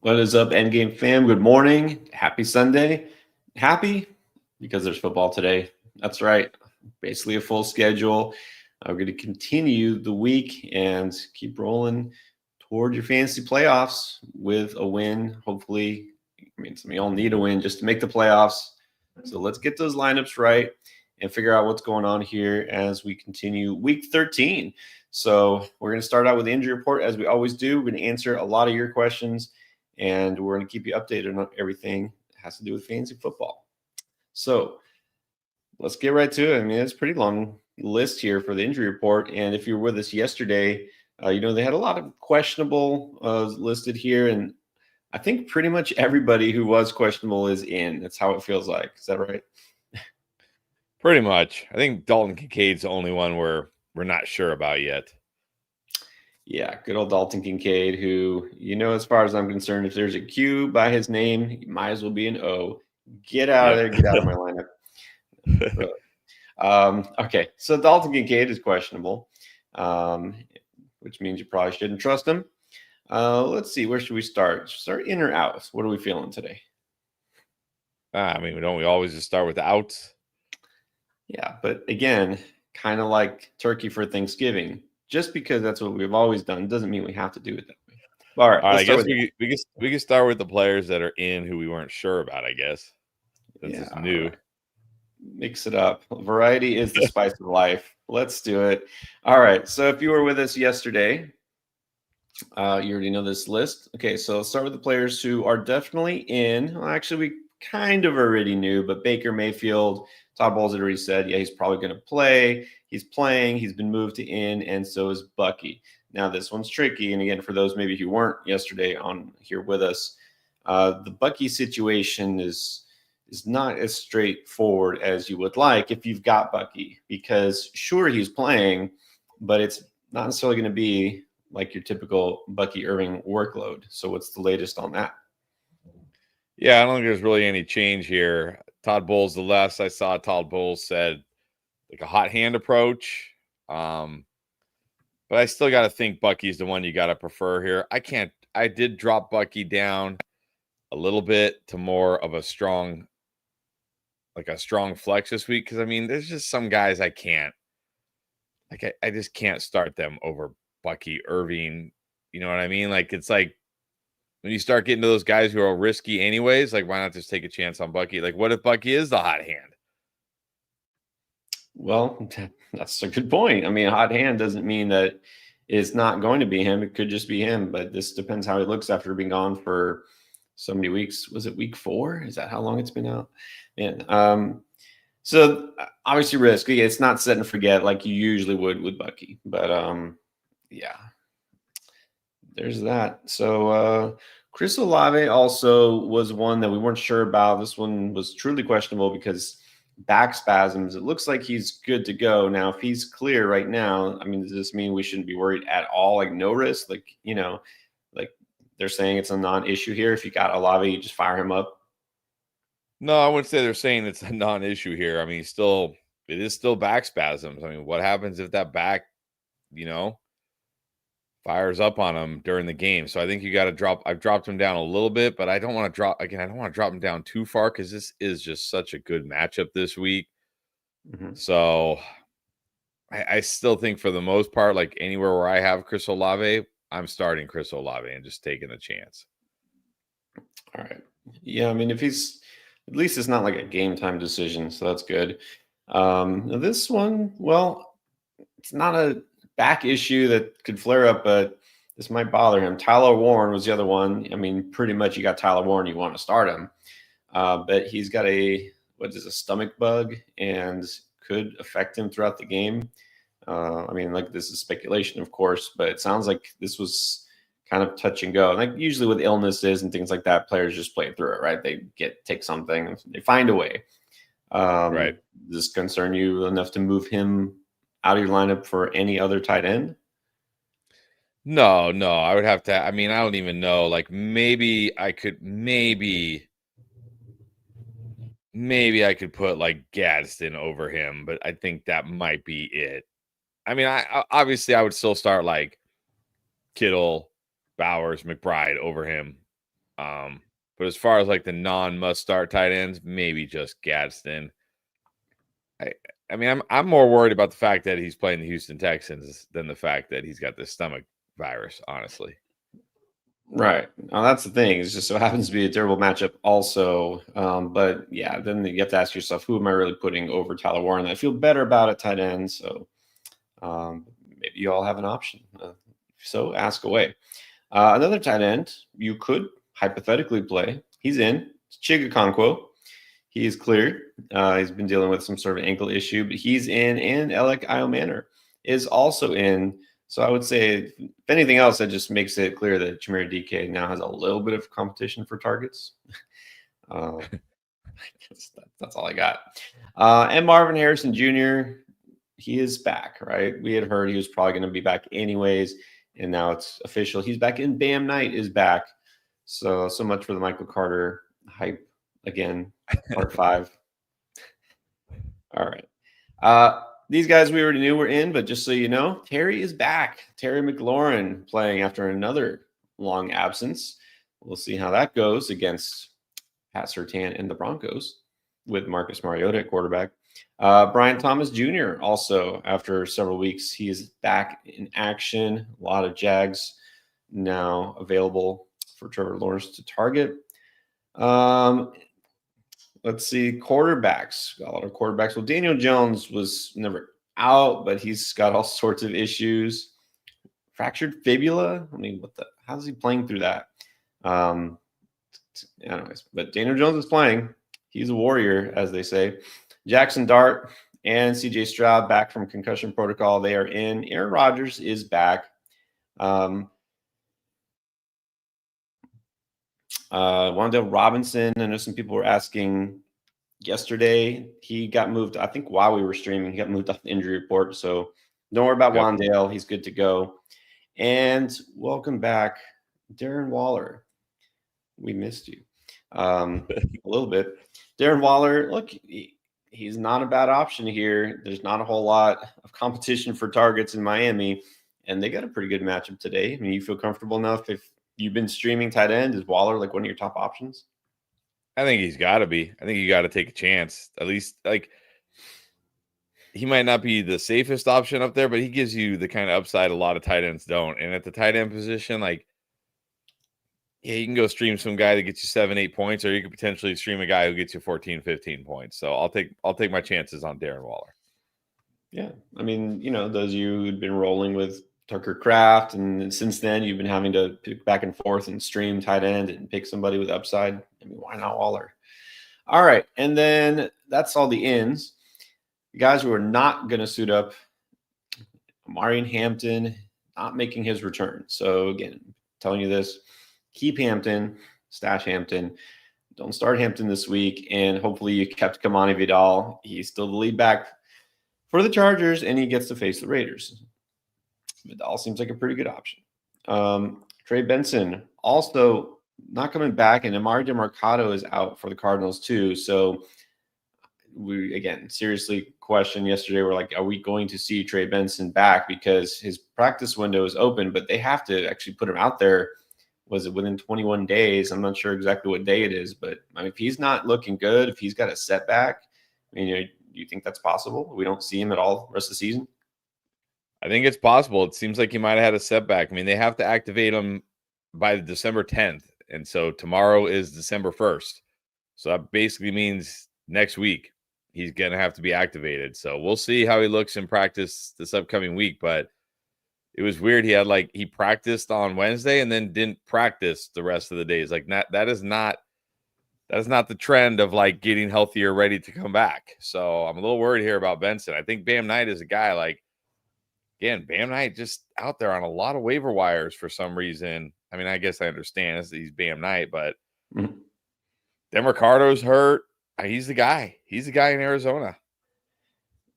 What is up, Endgame fam? Good morning. Happy Sunday. Happy because there's football today. That's right. Basically, a full schedule. We're going to continue the week and keep rolling toward your fantasy playoffs with a win. Hopefully, some of y'all need a win just to make the playoffs. So let's get those lineups right and figure out what's going on here as we continue week 13. So we're going to start out with the injury report as we always do. We're going to answer a lot of your questions and we're going to keep you updated on everything that has to do with fantasy football. So let's get right to it. It's a pretty long list here for the injury report. And if you were with us yesterday, they had a lot of questionable listed here. And I think pretty much everybody who was questionable is in. That's how it feels like. Is that right? Pretty much. I think Dalton Kincaid's the only one we're not sure about yet. Yeah, good old Dalton Kincaid, who, as far as I'm concerned, if there's a Q by his name, he might as well be an O. Get out of there. Get out of my lineup. Okay, so Dalton Kincaid is questionable, which means you probably shouldn't trust him. Let's see. Where should we start? Start in or out? What are we feeling today? Don't we always just start with the outs? Yeah, but again, kind of like turkey for Thanksgiving. Just because that's what we've always done doesn't mean we have to do it that way. All right, I guess we can start with the players that are in who we weren't sure about, I guess. Since it's new. Right. Mix it up. Variety is the spice of life. Let's do it. All right. So if you were with us yesterday, you already know this list. Okay, so let's start with the players who are definitely in. Well, actually, we kind of already knew, but Baker Mayfield, Todd Bowles had already said, yeah, he's probably going to play. He's playing. He's been moved to in, and so is Bucky. Now, this one's tricky. And again, for those maybe who weren't yesterday on here with us, the Bucky situation is not as straightforward as you would like if you've got Bucky, because sure, he's playing, but it's not necessarily going to be like your typical Bucky Irving workload. So what's the latest on that? Yeah, I don't think there's really any change here. Todd Bowles, the last I saw, Todd Bowles said like a hot hand approach. But I still got to think Bucky's the one you got to prefer here. I did drop Bucky down a little bit to more of a strong flex this week. Cause there's just some guys I can't, I just can't start them over Bucky Irving. You know what I mean? Like, it's like when you start getting to those guys who are risky anyways, like, why not just take a chance on Bucky? Like, what if Bucky is the hot hand? Well, that's a good point. A hot hand doesn't mean that it's not going to be him. It could just be him, but this depends how he looks after being gone for so many weeks. Was it week 4? Is that how long it's been out? Man. So obviously risky. It's not set and forget like you usually would with Bucky, but yeah, there's that. So Chris Olave also was one that we weren't sure about. This one was truly questionable because back spasms. It looks like he's good to go. Now, if he's clear right now, does this mean we shouldn't be worried at all? Like no risk? Like they're saying it's a non-issue here. If you got Olave, you just fire him up. No, I wouldn't say they're saying it's a non-issue here. It is still back spasms. What happens if that back, fires up on him during the game? So I think you got to drop. I've dropped him down a little bit, but I don't want to drop again. I don't want to drop him down too far because this is just such a good matchup this week. Mm-hmm. So I still think for the most part, like anywhere where I have Chris Olave, I'm starting Chris Olave and just taking a chance. All right. Yeah, if he's at least it's not like a game time decision, so that's good. This one, well, it's not a back issue that could flare up, but this might bother him. Tyler Warren was the other one. Pretty much you got Tyler Warren, you want to start him. But he's got a stomach bug and could affect him throughout the game. This is speculation, of course, but it sounds like this was kind of touch and go. Like usually with illnesses and things like that, players just play through it, right? They take something, they find a way. Right. Does this concern you enough to move him out of your lineup for any other tight end? No, I would have to. I don't even know. Like maybe I could put like Gadsden over him, but I think that might be it. I obviously I would still start like Kittle, Bowers, McBride over him. But as far as like the non-must start tight ends, maybe just Gadsden. I mean, I'm more worried about the fact that he's playing the Houston Texans than the fact that he's got this stomach virus, honestly. Right. Now, that's the thing. It just so happens to be a terrible matchup also. But yeah, then you have to ask yourself, who am I really putting over Tyler Warren? I feel better about at tight end. So maybe you all have an option. So ask away. Another tight end you could hypothetically play. He's in. It's Chigakonkwo. He is cleared. He's been dealing with some sort of ankle issue, but he's in. And Alec Iomanner is also in. So I would say, if anything else, that just makes it clear that Chimere DK now has a little bit of competition for targets. That's all I got. And Marvin Harrison Jr., he is back, right? We had heard he was probably going to be back anyways, and now it's official. He's back, and Bam Knight is back. So much for the Michael Carter hype again, part 5. All right. These guys we already knew were in, but just so you know, Terry is back. Terry McLaurin playing after another long absence. We'll see how that goes against Pat Surtain and the Broncos with Marcus Mariota at quarterback. Brian Thomas Jr. also, after several weeks, he is back in action. A lot of Jags now available for Trevor Lawrence to target. Let's see, quarterbacks. Got a lot of quarterbacks. Well, Daniel Jones was never out, but he's got all sorts of issues. Fractured fibula. I mean, how's he playing through that? Anyways, but Daniel Jones is playing. He's a warrior, as they say. Jackson Dart and CJ Stroud back from concussion protocol. They are in. Aaron Rodgers is back. Wan'Dale Robinson, I know some people were asking yesterday. He got moved, I think, while we were streaming. He got moved off the injury report. So don't worry about Wan'Dale. He's good to go. And welcome back, Darren Waller. We missed you a little bit. Darren Waller, look, he's not a bad option here. There's not a whole lot of competition for targets in Miami, and they got a pretty good matchup today. I mean, you feel comfortable enough if you've been streaming tight end? Is Waller like one of your top options? I think he's got to be. I think you got to take a chance. At least, like, he might not be the safest option up there, but he gives you the kind of upside a lot of tight ends don't. And at the tight end position, like, yeah, you can go stream some guy that gets you 7-8 points, or you could potentially stream a guy who gets you 14-15 points. So I'll take my chances on Darren Waller. Yeah. I mean, those of you who'd been rolling with Tucker Kraft, and since then you've been having to pick back and forth and stream tight end and pick somebody with upside. I mean, why not Waller? All right. And then that's all the ins. The guys who are not going to suit up, Amari Hampton not making his return. So again, telling you this, keep Hampton, stash Hampton. Don't start Hampton this week. And hopefully you kept Kamani Vidal. He's still the lead back for the Chargers, and he gets to face the Raiders. Vidal seems like a pretty good option. Trey Benson also not coming back, and Amari DeMarcado is out for the Cardinals too. So we, again, seriously questioned yesterday. We're like, are we going to see Trey Benson back? Because his practice window is open, but they have to actually put him out there. Was it within 21 days? I'm not sure exactly what day it is, but I mean, if he's not looking good, if he's got a setback, I mean, do you think that's possible? We don't see him at all the rest of the season? I think it's possible. It seems like he might have had a setback. I mean, they have to activate him by December 10th. And so tomorrow is December 1st. So that basically means next week he's going to have to be activated. So we'll see how he looks in practice this upcoming week. But it was weird. He practiced on Wednesday and then didn't practice the rest of the days. Like that is not the trend of like getting healthier, ready to come back. So I'm a little worried here about Benson. I think Bam Knight is a guy like, again, Bam Knight just out there on a lot of waiver wires for some reason. I mean, I guess I understand he's Bam Knight, but Dan Ricardo's hurt. He's the guy. He's the guy in Arizona.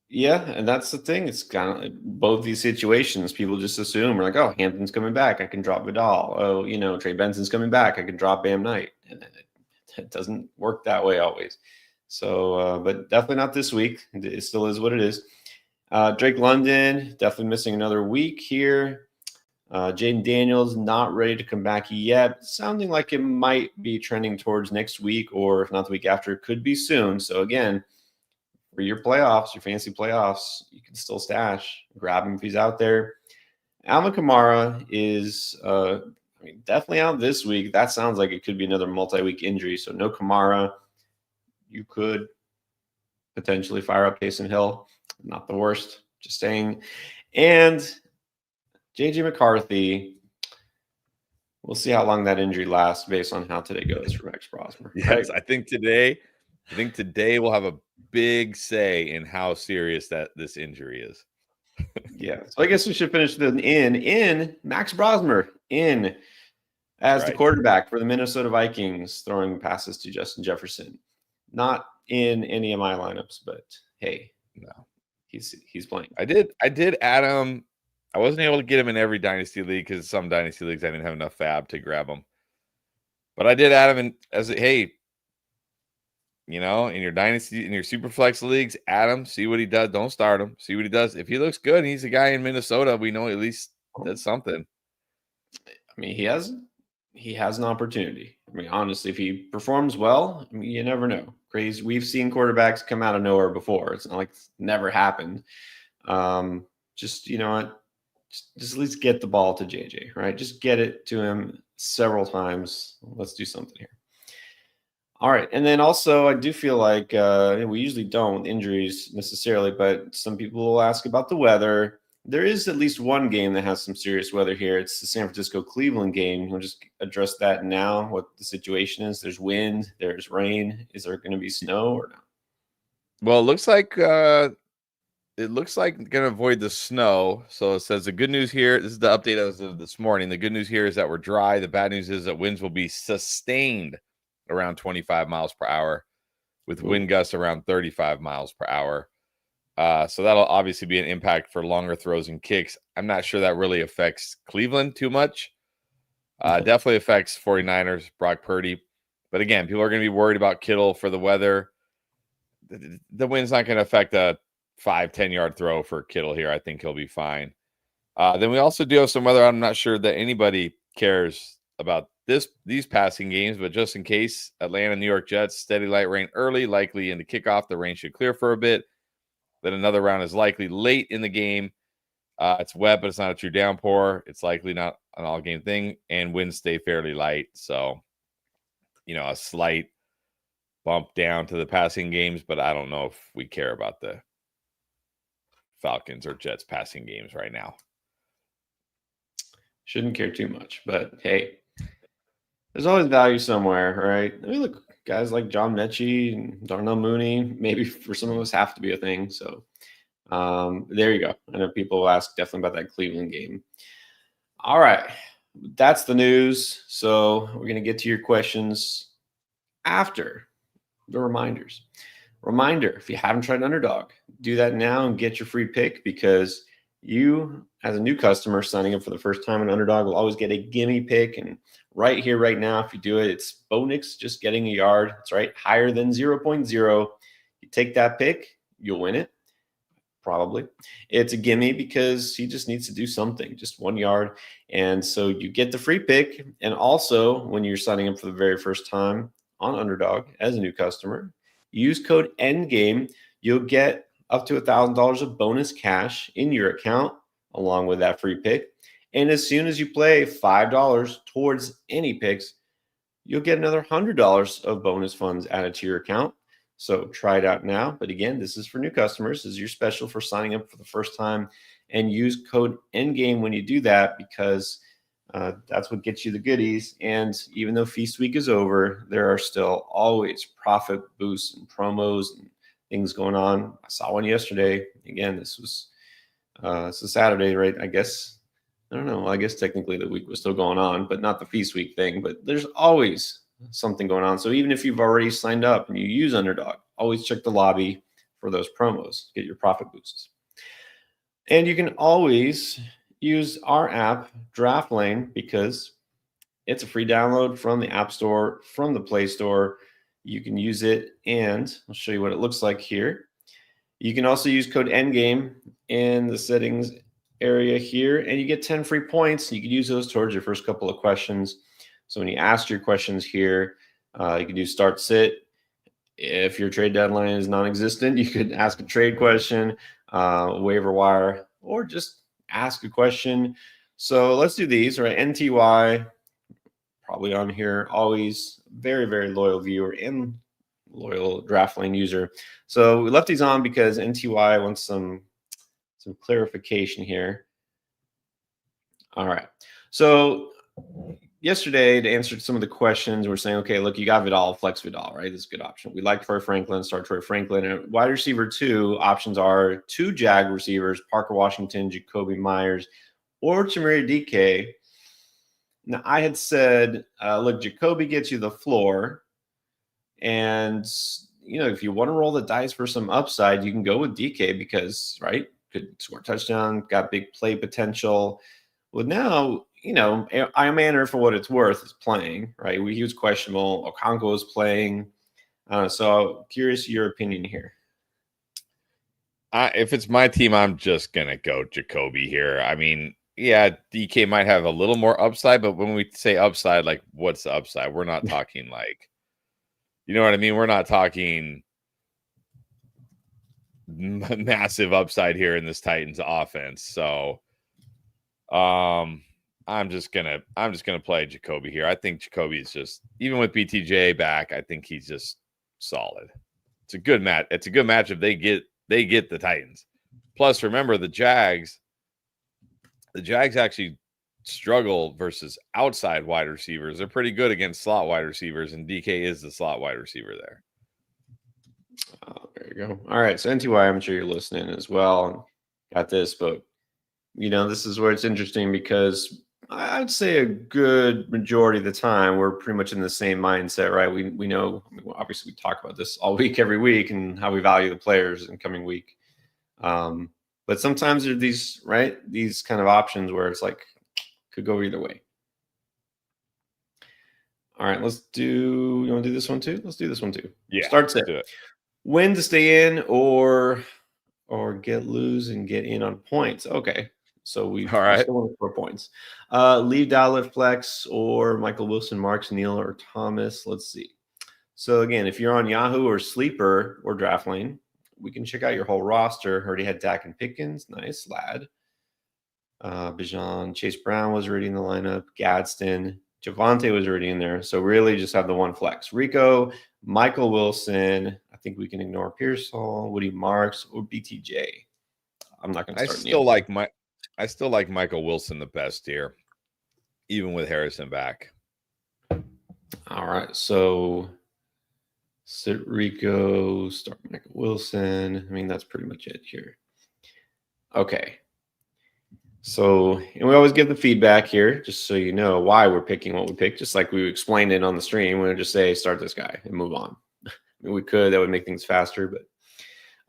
Yeah, and that's the thing. It's kind of like both these situations. People just assume, we're like, oh, Hampton's coming back, I can drop Vidal. Oh, Trey Benson's coming back, I can drop Bam Knight. And then it doesn't work that way always. So, but definitely not this week. It still is what it is. Drake London, definitely missing another week here. Jaden Daniels not ready to come back yet, sounding like it might be trending towards next week, or if not the week after, it could be soon. So again, for your playoffs, your fantasy playoffs, you can still stash, grab him if he's out there. Alvin Kamara is definitely out this week. That sounds like it could be another multi-week injury. So no Kamara. You could potentially fire up Taysom Hill. Not the worst. Just saying. And JJ McCarthy, we'll see how long that injury lasts based on how today goes for Max Brosmer. Yes, right? I think today we'll have a big say in how serious that this injury is. Yeah. So I guess we should finish the in Max Brosmer as the quarterback for the Minnesota Vikings, throwing passes to Justin Jefferson. Not in any of my lineups, but hey, no, he's playing. I did add him. I wasn't able to get him in every dynasty league because some dynasty leagues I didn't have enough fab to grab him. But I did add him in as hey, in your dynasty, in your super flex leagues, add him, see what he does. Don't start him. See what he does. If he looks good, and he's a guy in Minnesota, we know at least that's something. I mean, he has an opportunity. I mean, honestly, if he performs well, I mean, you never know. Crazy. We've seen quarterbacks come out of nowhere before. It's not like it's never happened. Just you know what? Just at least get the ball to JJ, right? Just get it to him several times. Let's do something here. All right. And then also, I do feel like we usually don't with injuries necessarily, but some people will ask about the weather. There is at least one game that has some serious weather here. It's the San Francisco-Cleveland game. We'll just address that now, what the situation is. There's wind. There's rain. Is there going to be snow or not? Well, it looks like going to avoid the snow. So it says the good news here, this is the update as of this morning. The good news here is that we're dry. The bad news is that winds will be sustained around 25 miles per hour with wind gusts around 35 miles per hour. So that'll obviously be an impact for longer throws and kicks. I'm not sure that really affects Cleveland too much. Definitely affects 49ers, Brock Purdy. But again, people are going to be worried about Kittle for the weather. The wind's not going to affect a 5-10 yard throw for Kittle here. I think he'll be fine. Then we also do have some weather. I'm not sure that anybody cares about these passing games, but just in case, Atlanta, New York Jets, steady light rain early, likely into kickoff. The rain should clear for a bit. Then another round is likely late in the game. It's wet, but it's not a true downpour. It's likely not an all-game thing, and winds stay fairly light. So, a slight bump down to the passing games, but I don't know if we care about the Falcons or Jets passing games right now. Shouldn't care too much, but hey, there's always value somewhere, right? I mean, look, guys like John Mechie and Darnell Mooney, maybe for some of us have to be a thing. So there you go. I know people will ask definitely about that Cleveland game. All right. That's the news. So we're going to get to your questions after the reminders. Reminder, if you haven't tried Underdog, do that now and get your free pick, because you, as a new customer signing up for the first time in Underdog, will always get a gimme pick. And right here, right now, if you do it, it's Bonix just getting a yard. That's right, higher than 0.0. You take that pick, you'll win it. Probably. It's a gimme because he just needs to do something, just 1 yard. And so you get the free pick. And also, when you're signing up for the very first time on Underdog as a new customer, use code ENDGAME. You'll get up to $1,000 of bonus cash in your account along with that free pick. And as soon as you play $5 towards any picks, you'll get another $100 of bonus funds added to your account. So try it out now. But again, this is for new customers. This is your special for signing up for the first time. And use code ENDGAME when you do that, because that's what gets you the goodies. And even though Feast Week is over, there are still always profit boosts and promos and things going on. I saw one yesterday. Again, this was it's a Saturday, right? I guess. I don't know. Well, I guess technically the week was still going on, but not the Feast Week thing. But there's always something going on. So even if you've already signed up and you use Underdog, always check the lobby for those promos. Get your profit boosts. And you can always use our app, DraftLane, because it's a free download from the App Store, from the Play Store. You can use it, and I'll show you what it looks like here. You can also use code ENDGAME in the settings area here, and you get 10 free points. You can use those towards your first couple of questions. So when you ask your questions here, you can do start sit. If your trade deadline is non-existent, you could ask a trade question, waiver wire, or just ask a question. So let's do these, right? NTY, probably on here, always very, very loyal viewer and loyal DraftLane user. So we left these on because NTY wants some clarification here. All right. So yesterday, to answer some of the questions, we're saying, okay, look, you got Vidal, flex Vidal, right? This is a good option. We like Troy Franklin, start Troy Franklin. And wide receiver 2 options are 2 Jag receivers, Parker Washington, Jacoby Myers, or Tamir DK. Now, I had said, look, Jacoby gets you the floor. And, if you want to roll the dice for some upside, you can go with DK because, right, could score a touchdown, got big play potential. Well, now, I Manor, for what it's worth, is playing, right? He was questionable. Okonkwo was playing. So curious your opinion here. If it's my team, I'm just going to go Jacoby here. I mean, yeah, DK might have a little more upside, but when we say upside, like what's the upside? We're not talking like, you know what I mean? We're not talking massive upside here in this Titans offense. So, I'm just gonna play Jacoby here. I think Jacoby is just, even with BTJ back, I think he's just solid. It's a good match. It's a good matchup. They get the Titans. Plus, remember the Jags. The Jags actually struggle versus outside wide receivers. They're pretty good against slot wide receivers, and DK is the slot wide receiver there. There you go. All right, so NTY, I'm sure you're listening as well. Got this, but this is where it's interesting because I'd say a good majority of the time we're pretty much in the same mindset, right? We know, obviously we talk about this all week, every week, and how we value the players in coming week. But sometimes there are these kind of options where it's like could go either way. All right, you want to do this one too? Let's do this one too. Yeah, start set. When to stay in or lose and get in on points. Okay. So we still want 4 points. Leave Dallas flex or Michael Wilson, Marks, Neal, or Thomas. Let's see. So again, if you're on Yahoo or Sleeper or DraftLane, we can check out your whole roster. Already had Dak and Pickens. Nice, lad. Bijan, Chase Brown was already in the lineup. Gadsden, Javonte was already in there. So really just have the one flex. Rico, Michael Wilson. I think we can ignore Pearsall, Woody Marks, or BTJ. I'm not going to start. I still like Michael Wilson the best here, even with Harrison back. All right, so sit Rico, start Michael Wilson. I mean, that's pretty much it here. Okay. So, and we always give the feedback here, just so you know why we're picking what we picked, just like we explained it on the stream. We'll just say, start this guy and move on. I mean, we could, that would make things faster,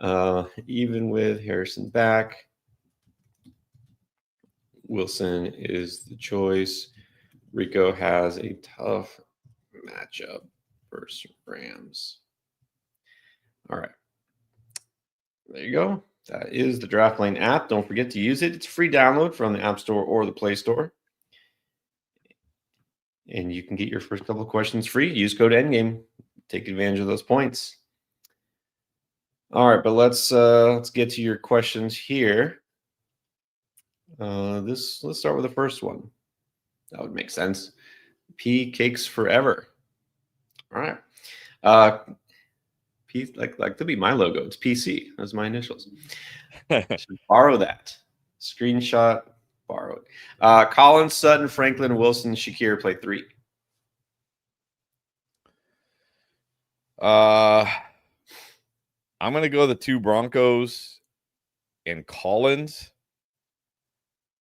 but even with Harrison back, Wilson is the choice. Rico has a tough matchup versus Rams. All right. There you go. That is the DraftLane app. Don't forget to use it. It's a free download from the App Store or the Play Store. And you can get your first couple of questions free. Use code ENDGAME. Take advantage of those points. All right, but let's get to your questions here. Let's start with the first one. That would make sense. P Cakes Forever. All right. P like to be my logo. It's PC. That's my initials. Should borrow that. Screenshot. Borrow it. Collins, Sutton, Franklin, Wilson, Shakir play 3. I'm gonna go the 2 Broncos and Collins.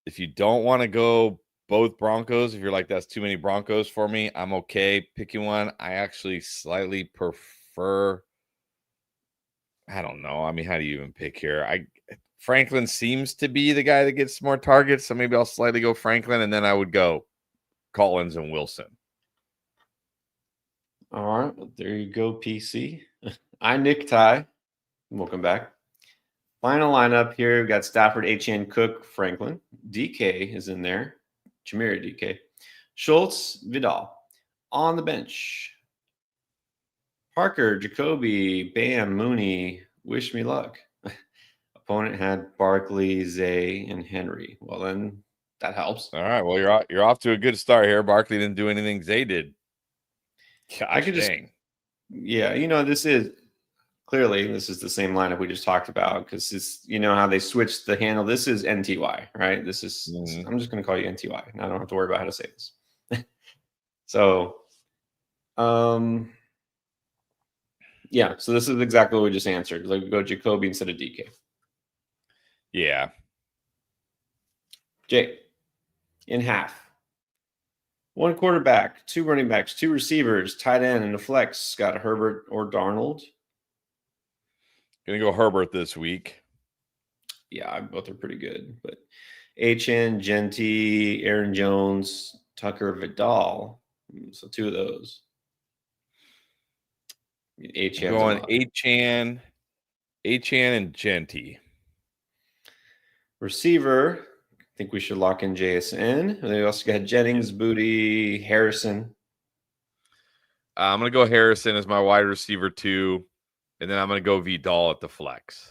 If you don't want to go both Broncos, if you're like, that's too many Broncos for me, I'm okay picking one. I actually slightly prefer, I don't know. I mean, how do you even pick here? Franklin seems to be the guy that gets more targets, so maybe I'll slightly go Franklin, and then I would go Collins and Wilson. All right, well, there you go, PC. I Nick Ty. Welcome back. Final lineup here. We've got Stafford, HN, Cook, Franklin. DK is in there. Jameer DK. Schultz, Vidal. On the bench. Parker, Jacoby, Bam, Mooney. Wish me luck. Opponent had Barkley, Zay, and Henry. Well, then that helps. All right. Well, you're off to a good start here. Barkley didn't do anything Zay did. Gosh, dang. This is clearly this is the same lineup we just talked about because it's how they switched the handle. This is NTY, right? This is I'm just going to call you NTY. And I don't have to worry about how to say this. So, yeah. So this is exactly what we just answered. Like go Jacoby instead of DK. Yeah. Jay, in half. One quarterback, two running backs, two receivers, tight end, and a flex. Got Herbert or Darnold. Gonna go Herbert this week. Yeah, both are pretty good. But HN, Genty, Aaron Jones, Tucker, Vidal. So two of those. HN going HN, and Genty. Receiver. I think we should lock in JSN. And then we also got Jennings, Booty, Harrison. I'm gonna go Harrison as my wide receiver too. And then I'm going to go Vidal at the flex.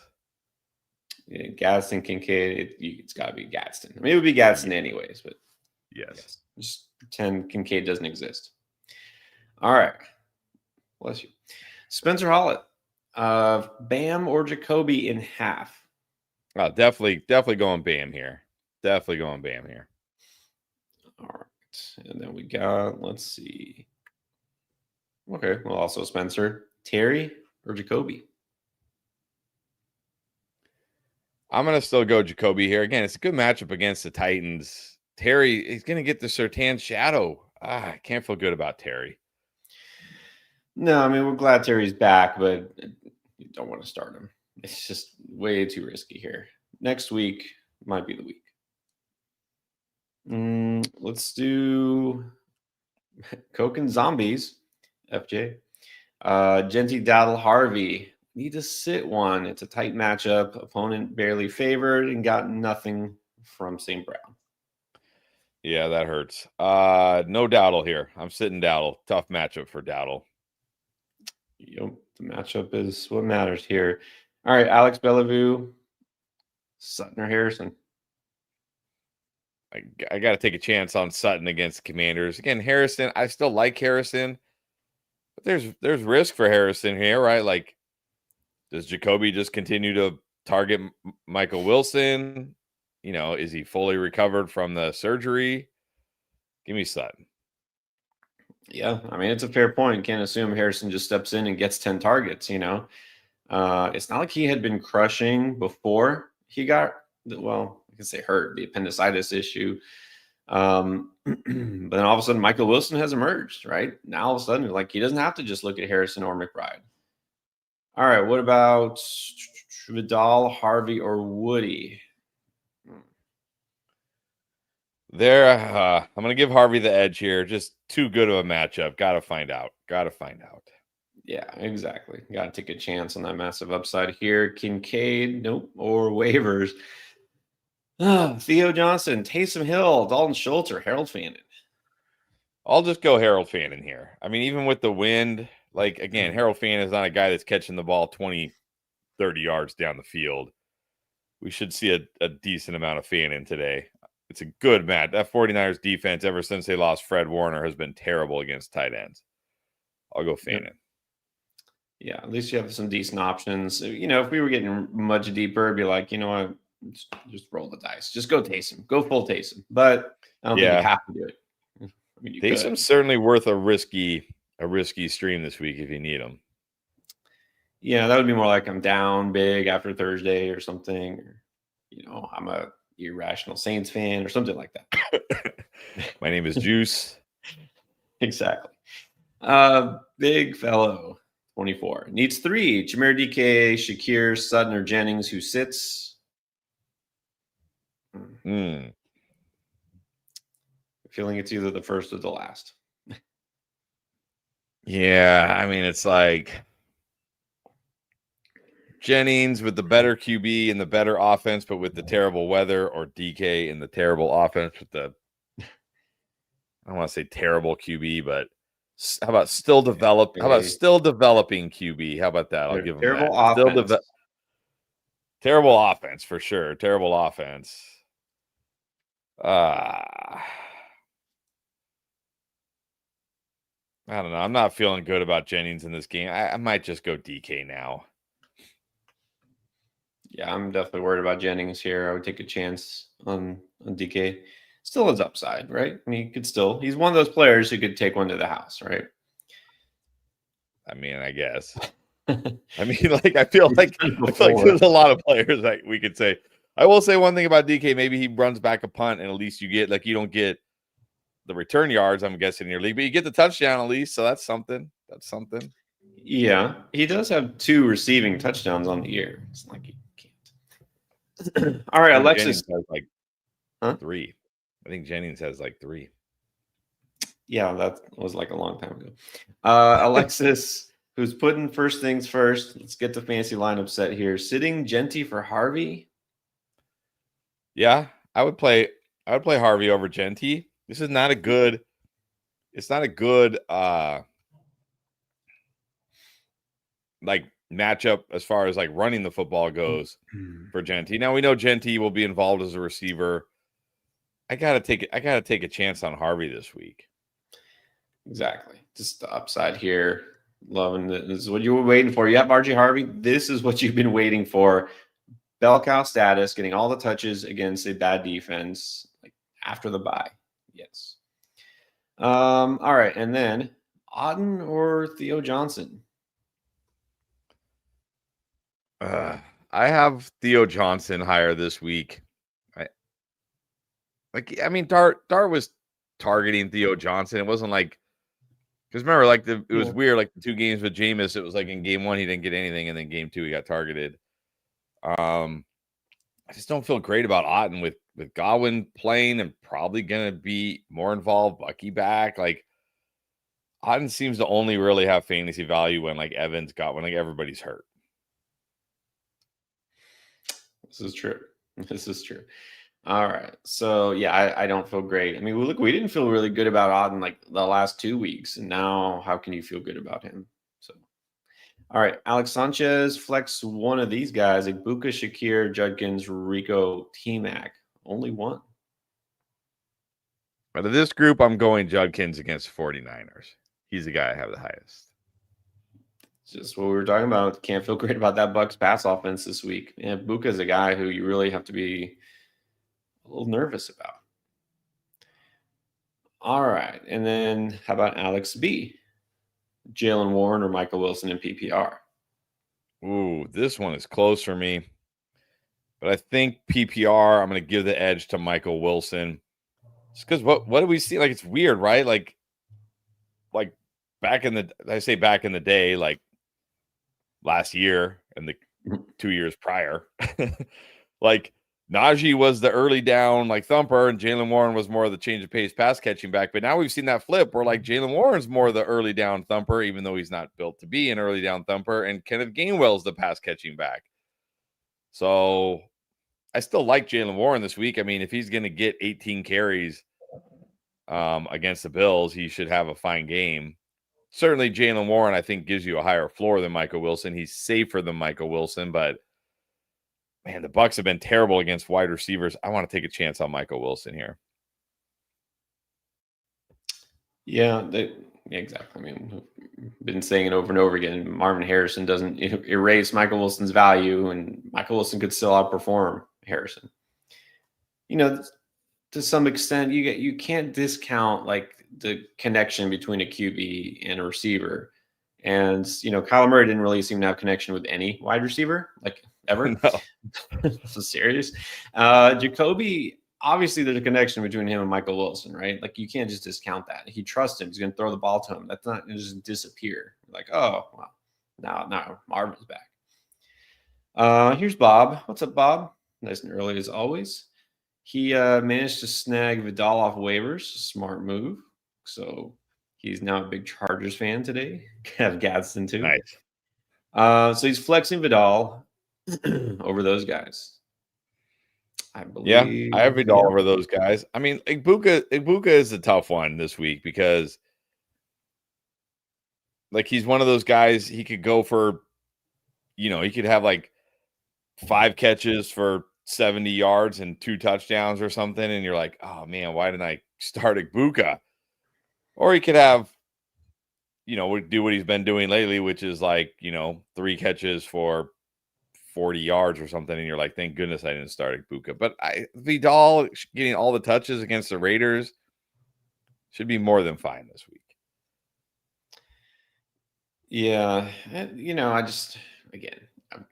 Yeah, Gadsden, Kincaid, it's got to be Gadsden. I mean, it would be Gadsden anyways, but yes. Just pretend Kincaid doesn't exist. All right. Bless you. Spencer Hollett, Bam or Jacoby in half? Oh, definitely going Bam here. Definitely going Bam here. All right. And then we got, let's see. Okay. Well, also Spencer. Terry or Jacoby? I'm going to still go Jacoby here. Again, it's a good matchup against the Titans. Terry is going to get the Surtain shadow. I can't feel good about Terry. No, I mean, we're glad Terry's back, but you don't want to start him. It's just way too risky here. Next week might be the week. Let's do Coke and Zombies, FJ. Genty, Daddle, Harvey. Need to sit one. It's a tight matchup. Opponent barely favored and got nothing from St. Brown. Yeah, that hurts. No Dowdle here. I'm sitting Dowdle. Tough matchup for Dowdle. Yep, the matchup is what matters here. All right, Alex Bellevue, Sutton or Harrison? I got to take a chance on Sutton against the Commanders. Again, Harrison, I still like Harrison. But there's risk for Harrison here, right? Like, does Jacoby just continue to target Michael Wilson? Is he fully recovered from the surgery? Give me Sutton. Yeah, I mean, it's a fair point. Can't assume Harrison just steps in and gets 10 targets, It's not like he had been crushing before he got, I can say hurt, the appendicitis issue. But then all of a sudden, Michael Wilson has emerged, right? Now all of a sudden, like he doesn't have to just look at Harrison or McBride. All right, what about Vidal, Harvey, or Woody? I'm going to give Harvey the edge here. Just too good of a matchup. Got to find out. Yeah, exactly. Got to take a chance on that massive upside here. Kincaid, nope, or waivers. Theo Johnson, Taysom Hill, Dalton Schultz, or Harold Fannin? I'll just go Harold Fannin here. I mean, even with the wind, like, again, Harold Fannin is not a guy that's catching the ball 20, 30 yards down the field. We should see a decent amount of Fannin today. It's a good match. That 49ers defense, ever since they lost Fred Warner, has been terrible against tight ends. I'll go Fannin. Yeah, at least you have some decent options. If we were getting much deeper, it'd be like, what? Just roll the dice. Just go Taysom. Go full Taysom. But I don't think you have to do it. I mean, Taysom's certainly worth a risky stream this week if you need him. Yeah, that would be more like I'm down big after Thursday or something. Or, I'm a irrational Saints fan or something like that. My name is Juice. Exactly. Big fellow, 24. Needs 3. Jameer DK, Shakir, Sutton, or Jennings, who sits. Feeling it's either the first or the last. Yeah, I mean, it's like Jennings with the better QB and the better offense, but with the terrible weather, or DK in the terrible offense with the, I don't want to say terrible QB, but how about still developing QB? How about that? I'll give him terrible that. offense. Terrible offense for sure. Terrible offense. I don't know. I'm not feeling good about Jennings in this game. I might just go DK now. Yeah, I'm definitely worried about Jennings here. I would take a chance on DK. Still has upside, right? I mean, he's one of those players who could take one to the house, right? I mean, I guess. I mean, like, I feel like there's a lot of players that we could say. I will say one thing about DK. Maybe he runs back a punt, and at least you don't get the return yards, I'm guessing, in your league, but you get the touchdown at least, so that's something. Yeah, he does have 2 receiving touchdowns on the year. It's like he can't. All right, Alexis has like 3. I think Jennings has like 3. Yeah, that was like a long time ago. Alexis, who's putting first things first. Let's get the fancy lineup set here. Sitting Genty for Harvey. Yeah, I would play Harvey over Genty. This is not a good. It's not a good like matchup as far as like running the football goes for Genty. Now we know Genty will be involved as a receiver. I gotta take a chance on Harvey this week. Exactly. Just the upside here. Loving it. This is what you were waiting for. You have RJ Harvey. This is what you've been waiting for. Bell cow status, getting all the touches against a bad defense, like after the bye. Yes. All right, and then Auden or Theo Johnson. I have Theo Johnson higher this week. I mean, Dart was targeting Theo Johnson. It wasn't like, because remember, like it was weird. Like the 2 games with Jameis, it was like in game 1 he didn't get anything, and then game 2 he got targeted. I just don't feel great about Otten with Godwin playing and probably going to be more involved. Bucky back, like Otten seems to only really have fantasy value when like Evans got when like everybody's hurt. This is true. All right. So yeah, I don't feel great. I mean, we didn't feel really good about Auden like the last 2 weeks, and now how can you feel good about him? So, all right, Alex Sanchez, flex one of these guys: Ibuka, Shakir, Judkins, Rico, T-Mac. Only one. Out of this group, I'm going Judkins against 49ers. He's the guy I have the highest. Just what we were talking about. Can't feel great about that Bucks pass offense this week. And Ibuka is a guy who you really have to be a little nervous about. All right. And then how about Alex B? Jalen Warren or Michael Wilson in PPR? Ooh, this one is close for me. But I think PPR, I'm going to give the edge to Michael Wilson. Just because what do we see? Like, it's weird, right? Like back in the day, like last year and the 2 years prior, like Najee was the early down like thumper, and Jalen Warren was more of the change of pace pass catching back. But now we've seen that flip where like Jalen Warren's more the early down thumper, even though he's not built to be an early down thumper, and Kenneth Gainwell's the pass catching back. So I still like Jalen Warren this week. I mean, if he's going to get 18 carries against the Bills, he should have a fine game. Certainly Jalen Warren, I think, gives you a higher floor than Michael Wilson. He's safer than Michael Wilson, but man, the Bucs have been terrible against wide receivers. I want to take a chance on Michael Wilson here. Yeah, exactly. I mean, been saying it over and over again. Marvin Harrison doesn't erase Michael Wilson's value, and Michael Wilson could still outperform Harrison. You know, to some extent, you can't discount like the connection between a QB and a receiver. And Kyler Murray didn't really seem to have connection with any wide receiver, like ever. No. So serious. Jacoby, obviously there's a connection between him and Michael Wilson, right? Like you can't just discount that. He trusts him. He's going to throw the ball to him. That's not going to just disappear. Like, oh, well, now Marvin's back. Here's Bob. What's up, Bob? Nice and early as always. He managed to snag Vidal off waivers. Smart move. So he's now a big Chargers fan today. Have Gadsden too. Nice. So he's flexing Vidal. over those guys. I Yeah, I have believe, Vidal over those guys. I mean, Igbuka is a tough one this week because like he's one of those guys, he could go for, he could have like 5 catches for 70 yards and 2 touchdowns or something. And you're like, oh man, why didn't I start Igbuka? Or he could have, do what he's been doing lately, which is like, 3 catches for 40 yards or something. And you're like, thank goodness I didn't start Igbuka. But Vidal getting all the touches against the Raiders should be more than fine this week. Yeah. I just, again,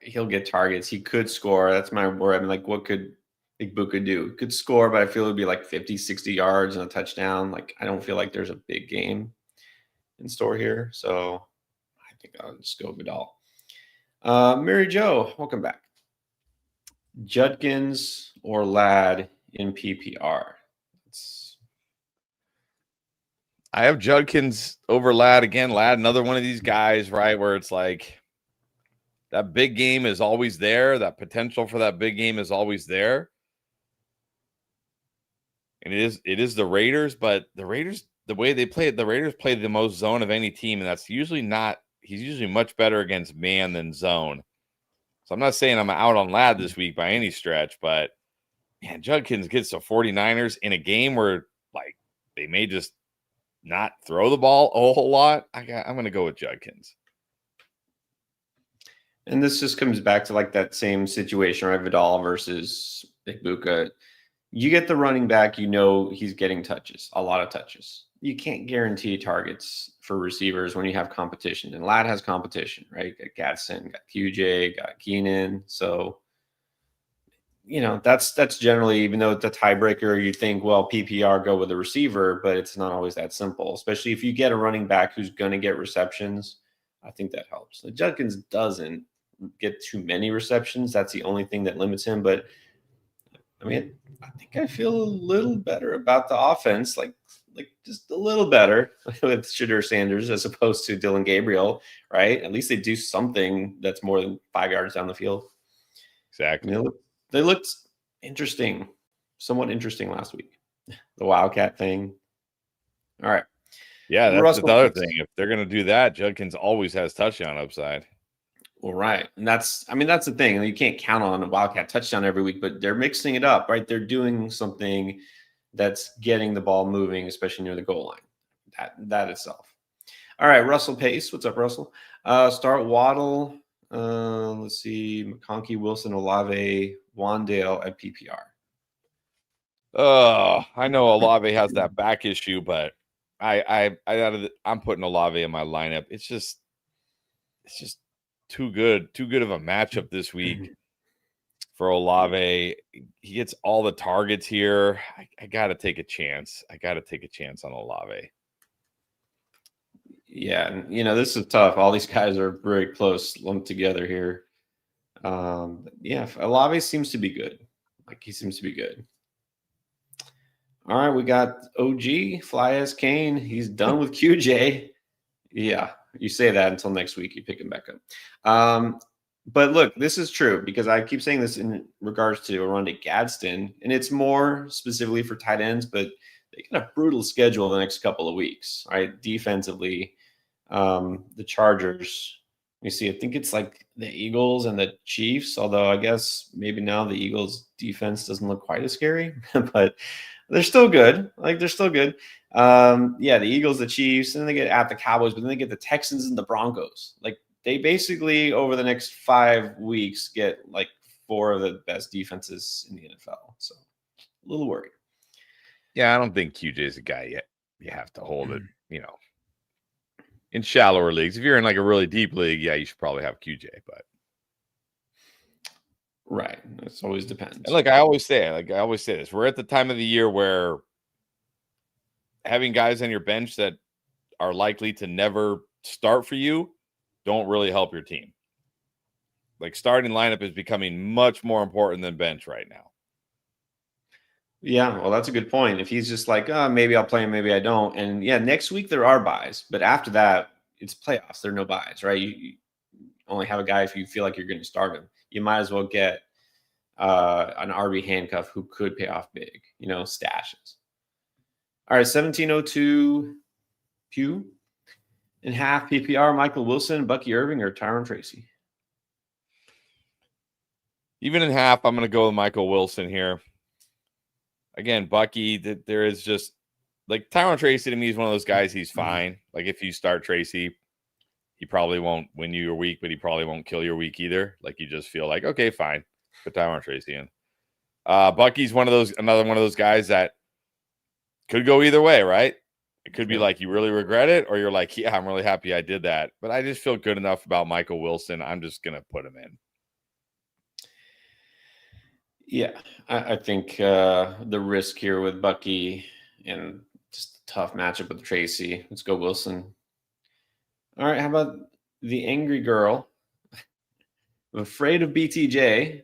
he'll get targets. He could score. That's my worry. I mean, like, what could Igbuka do? He could score, but I feel it would be like 50, 60 yards and a touchdown. Like, I don't feel like there's a big game in store here. So I think I'll just go Vidal. Mary Jo, welcome back. Judkins or Ladd in PPR? I have Judkins over Ladd again. Ladd, another one of these guys, right, where it's like that big game is always there. That potential for that big game is always there. And it is the Raiders, but the Raiders, the way they play it, the Raiders play the most zone of any team, and that's usually not. He's usually much better against man than zone. So I'm not saying I'm out on Ladd this week by any stretch, but man, Judkins gets the 49ers in a game where like they may just not throw the ball a whole lot. I'm going to go with Judkins. And this just comes back to like that same situation, right? Vidal versus Igbuka. You get the running back, he's getting touches, a lot of touches. You can't guarantee targets for receivers when you have competition. And Ladd has competition, right? Got Gadsden, got QJ, got Keenan. So, that's generally, even though it's a tiebreaker, you think, well, PPR go with a receiver, but it's not always that simple, especially if you get a running back who's going to get receptions. I think that helps. Judkins doesn't get too many receptions. That's the only thing that limits him. But I mean, I think I feel a little better about the offense, like just a little better with Shadur Sanders as opposed to Dylan Gabriel, right? At least they do something that's more than 5 yards down the field. Exactly. I mean, they looked interesting, somewhat interesting last week. The Wildcat thing. All right. Yeah, that's the other thing. If they're going to do that, Judkins always has touchdown upside. Well, right. And that's the thing. You can't count on a Wildcat touchdown every week, but they're mixing it up, right? They're doing something that's getting the ball moving, especially near the goal line. That itself. All right, Russell Pace. What's up, Russell? Start Waddle. Let's see. McConkey, Wilson, Olave, Wandale at PPR. I know Olave has that back issue, but I'm putting Olave in my lineup. It's just too good of a matchup this week for Olave. He gets all the targets here. I got to take a chance. On Olave. Yeah, this is tough. All these guys are very close, lumped together here. Yeah, Olave seems to be good. He seems to be good. All right, we got OG, Fly as Kane. He's done with QJ. Yeah, you say that until next week. You pick him back up. But look, this is true because I keep saying this in regards to Oronde Gadsden, and it's more specifically for tight ends, but they got a brutal schedule the next couple of weeks, right? Defensively, the Chargers, let me see, I think it's like the Eagles and the Chiefs, although I guess maybe now the Eagles defense doesn't look quite as scary, but they're still good. They're still good. Yeah, the Eagles, the Chiefs, and then they get at the Cowboys, but then they get the Texans and the Broncos. They basically over the next 5 weeks get 4 of the best defenses in the NFL. So a little worried. Yeah, I don't think QJ is a guy yet. You have to hold it, in shallower leagues. If you're in a really deep league, yeah, you should probably have QJ, but right. It always depends. And I always say this. We're at the time of the year where having guys on your bench that are likely to never start for you don't really help your team. Starting lineup is becoming much more important than bench right now. Yeah, well, that's a good point. If he's just maybe I'll play him, maybe I don't. And yeah, next week there are buys, but after that, it's playoffs. There are no buys, right? You only have a guy if you feel like you're going to start him. you might as well get an RB handcuff who could pay off big, stashes. All right, 1702 Pew. In half PPR, Michael Wilson, Bucky Irving, or Tyron Tracy? Even in half, I'm going to go with Michael Wilson here. Again, Bucky, there is just like Tyron Tracy to me is one of those guys. He's fine. Like if you start Tracy, he probably won't win you your week, but he probably won't kill your week either. Like you just feel like, okay, fine, put Tyron Tracy in. Bucky's another one of those guys that could go either way, right? It could be like you really regret it, or you're like, yeah, I'm really happy I did that. But I just feel good enough about Michael Wilson. I'm just going to put him in. Yeah, I think the risk here with Bucky and just a tough matchup with Tracy. Let's go Wilson. All right, how about the angry girl? I'm afraid of BTJ.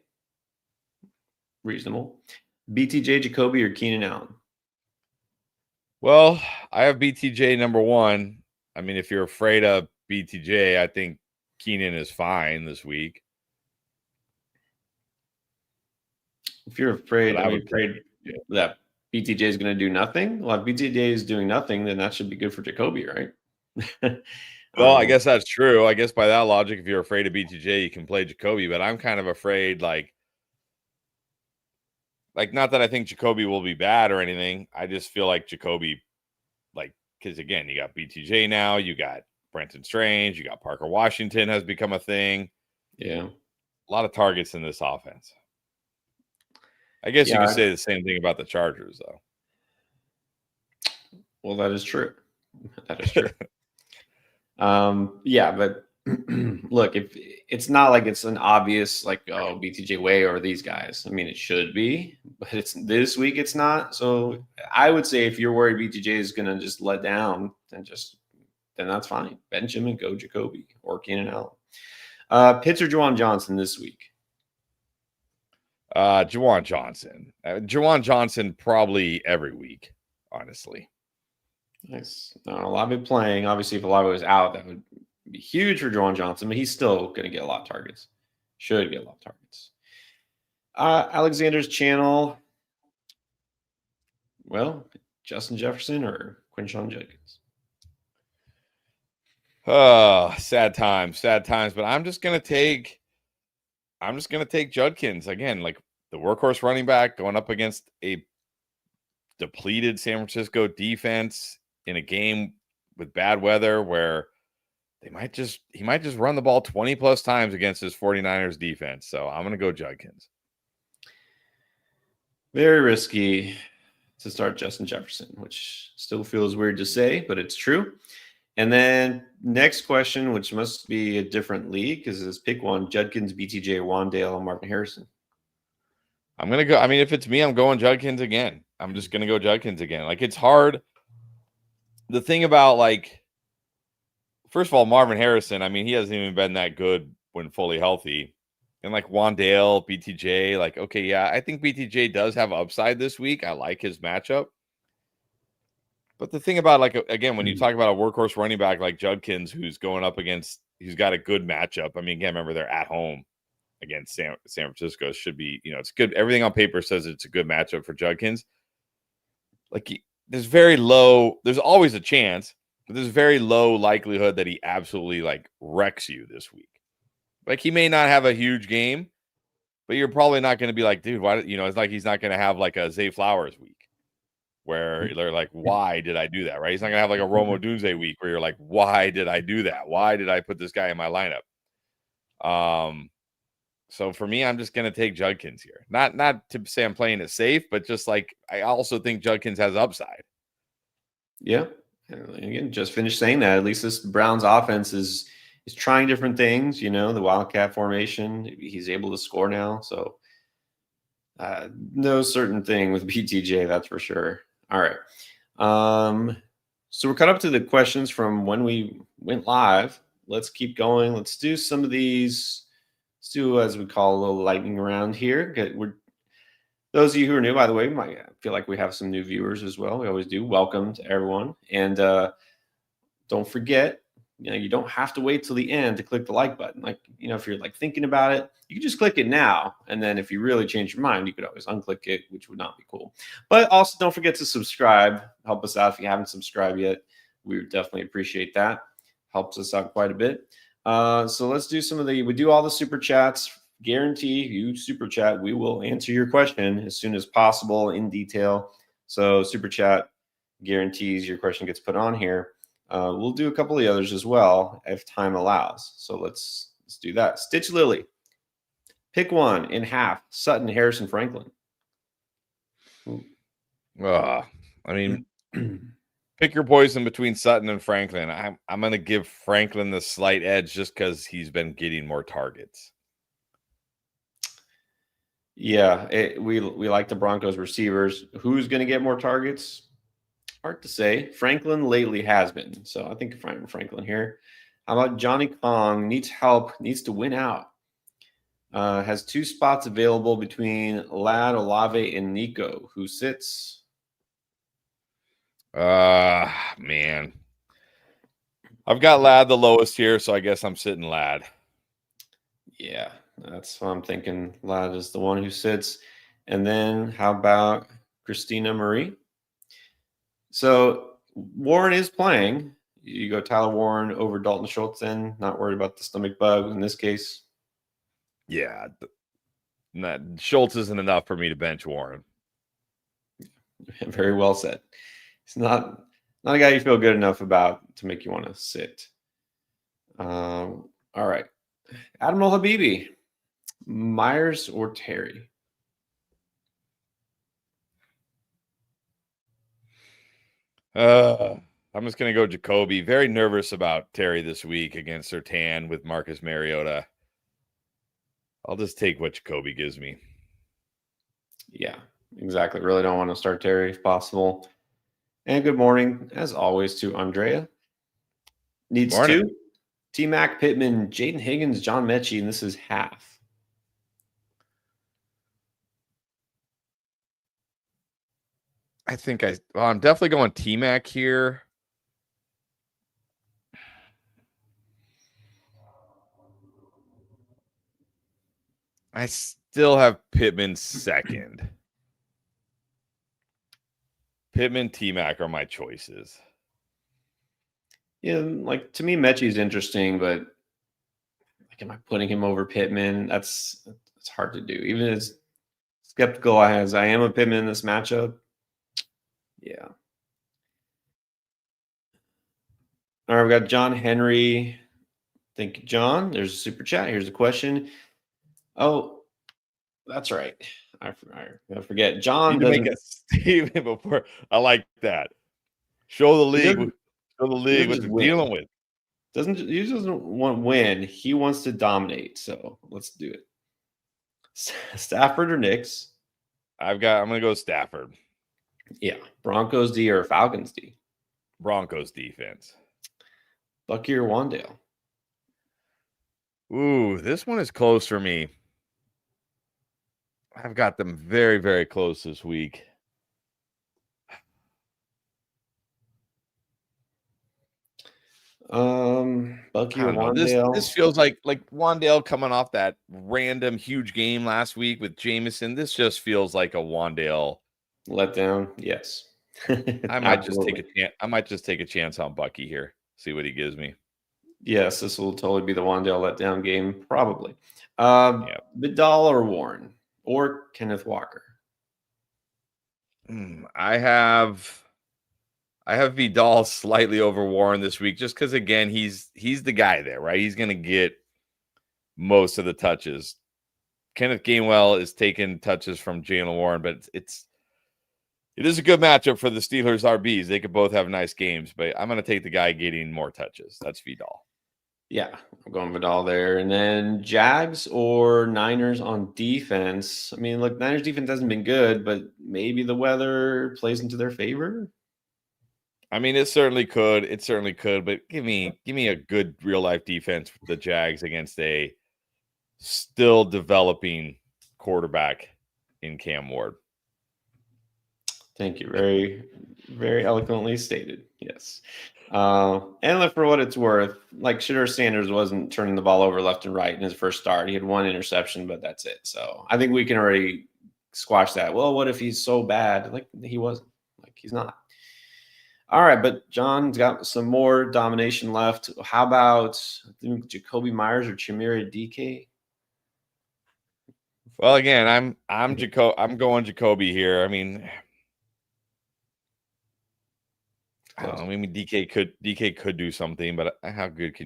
Reasonable. BTJ, Jacoby, or Keenan Allen? Well, I have BTJ number one. I mean, if you're afraid of BTJ, I think Keenan is fine this week. If you're afraid, that BTJ is going to do nothing. Well, if BTJ is doing nothing, then that should be good for Jacoby, right? Well, I guess that's true. I guess by that logic, if you're afraid of BTJ, you can play Jacoby. But I'm kind of afraid, like not that I think Jacoby will be bad or anything. I just feel like Jacoby, because again, you got BTJ now, you got Brenton Strange, you got Parker Washington has become a thing. Yeah, a lot of targets in this offense. I guess you could say the same thing about the Chargers, though. Well, that is true. That is true. Yeah, but look, if it's not like it's an obvious BTJ way or these guys. I mean, it should be, but it's this week it's not. So I would say if you're worried BTJ is going to just let down, then that's fine. Bench him and go Jacoby or Keenan Allen. Pitts or Juwan Johnson this week? Juwan Johnson. Juwan Johnson probably every week, honestly. Nice. Olave playing. Obviously, if Olave was out, that would be huge for Juwan Johnson, but he's still going to get a lot of targets. Should get a lot of targets. Alexander's channel. Well, Justin Jefferson or Quinshon Judkins? Sad times. But I'm just gonna take Judkins again, like the workhorse running back going up against a depleted San Francisco defense in a game with bad weather where he might just run the ball 20 plus times against his 49ers defense. So I'm going to go Judkins. Very risky to start Justin Jefferson, which still feels weird to say, but it's true. And then next question, which must be a different league, because it's pick one: Judkins, BTJ, Wandale, and Martin Harrison. I'm going to go. I mean, if it's me, I'm going Judkins again. I'm just going to go Judkins again. Like, it's hard. The thing about, first of all, Marvin Harrison, I mean, he hasn't even been that good when fully healthy. And Wandale, BTJ, okay, yeah, I think BTJ does have upside this week. I like his matchup. But the thing about, again, when you talk about a workhorse running back like Judkins, who's going up against, who's got a good matchup. I mean, again, remember, they're at home against San Francisco. Should be, it's good. Everything on paper says it's a good matchup for Judkins. There's very low, there's always a chance, but there's very low likelihood that he absolutely wrecks you this week. He may not have a huge game, but you're probably not going to be like, dude, why? It's like he's not going to have a Zay Flowers week where they're like, why did I do that? Right? He's not going to have a Romo Dunze week where you're like, why did I do that? Why did I put this guy in my lineup? So for me, I'm just going to take Judkins here. Not to say I'm playing it safe, but just I also think Judkins has upside. Yeah. And again, just finished saying that. At least this Browns offense is trying different things, the Wildcat formation. He's able to score now. So no certain thing with BTJ, that's for sure. All right. So we're caught up to the questions from when we went live. Let's keep going. Let's do some of these. Let's do, as we call, a little lightning round here. Those of you who are new, by the way, might feel like we have some new viewers as well. We always do. Welcome to everyone. And don't forget, you don't have to wait till the end to click the like button. Like, if you're like thinking about it, you can just click it now. And then if you really change your mind, you could always unclick it, which would not be cool. But also don't forget to subscribe. Help us out if you haven't subscribed yet. We would definitely appreciate that. Helps us out quite a bit. So let's do we do all the super chats. Guarantee you super chat, we will answer your question as soon as possible in detail. So super chat guarantees your question gets put on here. We'll do a couple of the others as well if time allows. So let's do that. Stitch Lily. Pick one in half. Sutton, Harrison, Franklin. I mean, pick your poison between Sutton and Franklin. I'm going to give Franklin the slight edge just because he's been getting more targets. Yeah, we like the Broncos receivers. Who's going to get more targets? Hard to say. Franklin lately has been. So I think Franklin here. How about Johnny Kong? Needs help. Needs to win out. Has 2 spots available between Lad, Olave, and Nico. Who sits? Man. I've got Lad the lowest here, so I guess I'm sitting Lad. Yeah, that's what I'm thinking. Lad is the one who sits. And then how about Christina Marie? So Warren is playing. You go Tyler Warren over Dalton Schultz then. Not worried about the stomach bug in this case. Yeah. Schultz isn't enough for me to bench Warren. Very well said. He's not a guy you feel good enough about to make you want to sit. All right. Adam Habibi, Myers or Terry? I'm just going to go Jacoby. Very nervous about Terry this week against Surtain with Marcus Mariota. I'll just take what Jacoby gives me. Yeah, exactly. Really don't want to start Terry if possible. And good morning, as always, to Andrea. Needs Morning. 2. T-Mac, Pittman, Jaden Higgins, John Mechie, and this is half. I think I'm definitely going T-Mac here. I still have Pittman second. Pittman, T-Mac are my choices. Yeah, like to me, Mechie's interesting, but like, am I putting him over Pittman? It's hard to do. Even as skeptical as I am of Pittman in this matchup. Yeah. All right, we got John Henry. Thank you, John. There's a super chat. Here's a question. Oh, that's right. I forget. John doesn't make a statement before. I like that. Show the league what they're dealing with. He doesn't want to win. He wants to dominate. So let's do it. Stafford or Knicks? I'm gonna go Stafford. Yeah. Broncos D or Falcons D? Broncos defense. Bucky or Wandale? Ooh, this one is close for me. I've got them very, very close this week. Bucky or Wandale? This feels like Wandale coming off that random huge game last week with Jameson. This just feels like a Wandale letdown. Yes. I might just take a chance. I might just take a chance on Bucky here. See what he gives me. Yes, this will totally be the Wandale letdown game, probably. Vidal or Warren or Kenneth Walker? I have Vidal slightly over Warren this week, just because again he's the guy there, right? He's going to get most of the touches. Kenneth Gainwell is taking touches from Jalen Warren, but it is a good matchup for the Steelers RBs. They could both have nice games, but I'm going to take the guy getting more touches. That's Vidal. Yeah, I'm going Vidal there. And then Jags or Niners on defense. I mean, look, Niners defense hasn't been good, but maybe the weather plays into their favor. I mean, it certainly could. It certainly could, but give me a good real life defense for the Jags against a still developing quarterback in Cam Ward. Thank you. Very, very eloquently stated. Yes. And look, for what it's worth, like Shedeur Sanders wasn't turning the ball over left and right in his first start. He had one interception, but that's it. So I think we can already squash that. Well, what if he's so bad? Like he wasn't. Like he's not. All right, but John's got some more domination left. How about I think Jacoby Myers or Chimera DK? Well, again, I'm going Jacoby here. I mean, I don't know. I mean, DK could do something, but how good?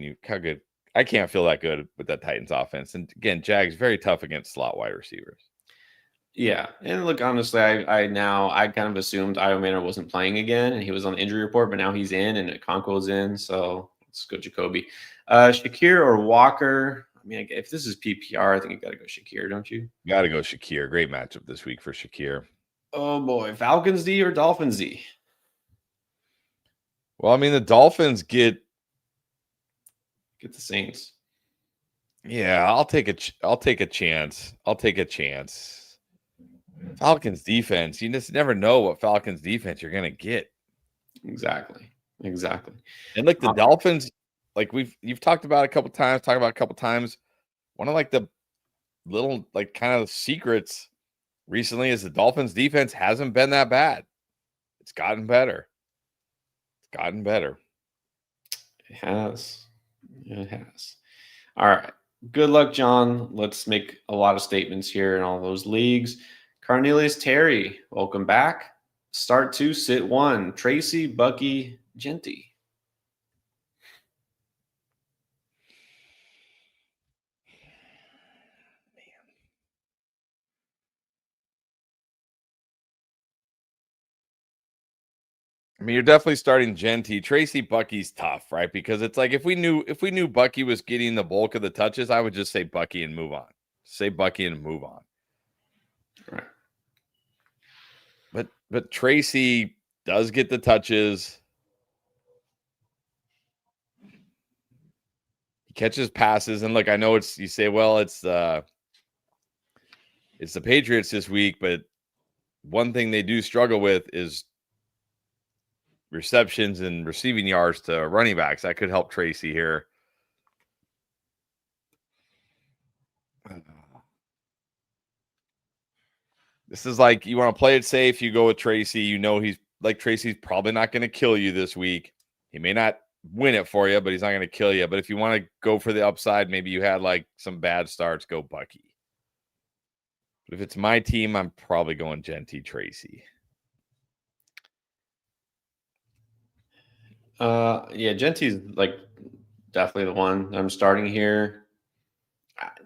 I can't feel that good with that Titans offense. And again, Jags very tough against slot wide receivers. Yeah, and look, honestly, I kind of assumed Io Manor wasn't playing again, and he was on the injury report, but now he's in, and Okonkwo's in, so let's go Jacoby. Shakir or Walker? I mean, if this is PPR, I think you got to go Shakir, don't you? Got to go Shakir. Great matchup this week for Shakir. Oh boy, Falcons D or Dolphins D? Well, I mean, the Dolphins get the Saints. Yeah, I'll take a chance. I'll take a chance. Falcons defense. You just never know what Falcons defense you're gonna get. Exactly. And like the Dolphins, like you've talked about a couple times. One of like the little like kind of secrets recently is the Dolphins defense hasn't been that bad. It's gotten better. It has. All right. Good luck, John. Let's make a lot of statements here in all those leagues. Cornelius Terry, welcome back. Start 2, sit 1. Tracy, Bucky, Genty. I mean, you're definitely starting Genty. Tracy, Bucky's tough, right? Because it's like if we knew Bucky was getting the bulk of the touches, I would just say Bucky and move on. Say Bucky and move on. Right. But Tracy does get the touches. He catches passes, and look, I know you say, well, it's the Patriots this week, but one thing they do struggle with is receptions and receiving yards to running backs. That could help Tracy here. This is like you want to play it safe. You go with Tracy. You know Tracy's probably not going to kill you this week. He may not win it for you, but he's not going to kill you. But if you want to go for the upside, maybe you had like some bad starts, go Bucky. But if it's my team, I'm probably going Genty Tracy. Yeah, Genty's like definitely the one I'm starting here.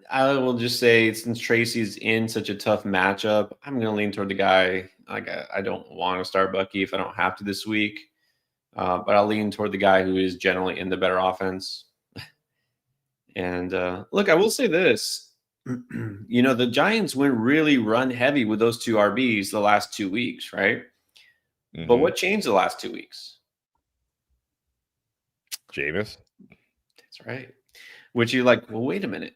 I will just say, since Tracy's in such a tough matchup, I'm going to lean toward the guy. Like I don't want to start Bucky if I don't have to this week, but I'll lean toward the guy who is generally in the better offense. And look, I will say this: the Giants went really run heavy with those 2 RBs the last 2 weeks, right? Mm-hmm. But what changed the last 2 weeks? Jameis. That's right. Which you're like, well, wait a minute.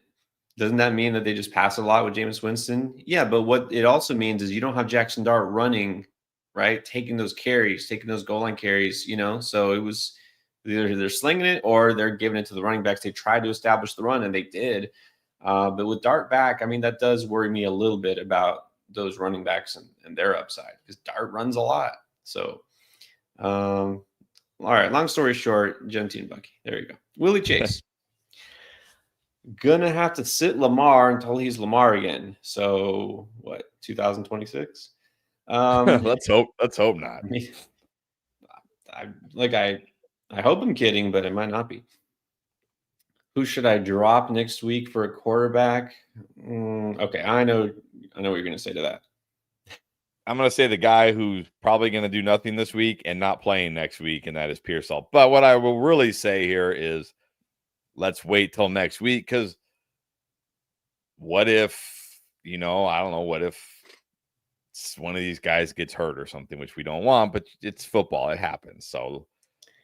Doesn't that mean that they just pass a lot with Jameis Winston? Yeah, but what it also means is you don't have Jackson Dart running, right? Taking those carries, taking those goal line carries, So it was either they're slinging it or they're giving it to the running backs. They tried to establish the run, and they did. But with Dart back, I mean, that does worry me a little bit about those running backs and their upside, because Dart runs a lot. So, all right, long story short, Genty and Bucky. There you go. Willie Chase. Gonna have to sit Lamar until he's Lamar again. So what, 2026? Let's hope not. I hope I'm kidding, but it might not be. Who should I drop next week for a quarterback? Okay, I know what you're gonna say to that. I'm going to say the guy who's probably going to do nothing this week and not playing next week, and that is Pearsall. But what I will really say here is let's wait till next week, because what if, I don't know, what if one of these guys gets hurt or something, which we don't want, but it's football. It happens. So,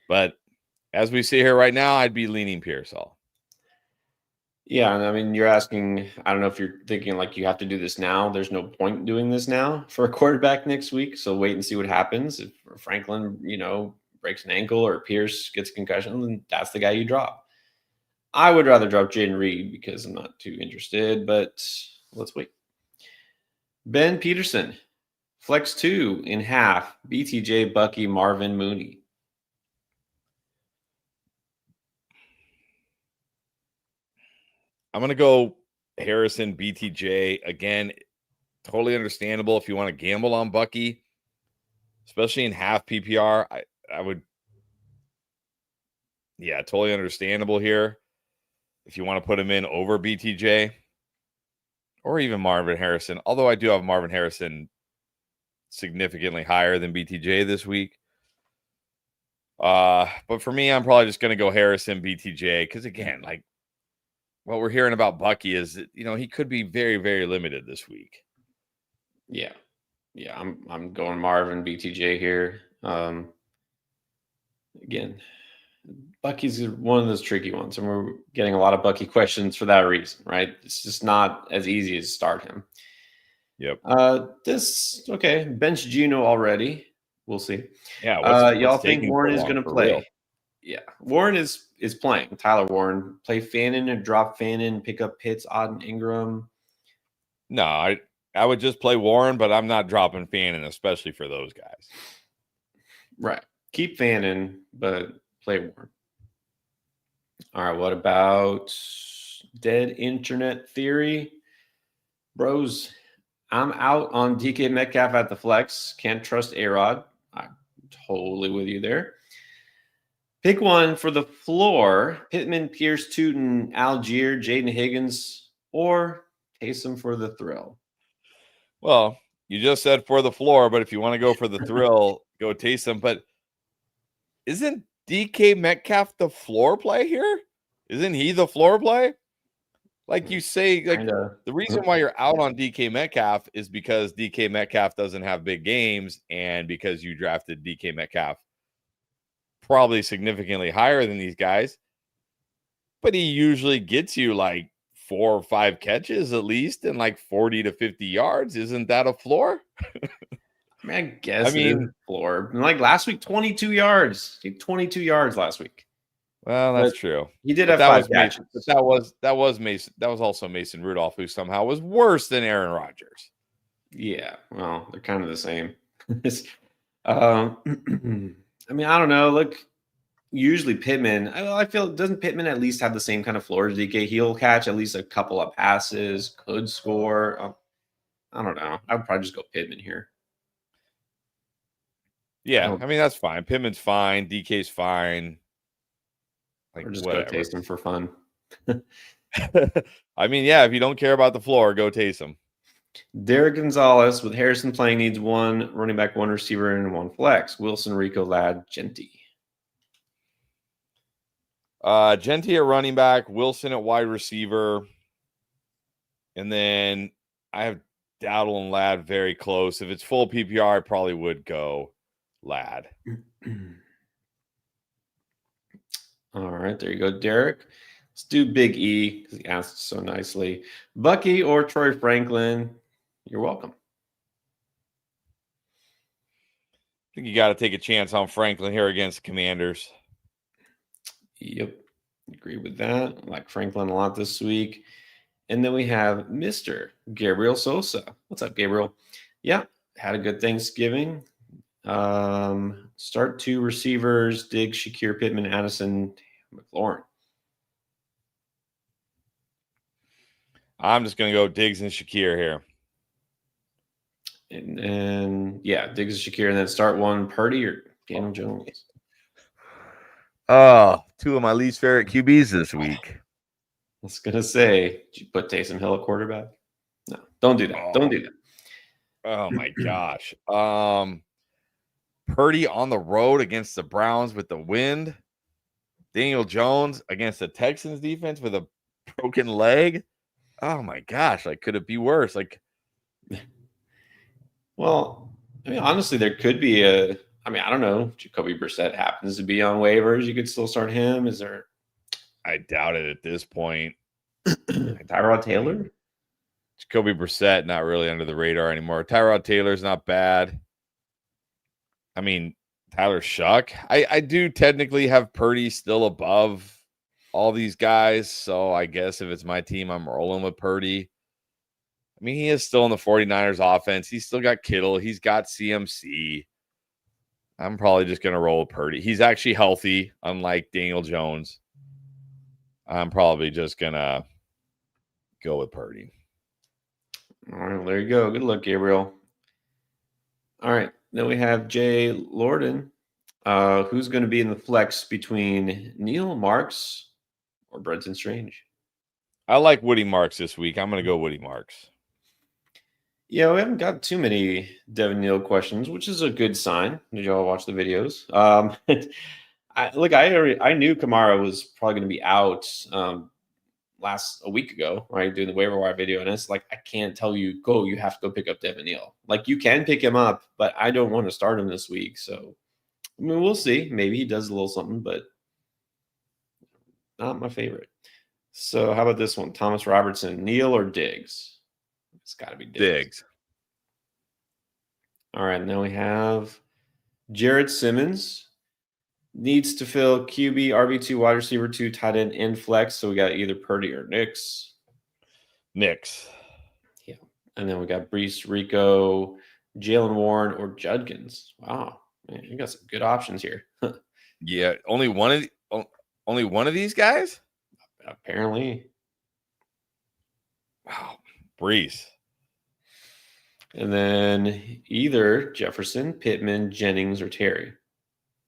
but as we see here right now, I'd be leaning Pearsall. Yeah, and I mean, you're asking, I don't know if you're thinking like you have to do this now. There's no point doing this now for a quarterback next week. So wait and see what happens. If Franklin, breaks an ankle or Pierce gets a concussion, then that's the guy you drop. I would rather drop Jaden Reed because I'm not too interested, but let's wait. Ben Peterson, flex 2 in half, BTJ, Bucky, Marvin, Mooney. I'm going to go Harrison, BTJ. Again, totally understandable if you want to gamble on Bucky, especially in half PPR. I would, yeah, totally understandable here. If you want to put him in over BTJ or even Marvin Harrison, although I do have Marvin Harrison significantly higher than BTJ this week. But for me, I'm probably just going to go Harrison, BTJ, because again, like what we're hearing about Bucky is that, he could be very, very limited this week. Yeah. I'm going Marvin, BTJ here. Again, Bucky's one of those tricky ones, and we're getting a lot of Bucky questions for that reason, right? It's just not as easy as start him. Yep. Bench Gino already. We'll see. Yeah. Y'all think Warren is going to play? Real? Yeah, Warren is playing. Tyler Warren, play Fannin and drop Fannin, pick up Pitts, Odd, and Ingram. No, I would just play Warren, but I'm not dropping Fannin, especially for those guys. Right. Keep Fannin, but play Warren. All right, what about dead internet theory? Bros, I'm out on DK Metcalf at the flex. Can't trust A-Rod. I'm totally with you there. Pick one for the floor. Pittman, Pierce, Tootin, Algier, Jaden Higgins, or Taysom for the thrill. Well, you just said for the floor, but if you want to go for the thrill, go Taysom. But isn't DK Metcalf the floor play here? Isn't he the floor play? Like you say, like the reason why you're out on DK Metcalf is because DK Metcalf doesn't have big games, and because you drafted DK Metcalf probably significantly higher than these guys, but he usually gets you like 4 or 5 catches at least and like 40 to 50 yards. Isn't that a floor? I guess it is a floor. Like last week, 22 yards. 22 yards last week. Well, that's true. He did have 5 catches. But that was Mason. That was also Mason Rudolph, who somehow was worse than Aaron Rodgers. Yeah, well, they're kind of the same. I mean, I don't know. Look, usually Pittman, I feel, doesn't Pittman at least have the same kind of floor as DK? He'll catch at least a couple of passes, could score. I don't know. I would probably just go Pittman here. Yeah, I mean, that's fine. Pittman's fine. DK's fine. Like, or just whatever. Go Taysom for fun. I mean, yeah, if you don't care about the floor, go Taysom. Derek Gonzalez with Harrison playing needs 1 running back, 1 receiver, and 1 flex. Wilson, Rico, Ladd, Genty. Genty at running back, Wilson at wide receiver. And then I have Dowdle and Ladd very close. If it's full PPR, I probably would go Ladd. All right, there you go, Derek. Let's do Big E because he asked so nicely. Bucky or Troy Franklin, you're welcome. I think you got to take a chance on Franklin here against the Commanders. Yep, agree with that. I like Franklin a lot this week. And then we have Mr. Gabriel Sosa. What's up, Gabriel? Yeah, had a good Thanksgiving. Start 2 receivers, Diggs, Shakir, Pittman, Addison, McLaurin. I'm just going to go Diggs and Shakir here. And then, yeah, Diggs and Shakir, and then start 1 Purdy or Daniel Jones. Oh, 2 of my least favorite QBs this week. I was going to say, did you put Taysom Hill at quarterback? No, don't do that. Oh. Don't do that. Oh, my gosh. Purdy on the road against the Browns with the wind. Daniel Jones against the Texans defense with a broken leg. Oh, my gosh. Like, could it be worse? Like, well, I mean, honestly, there could be I don't know. Jacoby Brissett happens to be on waivers. You could still start him. Is there? I doubt it at this point. Tyrod Taylor? Jacoby Brissett, not really under the radar anymore. Tyrod Taylor's not bad. I mean, Tyler Shuck. I do technically have Purdy still above all these guys. So I guess if it's my team, I'm rolling with Purdy. I mean, he is still in the 49ers offense. He's still got Kittle. He's got CMC. I'm probably just going to roll with Purdy. He's actually healthy, unlike Daniel Jones. I'm probably just going to go with Purdy. All right, there you go. Good luck, Gabriel. All right, then we have Jay Lorden, who's going to be in the flex between Neil Marks or Brenton Strange. I like Woody Marks this week. I'm going to go Woody Marks. Yeah, we haven't got too many Devin Neal questions, which is a good sign. Did y'all watch the videos? I knew Kamara was probably going to be out a week ago, right? Doing the waiver wire video, and it's like I can't tell you, you have to go pick up Devin Neal. Like you can pick him up, but I don't want to start him this week. So I mean, we'll see. Maybe he does a little something, but not my favorite. So how about this one? Thomas Robertson, Neal or Diggs? It's got to be Diggs. All right, now we have Jared Simmons. Needs to fill QB, RB2, wide receiver 2, tight end, and flex. So we got either Purdy or Nix. Yeah. And then we got Brees, Rico, Jalen Warren, or Judkins. Wow. Man, you got some good options here. Yeah. Only one of these guys? Apparently. Wow. Brees. And then either Jefferson, Pittman, Jennings, or Terry.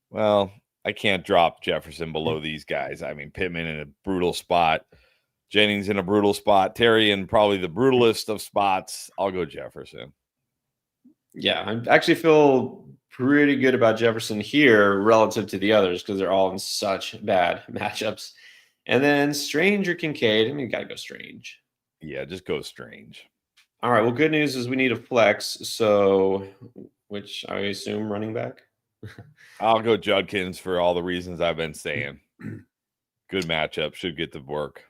Well, I can't drop Jefferson below these guys. I mean, Pittman in a brutal spot, Jennings in a brutal spot, Terry in probably the brutalest of spots. I'll go Jefferson. Yeah, I actually feel pretty good about Jefferson here relative to the others because they're all in such bad matchups. And then Strange or Kincaid. I mean, you got to go Strange. Yeah, just go Strange. All right. Well, good news is we need a flex. So, which I assume running back. I'll go Judkins for all the reasons I've been saying. Good matchup. Should get to work.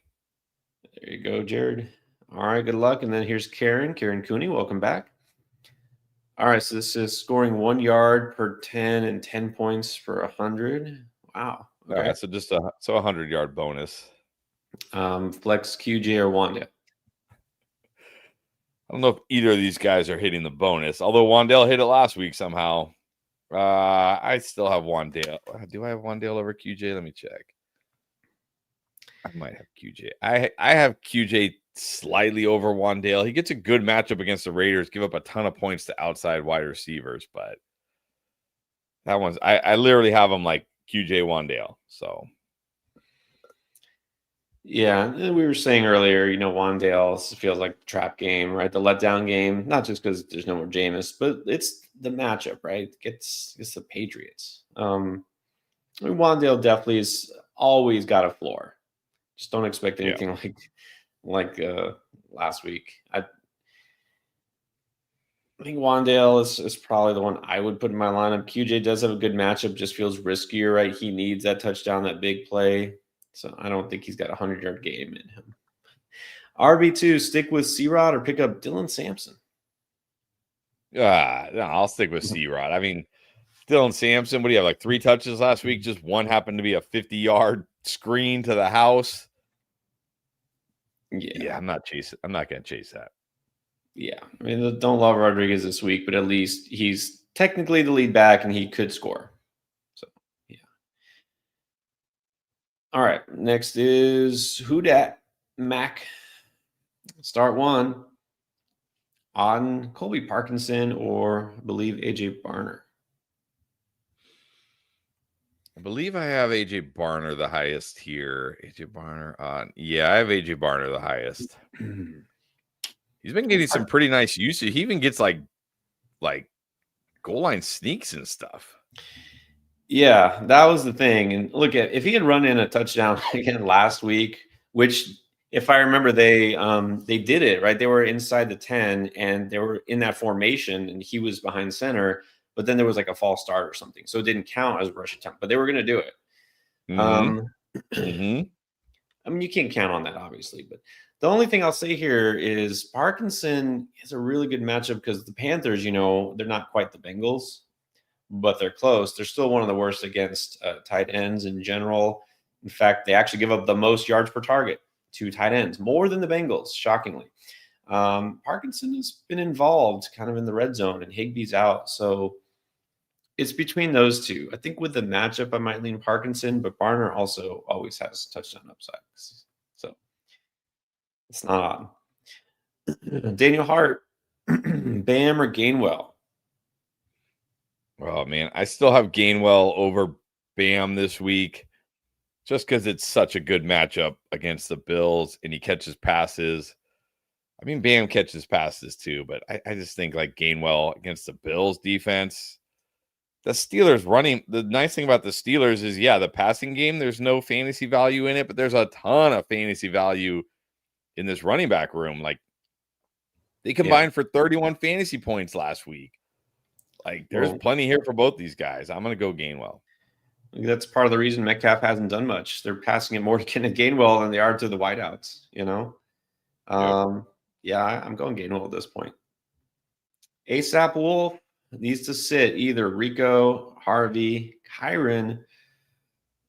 There you go, Jared. All right. Good luck. And then here's Karen Cooney. Welcome back. All right. So this is scoring 1 yard per 10 and 10 points for 100. Wow. Okay. All right, so just a 100-yard bonus. Flex QJ or Wanda. I don't know if either of these guys are hitting the bonus, although Wandale hit it last week somehow. I still have Wandale. Do I have Wandale over QJ? Let me check. I might have QJ. I have QJ slightly over Wandale. He gets a good matchup against the Raiders, give up a ton of points to outside wide receivers, but that one's I literally have him like QJ Wandale. So yeah, we were saying earlier, Wandale feels like the trap game, right? The letdown game, not just because there's no more Jameis, but it's the matchup, right? It's the Patriots. Wandale definitely has always got a floor. Just don't expect anything like last week. I think Wandale is probably the one I would put in my lineup. QJ does have a good matchup, just feels riskier, right? He needs that touchdown, that big play. So I don't think he's got a 100-yard game in him. RB2, stick with C-Rod or pick up Dylan Sampson? No, I'll stick with C-Rod. I mean, Dylan Sampson, what do you have, like 3 touches last week? Just one happened to be a 50-yard screen to the house. Yeah, I'm not going to chase that. Yeah, I mean, don't love Rodriguez this week, but at least he's technically the lead back and he could score. So, yeah. All right, next is who dat Mac. Start one on Colby Parkinson or I believe AJ Barner. I believe I have AJ Barner the highest here. AJ Barner yeah, I have AJ Barner the highest. He's been getting some pretty nice usage. He even gets like goal line sneaks and stuff. Yeah, that was the thing. And look at if he had run in a touchdown again last week, which if I remember they did it, right? They were inside the 10 and they were in that formation and he was behind center, but then there was like a false start or something. So it didn't count as a rush attempt, but they were going to do it. I mean, you can't count on that obviously, but the only thing I'll say here is Parkinson is a really good matchup because the Panthers, they're not quite the Bengals. but they're close. They're still one of the worst against tight ends in general. In fact, they actually give up the most yards per target to tight ends, more than the Bengals, shockingly. Parkinson has been involved kind of in the red zone, and Higbee's out. So it's between those two. I think with the matchup, I might lean Parkinson, but Barner also always has touchdown upside. So it's not odd. Daniel Hart, Bam or Gainwell? Oh, man. I still have Gainwell over Bam this week just because it's such a good matchup against the Bills and he catches passes. I mean, Bam catches passes too, but I just think like Gainwell against the Bills defense. The Steelers running, the nice thing about the Steelers is, yeah, the passing game, there's no fantasy value in it, but there's a ton of fantasy value in this running back room. Like they combined for 31 fantasy points last week. Like there's plenty here for both these guys. I'm going to go Gainwell. That's part of the reason Metcalf hasn't done much. They're passing it more to Kenneth Gainwell than they are to the wideouts, you know? Yeah, I'm going Gainwell at this point. ASAP Wolf needs to sit either Rico, Harvey, Kyron.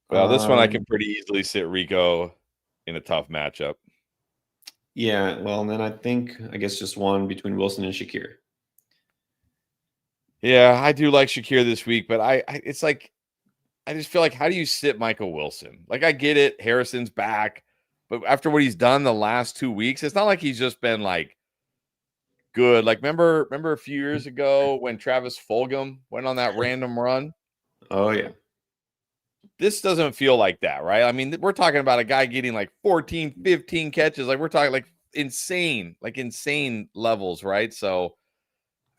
Well, this one I can pretty easily sit Rico in a tough matchup. Yeah, well, and then I guess just one between Wilson and Shakir. Yeah, I do like Shakir this week, but it's like I just feel like, how do you sit Michael Wilson? Like, I get it, Harrison's back, but after what he's done the last 2 weeks, it's not like he's just been like good. Like, remember a few years ago when Travis Fulgham went on that random run? Oh yeah. This doesn't feel like that, right? I mean, we're talking about a guy getting like 14, 15 catches. Like, we're talking like insane levels, right? So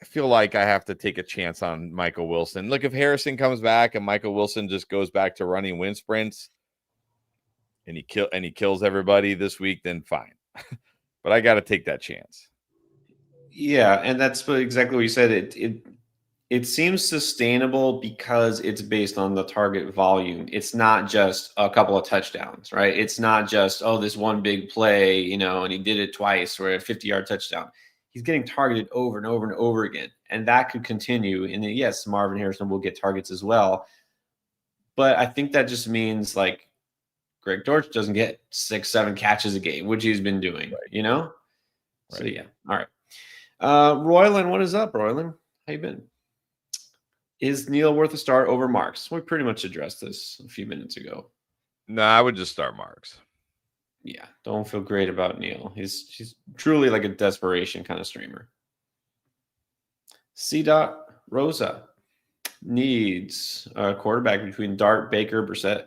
I feel like I have to take a chance on Michael Wilson. Look, if Harrison comes back and Michael Wilson just goes back to running wind sprints and he kills everybody this week, then fine. But I got to take that chance. Yeah, and that's exactly what you said. It seems sustainable because it's based on the target volume. It's not just a couple of touchdowns, right? It's not just, oh, this one big play, and he did it twice or a 50-yard touchdown. He's getting targeted over and over and over again. And that could continue. And then, yes, Marvin Harrison will get targets as well. But I think that just means like Greg Dortch doesn't get 6-7 catches a game, which he's been doing, Right. So, yeah. All right. Royland, what is up, Royland? How you been? Is Neal worth a start over Marks? We pretty much addressed this a few minutes ago. No, I would just start Marks. Yeah, don't feel great about Neal. He's truly like a desperation kind of streamer. C. Rosa needs a quarterback between Dart, Baker, Brissett.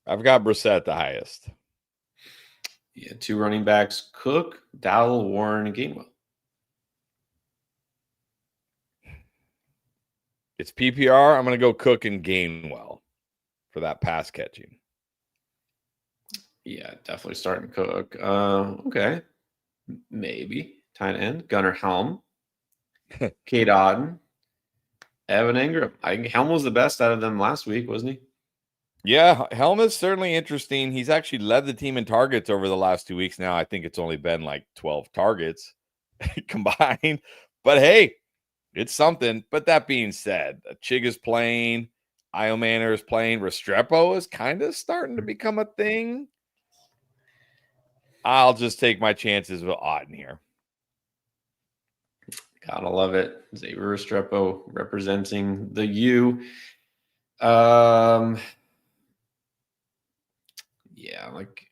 I've got Brissett the highest. Yeah, 2 running backs, Cook, Dowell, Warren, and Gainwell. It's PPR. I'm going to go Cook and Gainwell for that pass catching. Yeah, definitely starting Cook. Okay. Maybe. Tight end. Gunnar Helm. Cade Auden. Evan Ingram. I think Helm was the best out of them last week, wasn't he? Yeah, Helm is certainly interesting. He's actually led the team in targets over the last 2 weeks now. I think it's only been like 12 targets combined. But hey, it's something. But that being said, Chig is playing. Iomanner is playing. Restrepo is kind of starting to become a thing. I'll just take my chances with Auden here. Gotta love it. Xavier Restrepo representing the U. Yeah, like,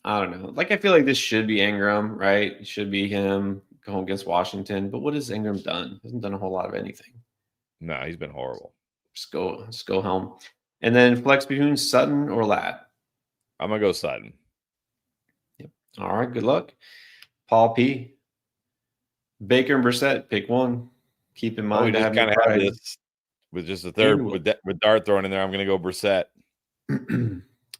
I don't know. Like, I feel like this should be Ingram, right? It should be him going against Washington. But what has Ingram done? Hasn't done a whole lot of anything. No, he's been horrible. Just go Helm. And then flex between Sutton or Ladd. I'm going to go Sutton. Yep. All right, good luck. Paul P. Baker and Brissett, pick one. Keep in mind, we just kind of have this with just a third with Dart thrown in there. I'm going to go Brissett.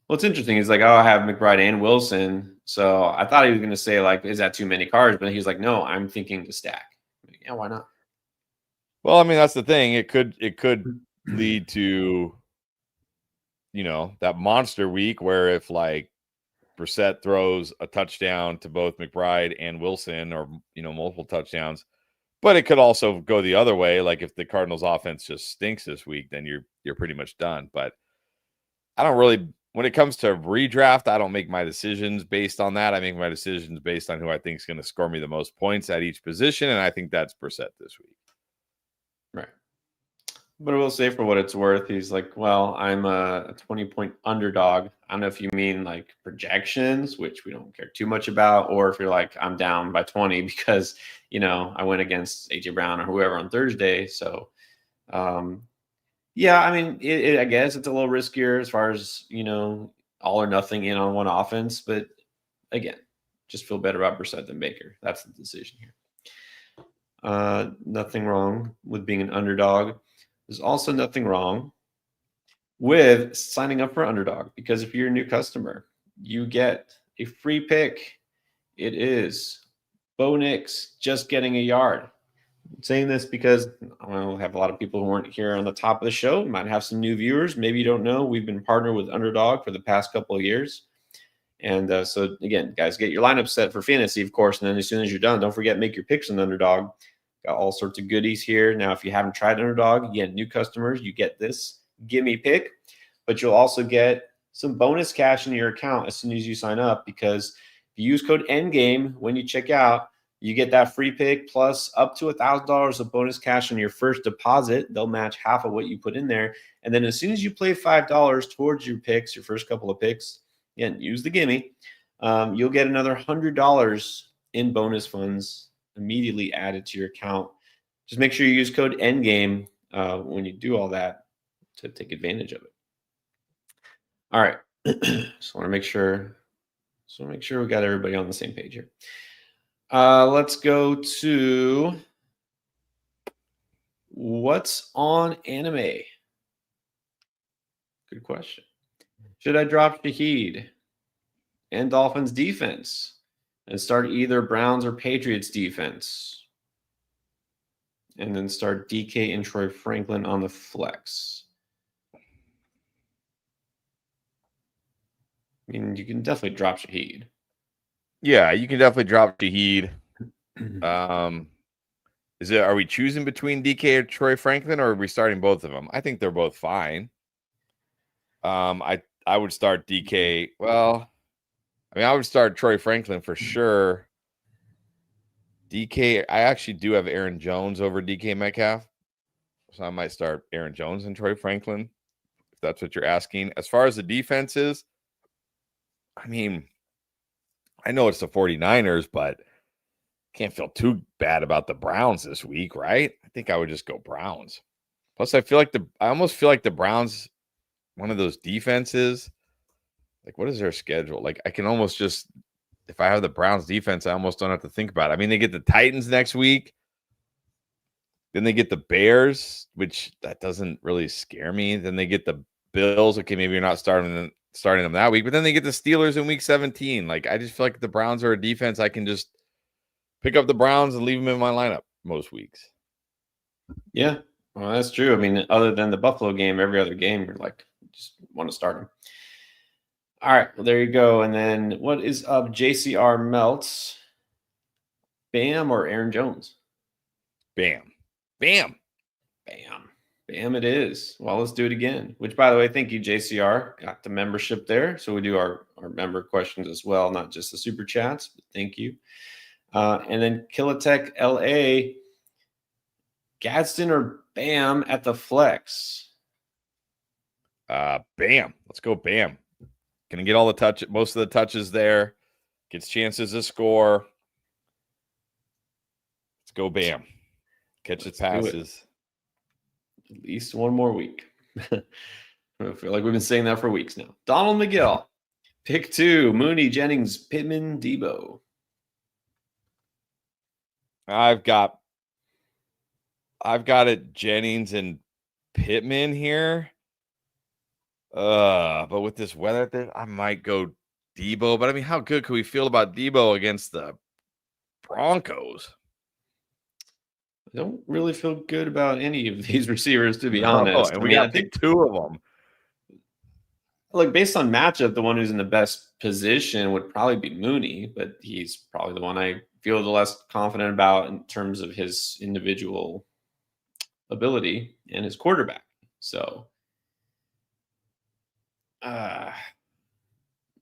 What's interesting is like, I have McBride and Wilson. So I thought he was going to say like, is that too many cards? But he's like, no, I'm thinking to stack. Yeah, why not? Well, I mean, that's the thing. It could lead to, that monster week where if like Brissett throws a touchdown to both McBride and Wilson, or multiple touchdowns, But it could also go the other way. Like if the Cardinals offense just stinks this week, then you're pretty much done. But I don't really, when it comes to redraft, I don't make my decisions based on that. I make my decisions based on who I think is going to score me the most points at each position. And I think that's Brissett this week. Right. But I will say, for what it's worth, he's like, well, I'm a 20-point underdog. I don't know if you mean like projections, which we don't care too much about, or if you're like, I'm down by 20 because, I went against AJ Brown or whoever on Thursday. So, yeah, I mean, I guess it's a little riskier as far as, all or nothing in on one offense. But again, just feel better about Brissett than Baker. That's the decision here. Nothing wrong with being an underdog. There's also nothing wrong with signing up for Underdog, because if you're a new customer, you get a free pick. It is Bo Nix just getting a yard. I'm saying this because I have a lot of people who weren't here on the top of the show. You might have some new viewers. Maybe you don't know. We've been partnered with Underdog for the past couple of years. And so, again, guys, get your lineup set for fantasy, of course. And then as soon as you're done, don't forget, make your picks on Underdog. Got all sorts of goodies here. Now, if you haven't tried Underdog, again, new customers, you get this gimme pick, but you'll also get some bonus cash in your account as soon as you sign up, because if you use code ENDGAME when you check out, you get that free pick plus up to $1,000 of bonus cash on your first deposit. They'll match half of what you put in there. And then as soon as you play $5 towards your picks, your first couple of picks, again, use the gimme, you'll get another $100 in bonus funds immediately added to your account. Just make sure you use code ENDGAME when you do all that to take advantage of it. All right. Just want to make sure we got everybody on the same page here. Let's go to what's on anime. Good question. Should I drop Shaheed and Dolphins defense and start either Browns or Patriots defense, and then start DK and Troy Franklin on the flex? I mean, you can definitely drop Shaheed. Yeah, you can definitely drop Shaheed. Are we choosing between DK or Troy Franklin, or are we starting both of them? I think they're both fine. I would start DK. Well, I mean, I would start Troy Franklin for sure. DK, I actually do have Aaron Jones over DK Metcalf, so I might start Aaron Jones and Troy Franklin, if that's what you're asking. As far as the defenses, I mean, I know it's the 49ers, but can't feel too bad about the Browns this week, right? I think I would just go Browns. Plus, I almost feel like the Browns, one of those defenses, like, what is their schedule? Like, I can almost just, if I have the Browns defense, I almost don't have to think about it. I mean, they get the Titans next week. Then they get the Bears, which that doesn't really scare me. Then they get the Bills. Okay, maybe you're not starting them that week, but then they get the Steelers in week 17. Like, I just feel like the Browns are a defense. I can just pick up the Browns and leave them in my lineup most weeks. Yeah, well, that's true. I mean, other than the Buffalo game, every other game, you're like, just want to start them. All right, well, there you go. And then what is up, JCR Melts? Bam or Aaron Jones? Bam. Bam. Bam. Bam it is. Well, let's do it again. Which, by the way, thank you, JCR. Got the membership there. So we do our member questions as well, not just the super chats. But thank you. And then Killatech LA, Gadsden or Bam at the flex? Bam. Let's go Bam. Gonna get most of the touches there. Gets chances to score. Let's go Bam. Catch his passes. At least one more week. I feel like we've been saying that for weeks now. Donald McGill, pick 2, Mooney, Jennings, Pittman, Debo. I've got it Jennings and Pittman here. But with this weather, I might go Debo. But I mean, how good could we feel about Debo against the Broncos? I don't really feel good about any of these receivers, to be honest. And I think 2 of them. Like, based on matchup, the one who's in the best position would probably be Mooney, but he's probably the one I feel the less confident about in terms of his individual ability and his quarterback. So, I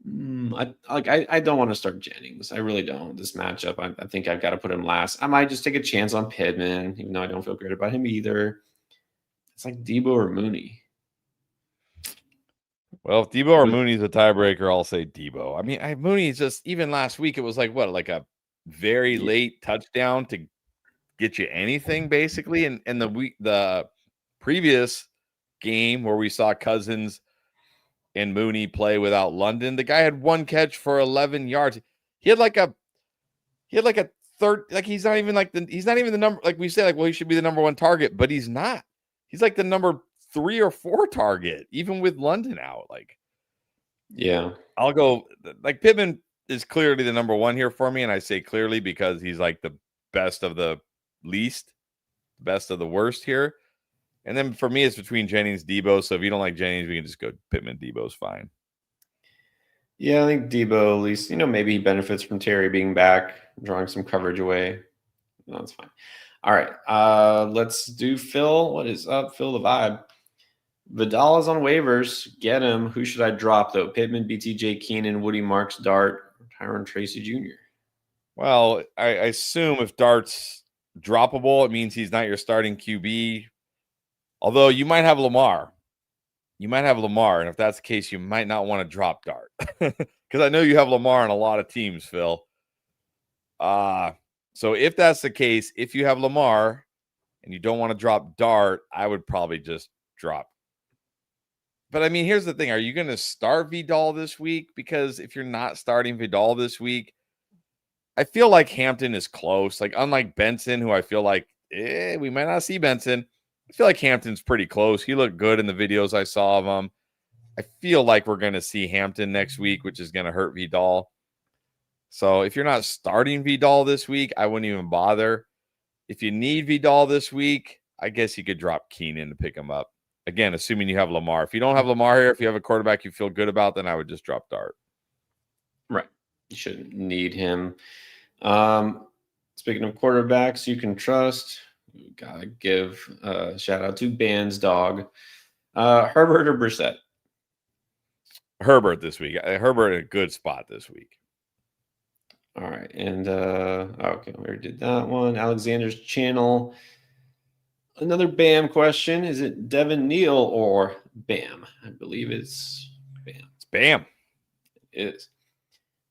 don't want to start Jennings. I really don't. This matchup, I think I've got to put him last. I might just take a chance on Pittman, even though I don't feel great about him either. It's like Debo or Mooney. Well, if Debo or Mooney's a tiebreaker, I'll say Debo. I mean, Mooney's just, even last week, it was like what, like a very late touchdown to get you anything, basically. And the previous game where we saw Cousins and Mooney play without London, the guy had one catch for 11 yards. He had like a third, like he's not even the number, like we said, like, well, he should be the number one target, but he's not. He's like the number 3 or 4 target, even with London out. Like, yeah, I'll go, like, Pittman is clearly the number one here for me. And I say clearly because he's like the best of the least, best of the worst here. And then for me, it's between Jennings, Debo. So if you don't like Jennings, we can just go Pittman. Debo's fine. Yeah, I think Debo, at least, maybe he benefits from Terry being back, drawing some coverage away. No, that's fine. All right. Let's do Phil. What is up, Phil the Vibe? Vidal is on waivers. Get him. Who should I drop, though? Pittman, BTJ, Keenan, Woody, Marks, Dart, Tyron Tracy Jr. Well, I assume if Dart's droppable, it means he's not your starting QB. Although you might have Lamar. And if that's the case, you might not want to drop Dart. Because I know you have Lamar on a lot of teams, Phil. So if that's the case, if you have Lamar and you don't want to drop Dart, I would probably just drop. But I mean, here's the thing. Are you going to start Vidal this week? Because if you're not starting Vidal this week, I feel like Hampton is close. Like, unlike Benson, who I feel like, we might not see Benson. I feel like Hampton's pretty close. He looked good in the videos I saw of him. I feel like we're going to see Hampton next week, which is going to hurt Vidal. So if you're not starting Vidal this week, I wouldn't even bother. If you need Vidal this week, I guess you could drop Keenan to pick him up. Again, assuming you have Lamar. If you don't have Lamar here, if you have a quarterback you feel good about, then I would just drop Dart. Right. You shouldn't need him. Speaking of quarterbacks you can trust, we gotta give a shout out to Band's dog. Herbert or Brissett? Herbert this week. Herbert in a good spot this week. All right. And okay, we already did that one. Alexander's channel. Another Bam question. Is it Devin Neal or Bam? I believe it's Bam. It's Bam. It is.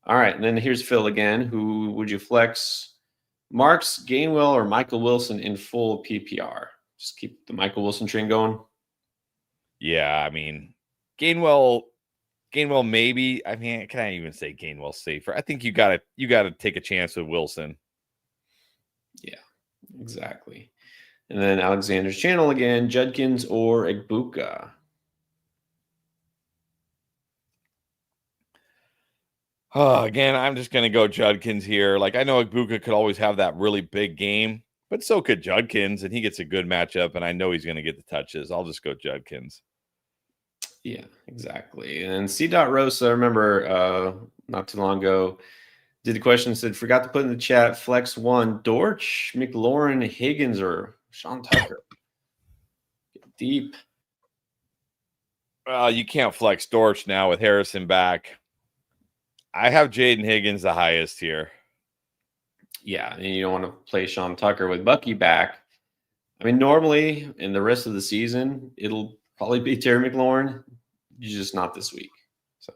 All right. And then here's Phil again. Who would you flex? Marks, Gainwell, or Michael Wilson in full PPR? Just keep the Michael Wilson train going. Yeah, I mean, Gainwell maybe. I mean, can I even say Gainwell safer? I think you gotta take a chance with Wilson. Yeah, exactly. And then Alexander's channel again, Judkins or Egbuka? Oh, again, I'm just going to go Judkins here. Like, I know Egbuka could always have that really big game, but so could Judkins, and he gets a good matchup, and I know he's going to get the touches. I'll just go Judkins. Yeah, exactly. And C. Rosa, I remember not too long ago, did the question, said, forgot to put in the chat, flex one, Dortch, McLaurin, Higgins, or Sean Tucker. Get deep. You can't flex Dortch now with Harrison back. I have Jaden Higgins the highest here. Yeah, and you don't want to play Sean Tucker with Bucky back. I mean, normally in the rest of the season, it'll probably be Terry McLaurin. Just not this week. So,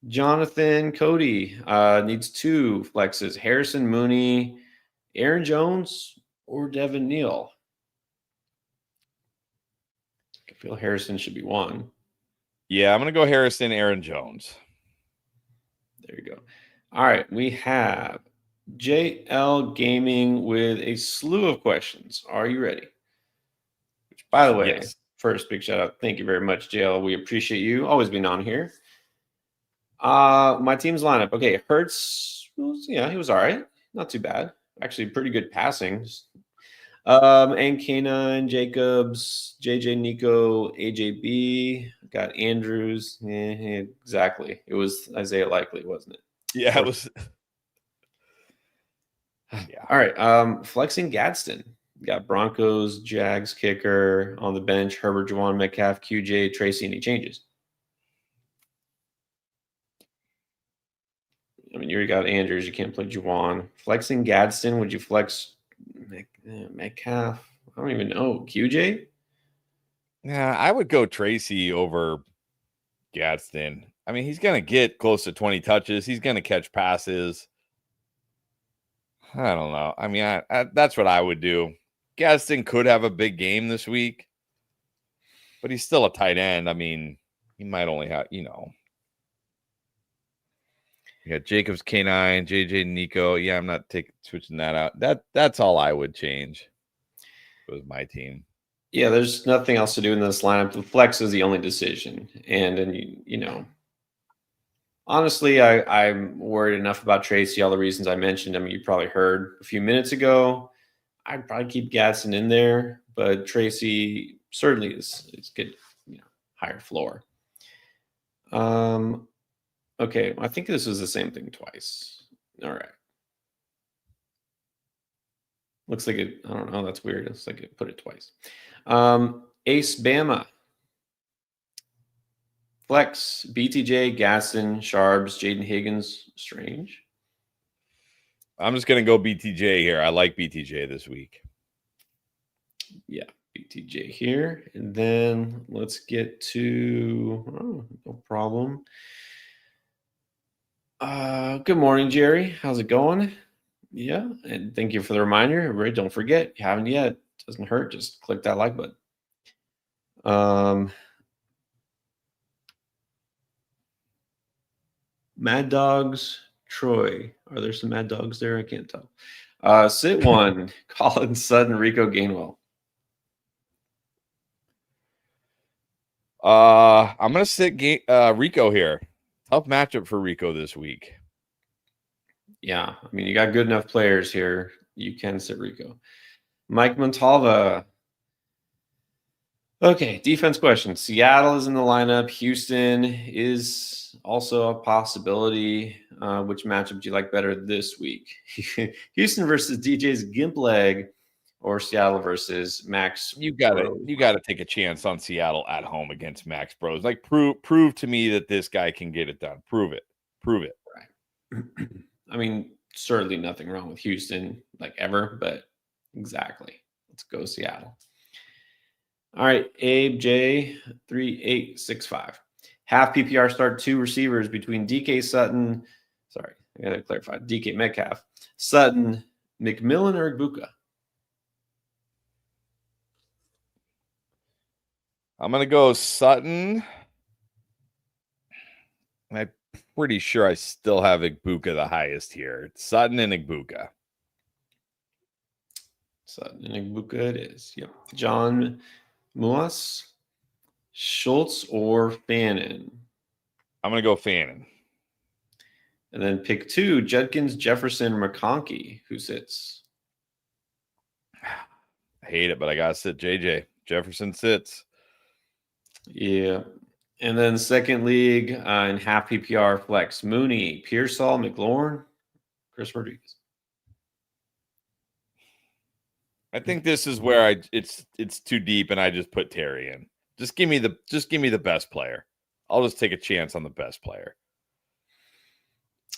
Jonathan Cody needs 2 flexes: Harrison, Mooney, Aaron Jones, or Devin Neal. I feel Harrison should be 1. Yeah, I'm going to go Harrison, Aaron Jones. There you go. All right, we have JL Gaming with a slew of questions. Are you ready? Which, by the way, yes. First, big shout out. Thank you very much, JL. We appreciate you always being on here. My team's lineup. Okay, Hertz. Yeah, he was all right. Not too bad. Actually, pretty good passing. And K9, Jacobs, JJ, Nico, AJB. Got Andrews. Exactly. It was Isaiah Likely, wasn't it? Yeah, it was. Yeah. All right. Flexing Gadsden. Got Broncos, Jags kicker on the bench. Herbert, Juwan, Metcalf, QJ, Tracy. Any changes? I mean, you already got Andrews. You can't play Juwan. Flexing Gadsden. Would you flex Metcalf? I don't even know. QJ? Yeah, I would go Tracy over Gadsden. I mean, he's going to get close to 20 touches. He's going to catch passes. I don't know. I mean, I that's what I would do. Gadsden could have a big game this week, but he's still a tight end. I mean, he might only have, you got Jacobs K9, JJ Nico. Yeah, I'm not switching that out. That's all I would change. It was my team. Yeah, there's nothing else to do in this lineup. The flex is the only decision. And you know, honestly, I'm worried enough about Tracy, all the reasons I mentioned. I mean, you probably heard a few minutes ago. I'd probably keep Gadsden in there, but Tracy certainly is good, higher floor. Okay, I think this is the same thing twice. All right. Looks like it, I don't know, that's weird. It's like it put it twice. Ace Bama. Flex, BTJ, Gaston, Sharbs, Jaden Higgins, Strange. I'm just going to go BTJ here. I like BTJ this week. Yeah, BTJ here. And then let's get to, no problem. Good morning, Jerry. How's it going? Yeah, and thank you for the reminder. Everybody, don't forget, if you haven't yet, it doesn't hurt. Just click that like button. Mad Dogs, Troy. Are there some Mad Dogs there? I can't tell. Sit one, Colin Sutton, Rico Gainwell. I'm gonna sit Rico here. Tough matchup for Rico this week. Yeah, I mean, you got good enough players here. You can sit Rico. Mike Montalva. Okay, defense question. Seattle is in the lineup. Houston is also a possibility. Which matchup do you like better this week? Houston versus DJ's Gimp Leg or Seattle versus Max? You gotta take a chance on Seattle at home against Max Bros. Like prove to me that this guy can get it done. Prove it. Right. I mean, certainly nothing wrong with Houston, like ever, but exactly. Let's go Seattle. All right, Abe J 3865. Half PPR start 2 receivers between DK Sutton. Sorry, I gotta clarify. DK Metcalf, Sutton, McMillan, or Ibuka. I'm gonna go Sutton. I'm pretty sure I still have Ibuka the highest here. Sutton and Ibuka. Sutton and Ibuka it is. Yep. John Muas, Schultz, or Fannin. I'm gonna go Fannin. And then pick 2, Judkins, Jefferson, McConkey. Who sits? I hate it, but I gotta sit JJ. Jefferson sits. Yeah. And then second league in half PPR flex, Mooney, Pearsall, McLaurin, Chris Rodriguez. I think this is where it's too deep, and I just put Terry in. Just give me the best player. I'll just take a chance on the best player.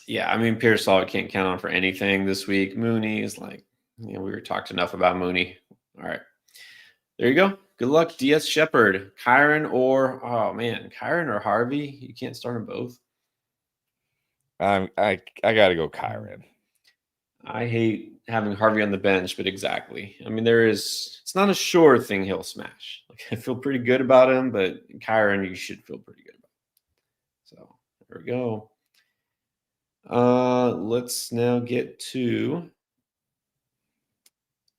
Yeah, I mean Pearsall can't count on for anything this week. Mooney is like, we were talked enough about Mooney. All right. There you go. Good luck, DS Shepard, Kyron Kyron or Harvey. You can't start them both. I gotta go Kyron. I hate having Harvey on the bench, but exactly. I mean, it's not a sure thing he'll smash. Like I feel pretty good about him, but Kyron, you should feel pretty good about him. So there we go. Let's now get to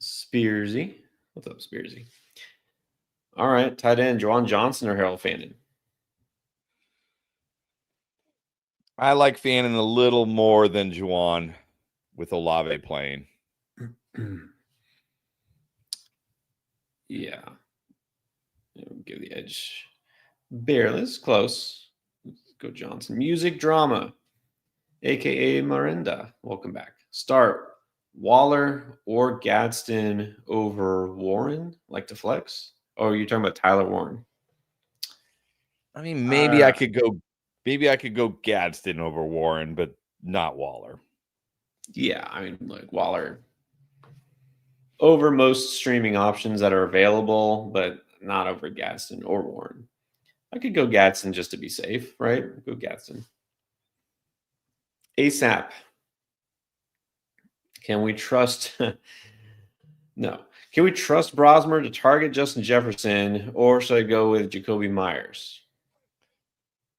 Spearsy. What's up, Spearsy? All right, tight end, Juwan Johnson or Harold Fannin? I like Fannin a little more than Juwan with Olave playing. Yeah. Give the edge. Barely. It's close. Let's go Johnson. Music drama, a.k.a. Miranda. Welcome back. Start Waller or Gadsden over Warren, like to flex? Oh, you're talking about Tyler Warren. I mean, maybe I could go Gadsden over Warren, but not Waller. Yeah, I mean, like Waller over most streaming options that are available, but not over Gadsden or Warren. I could go Gadsden just to be safe, right? Go Gadsden. ASAP. Can we trust? No. Can we trust Brosmer to target Justin Jefferson, or should I go with Jacoby Myers?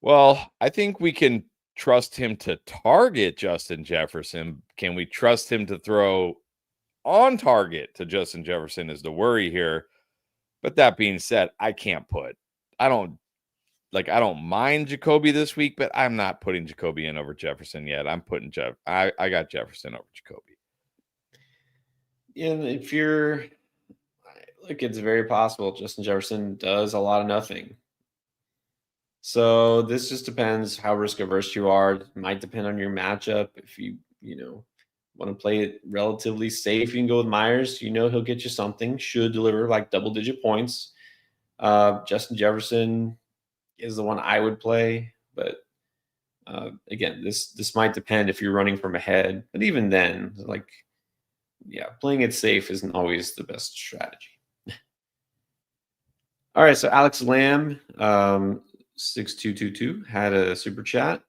Well, I think we can trust him to target Justin Jefferson. Can we trust him to throw on target to Justin Jefferson is the worry here. But that being said, I don't mind Jacoby this week, but I'm not putting Jacoby in over Jefferson yet. I'm putting I got Jefferson over Jacoby. And if you're look, it's very possible Justin Jefferson does a lot of nothing. So this just depends how risk averse you are. It might depend on your matchup. If you want to play it relatively safe, you can go with Myers. He'll get you something. Should deliver like double-digit points. Justin Jefferson is the one I would play, but again, this might depend if you're running from ahead. But even then, playing it safe isn't always the best strategy. All right, so Alex Lamb, 6222 had a super chat.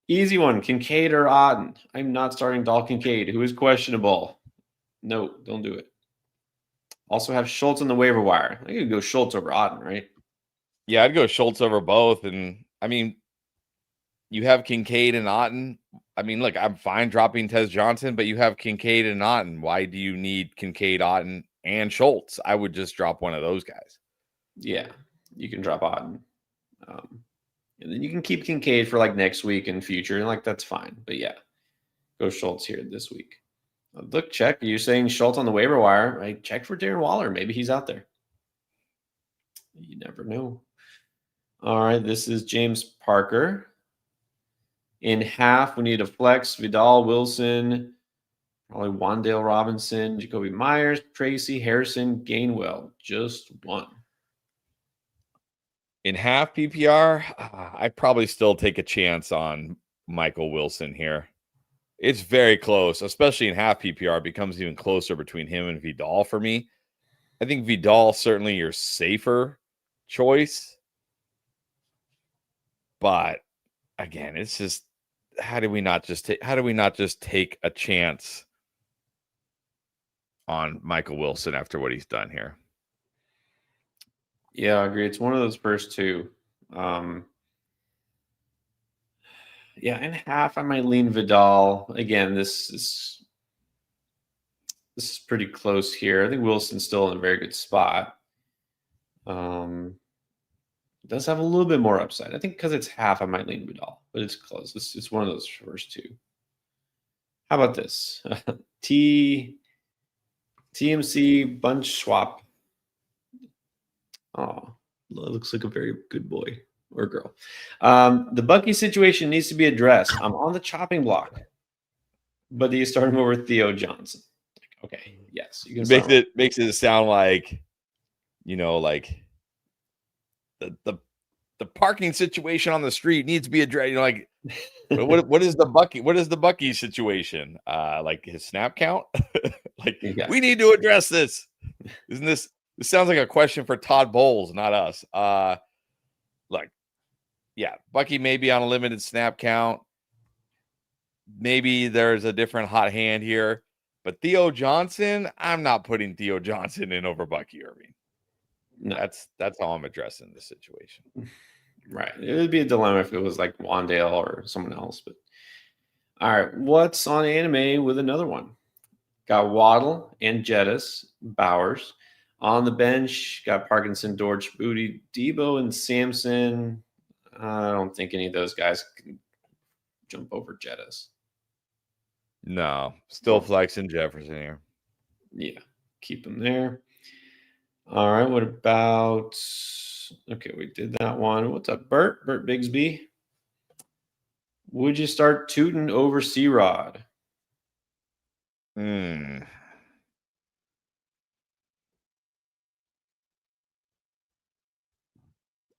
Easy one, Kincaid or Otten? I'm not starting Dal Kincaid, who is questionable. No, don't do it. Also have Schultz on the waiver wire. I could go Schultz over Otten, right? Yeah, I'd go Schultz over both. And I mean, you have Kincaid and Otten. I mean, look, I'm fine dropping Tez Johnson, but you have Kincaid and Otten. Why do you need Kincaid, Otten, and Schultz? I would just drop one of those guys. Yeah, you can drop Otten. And then you can keep Kincaid for like next week and future, and that's fine. But yeah, go Schultz here this week. Look, check. You're saying Schultz on the waiver wire, right? Check for Darren Waller. Maybe he's out there. You never know. All right, this is James Parker. In half, we need a flex. Vidal, Wilson, probably Wandale Robinson, Jacoby Myers, Tracy, Harrison, Gainwell. Just one. In half PPR, I'd probably still take a chance on Michael Wilson here. It's very close, especially in half PPR. It becomes even closer between him and Vidal for me. I think Vidal certainly your safer choice. But again, it's just how do we not just take a chance on Michael Wilson after what he's done here? Yeah, I agree. It's one of those first two. Yeah, in half, I might lean Vidal. Again, this is pretty close here. I think Wilson's still in a very good spot. Does have a little bit more upside. I think because it's half, I might lean Vidal, but it's close. It's one of those first two. How about this? TMC bunch swap. Oh, looks like a very good boy or girl. The Bucky situation needs to be addressed. I'm on the chopping block, but do you start him over Theo Johnson? Okay, yes, you can. Makes it sound like, like the parking situation on the street needs to be addressed. Like, what is the Bucky? What is the Bucky situation? Like his snap count? We need to address this. Isn't this? This sounds like a question for Todd Bowles, not us. Bucky may be on a limited snap count. Maybe there's a different hot hand here, but Theo Johnson, I'm not putting Theo Johnson in over Bucky Irving. No. That's how I'm addressing the situation. Right. It would be a dilemma if it was like Wandale or someone else. But all right, what's on anime with another one? Got Waddle and Jettis, Bowers. On the bench, got Parkinson, Dortch, Booty, Debo, and Sampson. I don't think any of those guys can jump over Jettis. No, still flexing Jefferson here. Yeah, keep him there. All right, what about... Okay, we did that one. What's up, Bert? Bert Bigsby. Would you start Tootin over C-Rod? I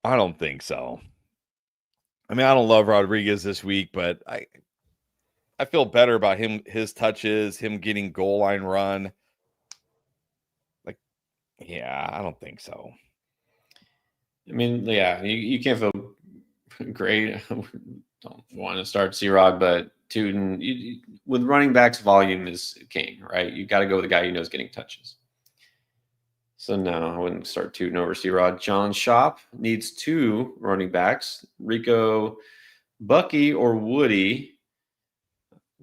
don't think so. I mean, I don't love Rodriguez this week, but I feel better about him, his touches, him getting goal line run. Like, yeah, I don't think so. I mean, yeah, you can't feel great. Don't want to start C-Rod, but Tootin, with running backs, volume is king, right? You got to go with the guy who knows getting touches. So no, I wouldn't start Tootin over C-Rod. John Shop needs 2 running backs, Rico, Bucky, or Woody.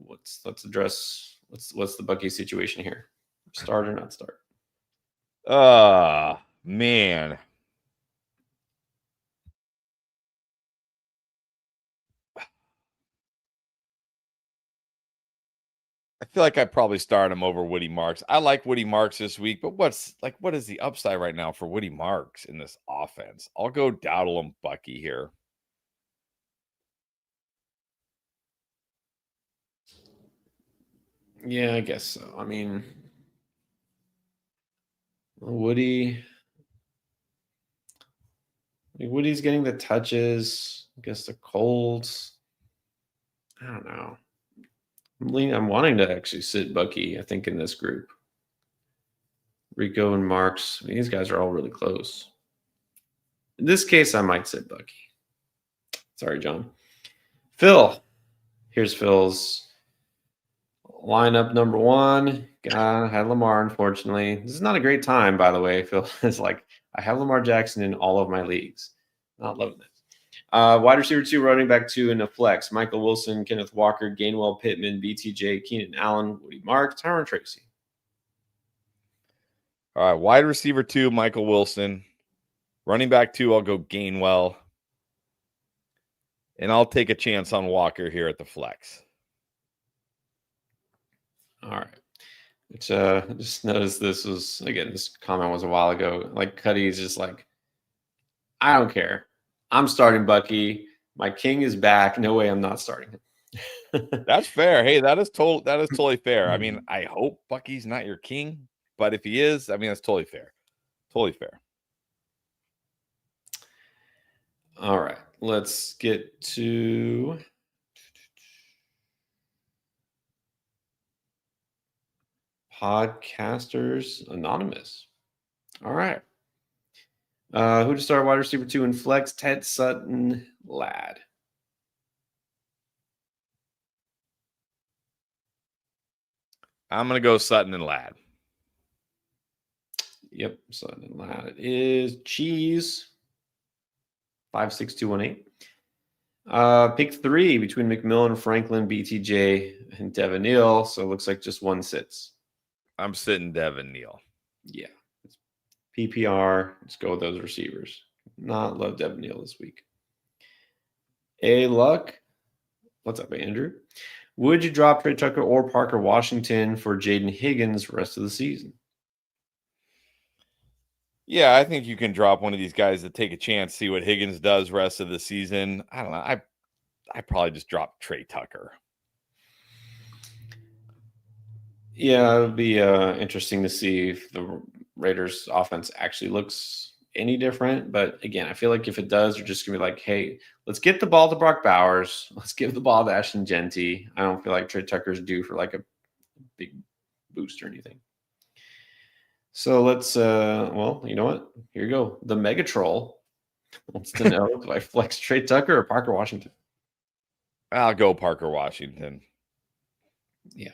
Let's address what's the Bucky situation here? Start or not start? Man. I feel like I probably start him over Woody Marks. I like Woody Marks this week, but what is the upside right now for Woody Marks in this offense? I'll go Dowdle and Bucky here. Yeah, I guess so. I mean, Woody's getting the touches. I guess the Colts. I don't know. I'm wanting to actually sit Bucky, I think, in this group. Rico and Marks. I mean, these guys are all really close. In this case, I might sit Bucky. Sorry, John. Phil. Here's Phil's lineup number 1. Had Lamar, unfortunately. This is not a great time, by the way. Phil is like, I have Lamar Jackson in all of my leagues. Not loving this. Wide receiver 2, running back 2 in a flex. Michael Wilson, Kenneth Walker, Gainwell, Pittman, BTJ, Keenan Allen, Woody Mark, Tyron Tracy. All right, wide receiver 2, Michael Wilson. Running back 2, I'll go Gainwell. And I'll take a chance on Walker here at the flex. All right. Which just noticed this comment was a while ago. Like Cuddy's just like, I don't care. I'm starting Bucky. My king is back. No way I'm not starting him. That's fair. Hey, that is totally fair. I mean, I hope Bucky's not your king, but if he is, I mean, that's totally fair. Totally fair. All right. Let's get to Podcasters Anonymous. All right. Who to start wide receiver 2 in flex? Ted Sutton, Ladd. I'm going to go Sutton and Ladd. Yep, Sutton and Ladd. It is Cheese, 56218. Pick 3 between McMillan, Franklin, BTJ, and Devin Neal. So it looks like just one sits. I'm sitting Devin Neal. Yeah. It's PPR. Let's go with those receivers. Not love Devin Neal this week. Luck. What's up, Andrew? Would you drop Trey Tucker or Parker Washington for Jaden Higgins the rest of the season? Yeah, I think you can drop one of these guys to take a chance, see what Higgins does rest of the season. I don't know. I probably just drop Trey Tucker. Yeah, it would be interesting to see if the Raiders offense actually looks any different. But again, I feel like if it does, they're just going to be like, hey, let's get the ball to Brock Bowers. Let's give the ball to Ashton Genty. I don't feel like Trey Tucker's due for like a big boost or anything. So let's, well, you know what? Here you go. The Mega Troll wants to know if I flex Trey Tucker or Parker Washington. I'll go Parker Washington. Yeah.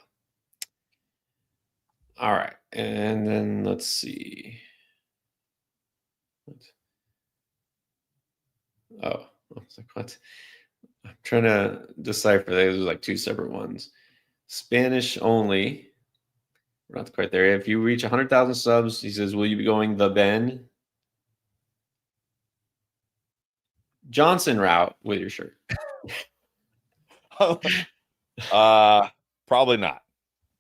All right. And then let's see. Oh, I was like, what? I'm trying to decipher. Those are like 2 separate ones. Spanish only. We're not quite there. If you reach 100,000 subs, he says, will you be going the Ben Johnson route with your shirt? Probably not.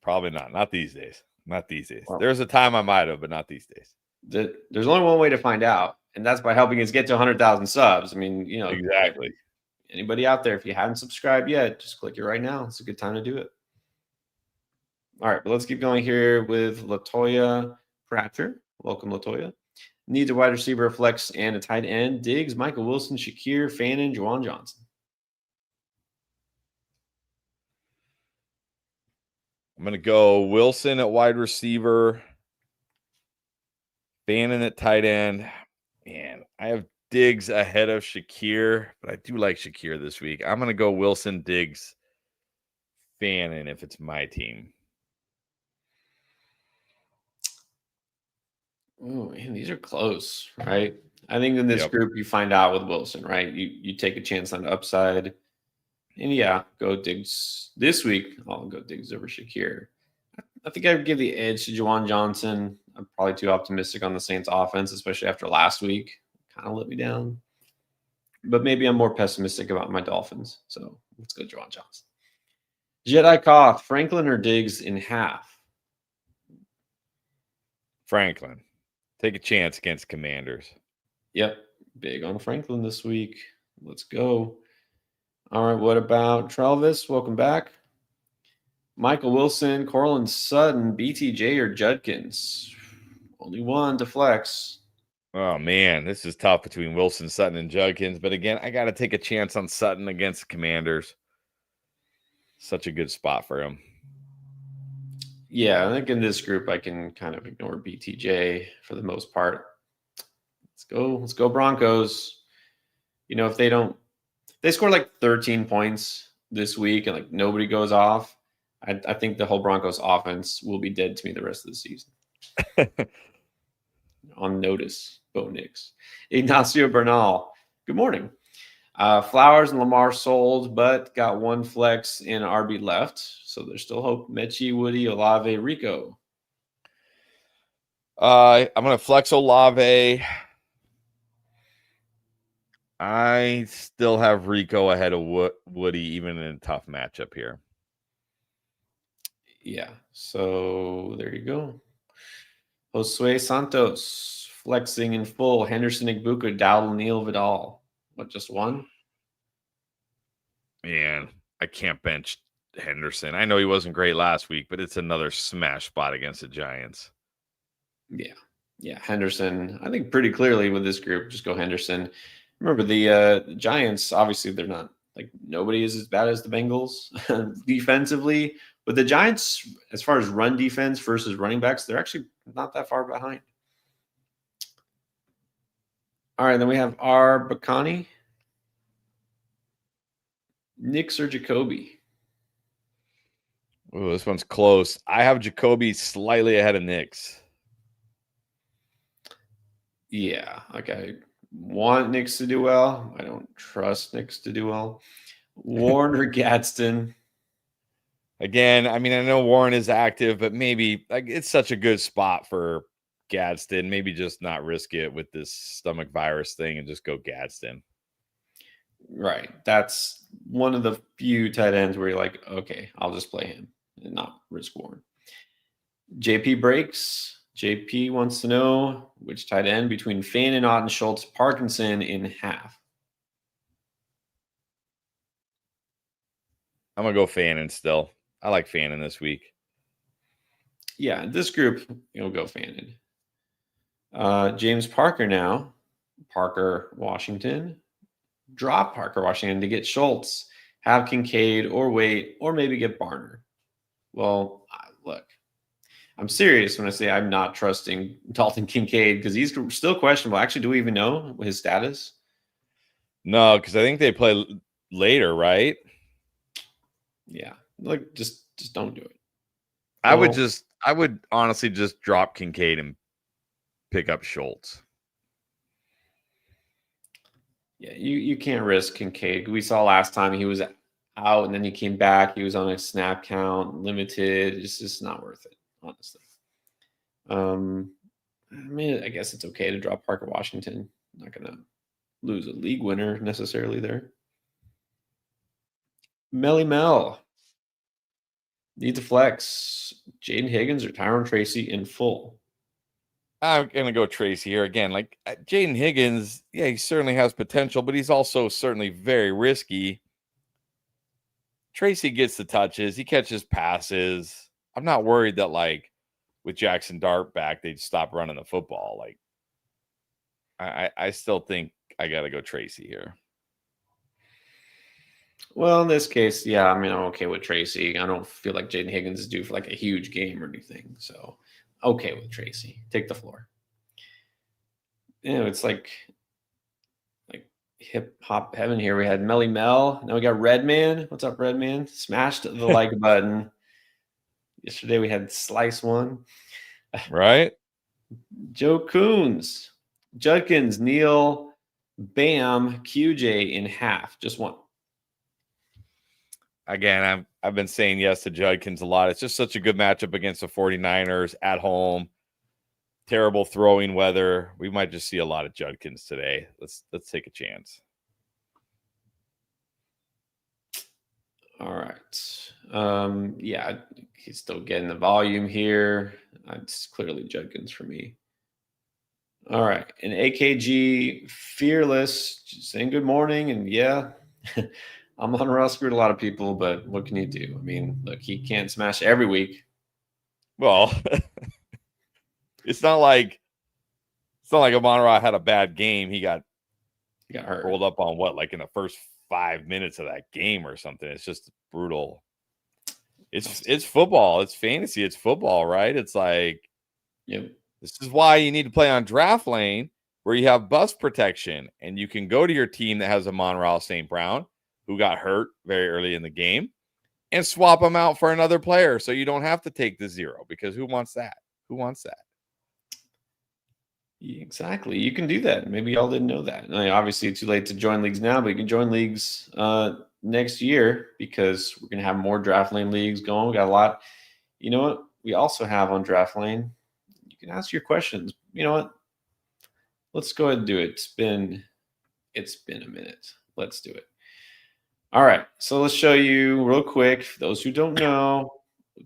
Probably not. Not these days. Not these days. Well, there's a time I might have, but not these days. There's only one way to find out, and that's by helping us get to 100,000 subs. I mean, you know, exactly. Anybody out there, if you haven't subscribed yet, just click it right now. It's a good time to do it. All right, but let's keep going here with Latoya Pratcher. Welcome, Latoya. Needs a wide receiver, a flex, and a tight end. Diggs, Michael Wilson, Shakir, Fannin, Juwan Johnson. I'm going to go Wilson at wide receiver, Fannin at tight end. Man, I have Diggs ahead of Shakir, but I do like Shakir this week. I'm going to go Wilson, Diggs, Fannin if it's my team. Oh, man, these are close, right? I think in this group you find out with Wilson, right? You take a chance on the upside. And yeah, go Diggs this week. I'll go Diggs over Shakir. I think I would give the edge to Juwan Johnson. I'm probably too optimistic on the Saints offense, especially after last week. Kind of let me down. But maybe I'm more pessimistic about my Dolphins. So let's go Juwan Johnson. Jedi Koth, Franklin or Diggs in half? Franklin. Take a chance against Commanders. Yep. Big on Franklin this week. Let's go. All right. What about Travis? Welcome back. Michael Wilson, Cortland Sutton, BTJ, or Judkins? Only one to flex. Oh, man, this is tough between Wilson, Sutton, and Judkins. But again, I got to take a chance on Sutton against the Commanders. Such a good spot for him. Yeah, I think in this group, I can kind of ignore BTJ for the most part. Let's go Broncos. You know, if they score like 13 points this week and like nobody goes off, I think the whole Broncos offense will be dead to me the rest of the season. On notice, Bo Nix. Ignacio Bernal, good morning. Flowers and Lamar sold, but got one flex and RB left. So there's still hope. Mechie, Woody, Olave, Rico. I'm going to flex Olave. I still have Rico ahead of Woody, even in a tough matchup here. Yeah, so there you go. Josue Santos, flexing in full. Henderson, Igbuka, Dowdle, Neal, Vidal. What, just one? Man, I can't bench Henderson. I know he wasn't great last week, but it's another smash spot against the Giants. Yeah, Henderson. I think pretty clearly with this group, just go Henderson. Remember the Giants, obviously they're not like nobody is as bad as the Bengals defensively, but the Giants, as far as run defense versus running backs, they're actually not that far behind. All right, then we have R. Bakani, Nix or Jacoby. Oh, this one's close. I have Jacoby slightly ahead of Nix. Yeah, like I want Nix to do well. I don't trust Nix to do well. Warren or Gadsden. Again, I mean, I know Warren is active, but maybe like it's such a good spot for Gadsden. Maybe just not risk it with this stomach virus thing and just go Gadsden. Right. That's one of the few tight ends where you're like, okay, I'll just play him and not risk Warren. JP breaks. JP wants to know which tight end between Fannin, Otten, Schultz, Parkinson in half. I'm going to go Fannin still. I like Fannin this week. Yeah, this group, you'll go Fannin. James Parker now. Parker, Washington. Drop Parker, Washington to get Schultz. Have Kincaid or wait, or maybe get Barner. Well, look, I'm serious when I say I'm not trusting Dalton Kincaid because he's still questionable. Actually, do we even know his status? No, because I think they play later, right? Yeah, like just don't do it. I would honestly just drop Kincaid and pick up Schultz. Yeah, you can't risk Kincaid. We saw last time he was out and then he came back. He was on a snap count, limited. It's just not worth it, honestly. I mean, I guess it's okay to drop Parker Washington. I'm not gonna lose a league winner necessarily there. Melly Mel needs a flex. Jaden Higgins or Tyron Tracy in full. I'm going to go Tracy here again. Like Jaden Higgins, yeah, he certainly has potential, but he's also certainly very risky. Tracy gets the touches. He catches passes. I'm not worried that like with Jackson Dart back, they'd stop running the football. Like I still think I got to go Tracy here. Well, in this case, yeah, I mean, I'm okay with Tracy. I don't feel like Jaden Higgins is due for like a huge game or anything. So, okay with Tracy. Take the floor. It's like hip hop heaven here. We had Melly Mel. Now we got Redman. What's up, Redman? Smashed the like button. Yesterday we had Slice One. Right? Joe Coons, Judkins, Neil, Bam, QJ in half. Just one. Again, I've been saying yes to Judkins a lot. It's just such a good matchup against the 49ers at home. Terrible throwing weather. We might just see a lot of Judkins today. Let's take a chance. All right. Yeah, he's still getting the volume here. It's clearly Judkins for me. All right. And AKG Fearless just saying good morning. And yeah, I'm on Russ, screwed a lot of people, but what can you do? I mean, look, he can't smash every week. Well, it's not like Amon-Ra had a bad game. He got hurt. Rolled up on what, like in the first 5 minutes of that game or something. It's just brutal. It's football. It's fantasy. It's football, right? It's like, yep. This is why you need to play on DraftLane, where you have bust protection, and you can go to your team that has Amon-Ra St. Brown, who got hurt very early in the game, and swap them out for another player, so you don't have to take the 0. Because who wants that? Who wants that? Exactly. You can do that. Maybe y'all didn't know that. I mean, obviously, it's too late to join leagues now, but you can join leagues next year because we're going to have more DraftLane leagues going. We got a lot. You know what? We also have on DraftLane. You can ask your questions. You know what? Let's go ahead and do it. It's been a minute. Let's do it. All right. So let's show you real quick. For those who don't know,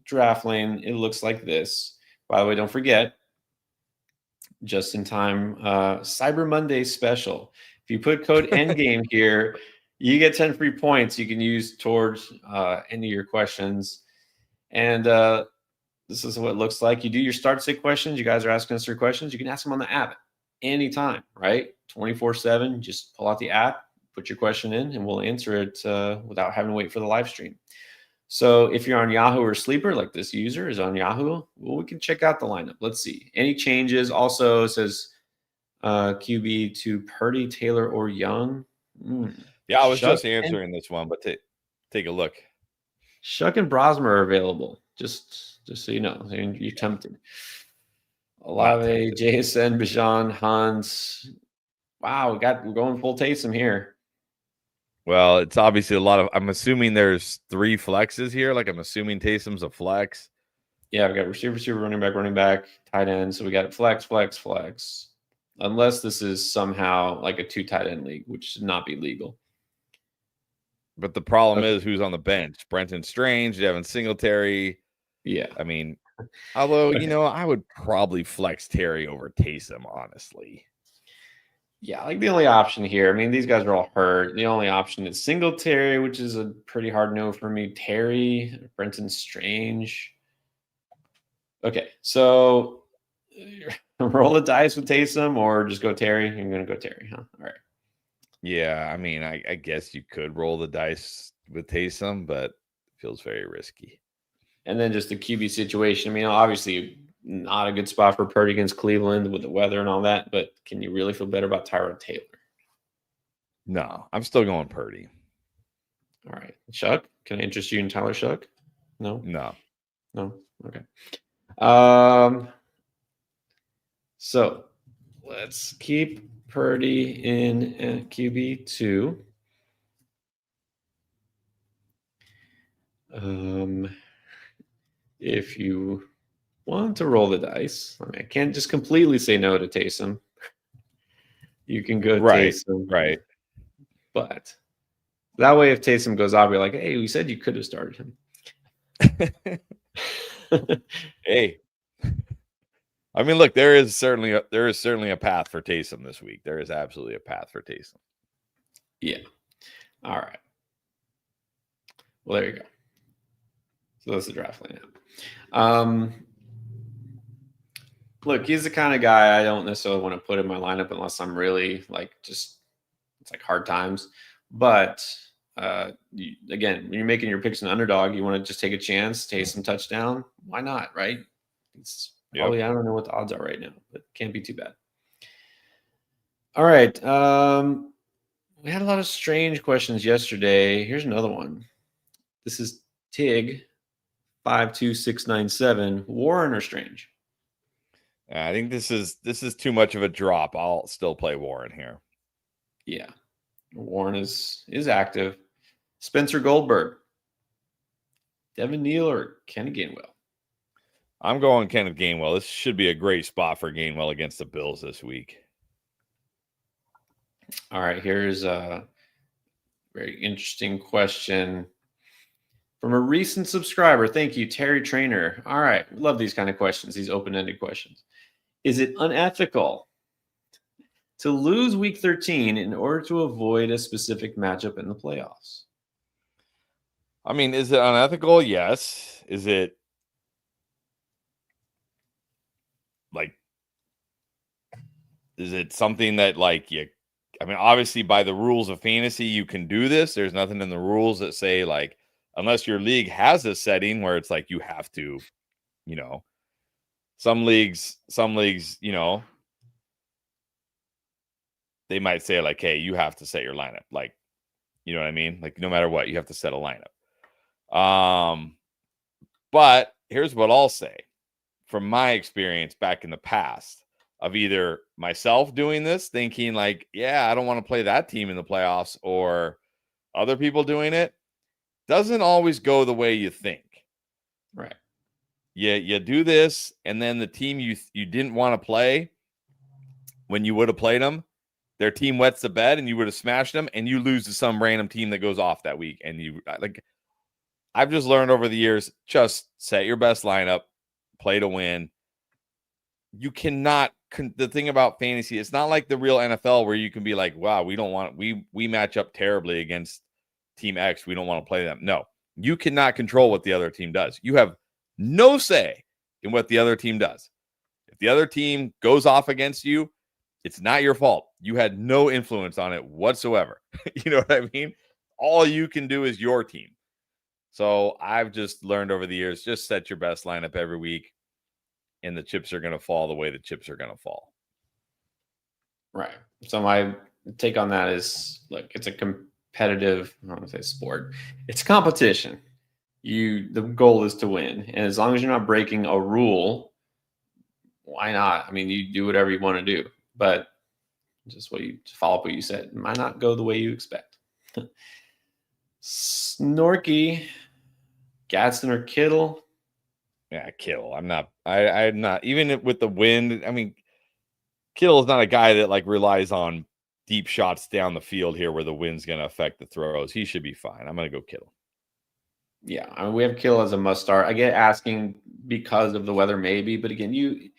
DraftLane, it looks like this. By the way, don't forget, just in time Cyber Monday special. If you put code endgame here, you get 10 free points you can use towards any of your questions. And this is what it looks like. You do your start sit questions. You guys are asking us your questions. You can ask them on the app anytime, right? 24/7. Just pull out the app, put your question in, and we'll answer it without having to wait for the live stream. So if you're on Yahoo or Sleeper, like this user is on Yahoo, well, we can check out the lineup. Let's see. Any changes? Also, it says QB to Purdy, Taylor, or Young. Yeah, I was just answering this one, but take a look. Shuck and Brosmer are available. Just so you know, you're tempted. Olave, JSN, Bijan, Hans. Wow, we're going full Taysom here. Well, it's obviously a lot of. I'm assuming there's 3 flexes here. Like I'm assuming Taysom's a flex. Yeah, we got receiver, running back, tight end. So we got flex. Unless this is somehow like a 2 tight end league, which should not be legal. But the problem is who's on the bench. Brenton Strange, Devin Singletary. Yeah. I mean, although, I would probably flex Terry over Taysom, honestly. Yeah, like the only option here, I mean, these guys are all hurt. The only option is Singletary, which is a pretty hard no for me. Terry, Brenton Strange. Okay, so roll the dice with Taysom or just go Terry? You're going to go Terry, huh? All right. Yeah, I mean, I guess you could roll the dice with Taysom, but it feels very risky. And then just the QB situation. I mean, obviously not a good spot for Purdy against Cleveland with the weather and all that, but can you really feel better about Tyrod Taylor? No, I'm still going Purdy. All right. Shuck, can I interest you in Tyler Shuck? No? No. Okay. So let's keep Purdy in at QB2. If you want to roll the dice, I can't just completely say no to Taysom. You can go Taysom. Right. But that way, if Taysom goes off, you're like, hey, we said you could have started him. Hey. I mean, look, there is certainly a path for Taysom this week. There is absolutely a path for Taysom. Yeah. All right. Well, there you go. So that's the DraftLane app. Look, he's the kind of guy I don't necessarily want to put in my lineup unless I'm really like it's like hard times. But again, when you're making your picks an underdog, you want to just take a chance, taste some touchdown. Why not, right? It's probably I don't know what the odds are right now, but can't be too bad. All right. We had a lot of strange questions yesterday. Here's another one. This is Tig 52697. Warren or Strange? I think this is too much of a drop. I'll still play Warren here. Yeah. Warren is active. Spencer Goldberg, Devin Neal, or Kenny Gainwell? I'm going Kenneth Gainwell. This should be a great spot for Gainwell against the Bills this week. All right, here's a very interesting question from a recent subscriber. Thank you, Terry Trainer. All right, love these kind of questions, these open-ended questions. Is it unethical to lose week 13 in order to avoid a specific matchup in the playoffs? I mean, is it unethical? Yes. Is it something that obviously by the rules of fantasy, you can do this. There's nothing in the rules that say like, unless your league has a setting where it's like, you have to, some leagues, they might say like, hey, you have to set your lineup. Like, you know what I mean? Like no matter what, you have to set a lineup. But here's what I'll say from my experience back in the past of either myself doing this, thinking like, yeah, I don't want to play that team in the playoffs, or other people doing it, doesn't always go the way you think. Right. You do this, and then the team you didn't want to play when you would have played them, their team wets the bed and you would have smashed them, and you lose to some random team that goes off that week. And you I've just learned over the years, just set your best lineup, play to win. You cannot, the thing about fantasy, it's not like the real NFL where you can be like, wow, we match up terribly against team X. We don't want to play them. No, you cannot control what the other team does. You have no say in what the other team does. If the other team goes off against you, it's not your fault. You had no influence on it whatsoever. You know what I mean? All you can do is your team. So I've just learned over the years, just set your best lineup every week, and the chips are going to fall the way the chips are going to fall. Right. So my take on that is, look, it's a competitive, I don't want to say sport. It's competition. The goal is to win. And as long as you're not breaking a rule, why not? I mean, you do whatever you want to do. But just follow up what you said. It might not go the way you expect. Snorky, Gadsden or Kittle? Yeah, Kittle. I'm not even with the wind. I mean, Kittle is not a guy that like relies on deep shots down the field here where the wind's going to affect the throws. He should be fine. I'm going to go Kittle. Yeah, I mean, we have Kittle as a must start. I get asking because of the weather, maybe, but again, you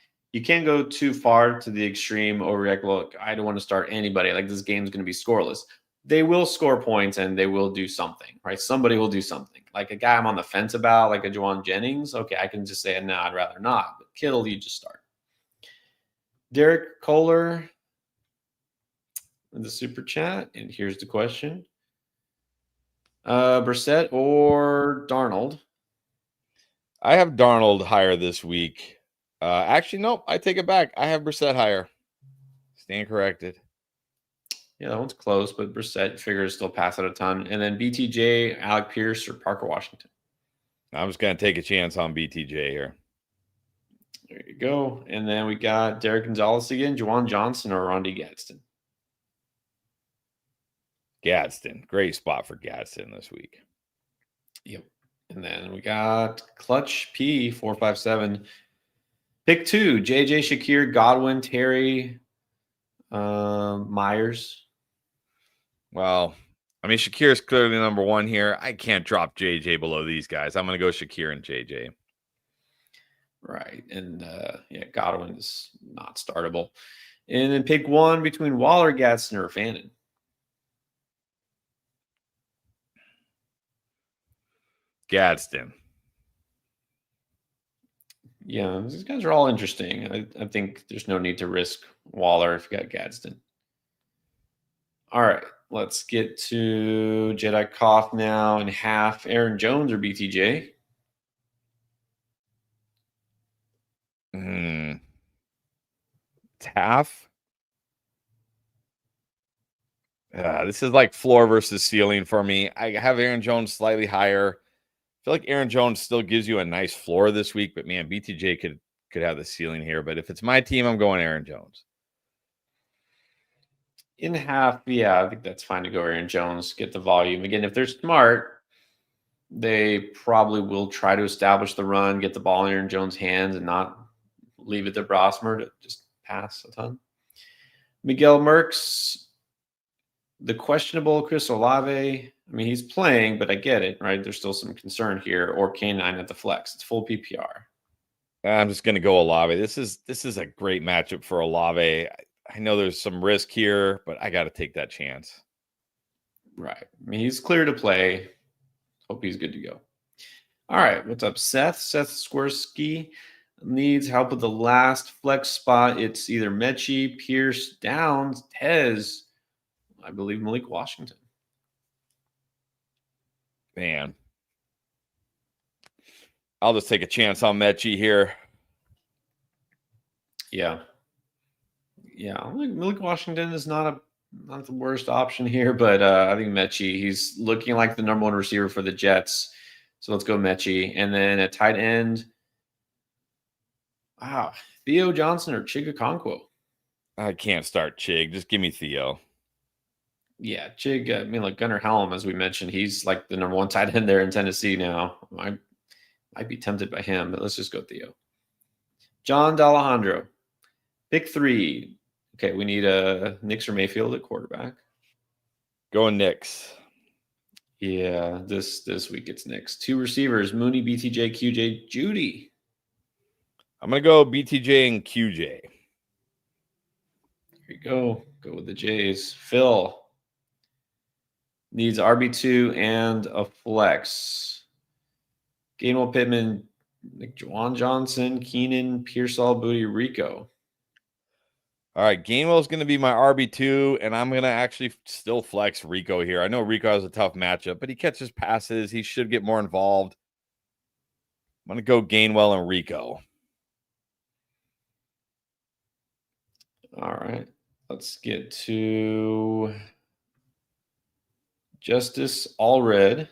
can't go too far to the extreme overreact. Look, I don't want to start anybody. Like this game's going to be scoreless. They will score points and they will do something, right? Somebody will do something. Like a guy I'm on the fence about, like a Juwan Jennings. Okay, I can just say, no, I'd rather not. But Kittle, you just start. Derek Kohler in the super chat, and here's the question: Brissett or Darnold? I have Darnold higher this week. Actually, nope. I take it back. I have Brissett higher. Stand corrected. Yeah, that one's close, but Brissett figures still pass it a ton. And then BTJ, Alec Pierce, or Parker Washington? I'm just going to take a chance on BTJ here. There you go. And then we got Derek Gonzalez again, Juwan Johnson, or Rondi Gadsden? Gadsden. Great spot for Gadsden this week. Yep. And then we got Clutch P 457. Pick 2, JJ, Shakir, Godwin, Terry, Myers. Well, I mean, Shakir is clearly number one here. I can't drop JJ below these guys. I'm going to go Shakir and JJ. Right. And Godwin is not startable. And then pick 1 between Waller, Gadsden, or Fannin. Gadsden. Yeah, these guys are all interesting. I think there's no need to risk Waller if you got Gadsden. All right, let's get to Jedi Koff now in half. Aaron Jones or BTJ? It's half. This is like floor versus ceiling for me. I have Aaron Jones slightly higher. I feel like Aaron Jones still gives you a nice floor this week, but man, BTJ could have the ceiling here. But if it's my team, I'm going Aaron Jones. In half, yeah, I think that's fine to go Aaron Jones, get the volume. Again, if they're smart, they probably will try to establish the run, get the ball in Aaron Jones' hands, and not leave it to Brosmer to just pass a ton. Miguel Merks, the questionable Chris Olave. I mean, he's playing, but I get it, right? There's still some concern here. Or K9 at the flex. It's full PPR. I'm just going to go Olave. This is a great matchup for Olave. I know there's some risk here, but I got to take that chance. Right. I mean, he's clear to play. Hope he's good to go. All right. What's up, Seth? Seth Swirsky needs help with the last flex spot. It's either Mechie, Pierce, Downs, Tez, I believe Malik Washington. Man. I'll just take a chance on Mechie here. Yeah. Yeah. Malik Washington is not the worst option here, but I think Mechie, he's looking like the number one receiver for the Jets. So let's go Mechie. And then at tight end, wow, Theo Johnson or Chig Okonkwo? I can't start Chig. Just give me Theo. Yeah, Chig, I mean, like Gunnar Helm, as we mentioned, he's like the number one tight end there in Tennessee now. I might be tempted by him, but let's just go Theo. John D'Alejandro, pick 3. Okay, we need a Knicks or Mayfield at quarterback. Going Knicks. Yeah, this week it's Knicks. 2 receivers, Mooney, BTJ, QJ, Judy. I'm going to go BTJ and QJ. There you go. Go with the Jays. Phil needs RB2 and a flex. Gainwell, Pittman, Juwan Johnson, Keenan, Pearsall, Booty, Rico. All right, Gainwell's going to be my RB2, and I'm going to actually still flex Rico here. I know Rico has a tough matchup, but he catches passes. He should get more involved. I'm going to go Gainwell and Rico. All right, let's get to Justice Allred.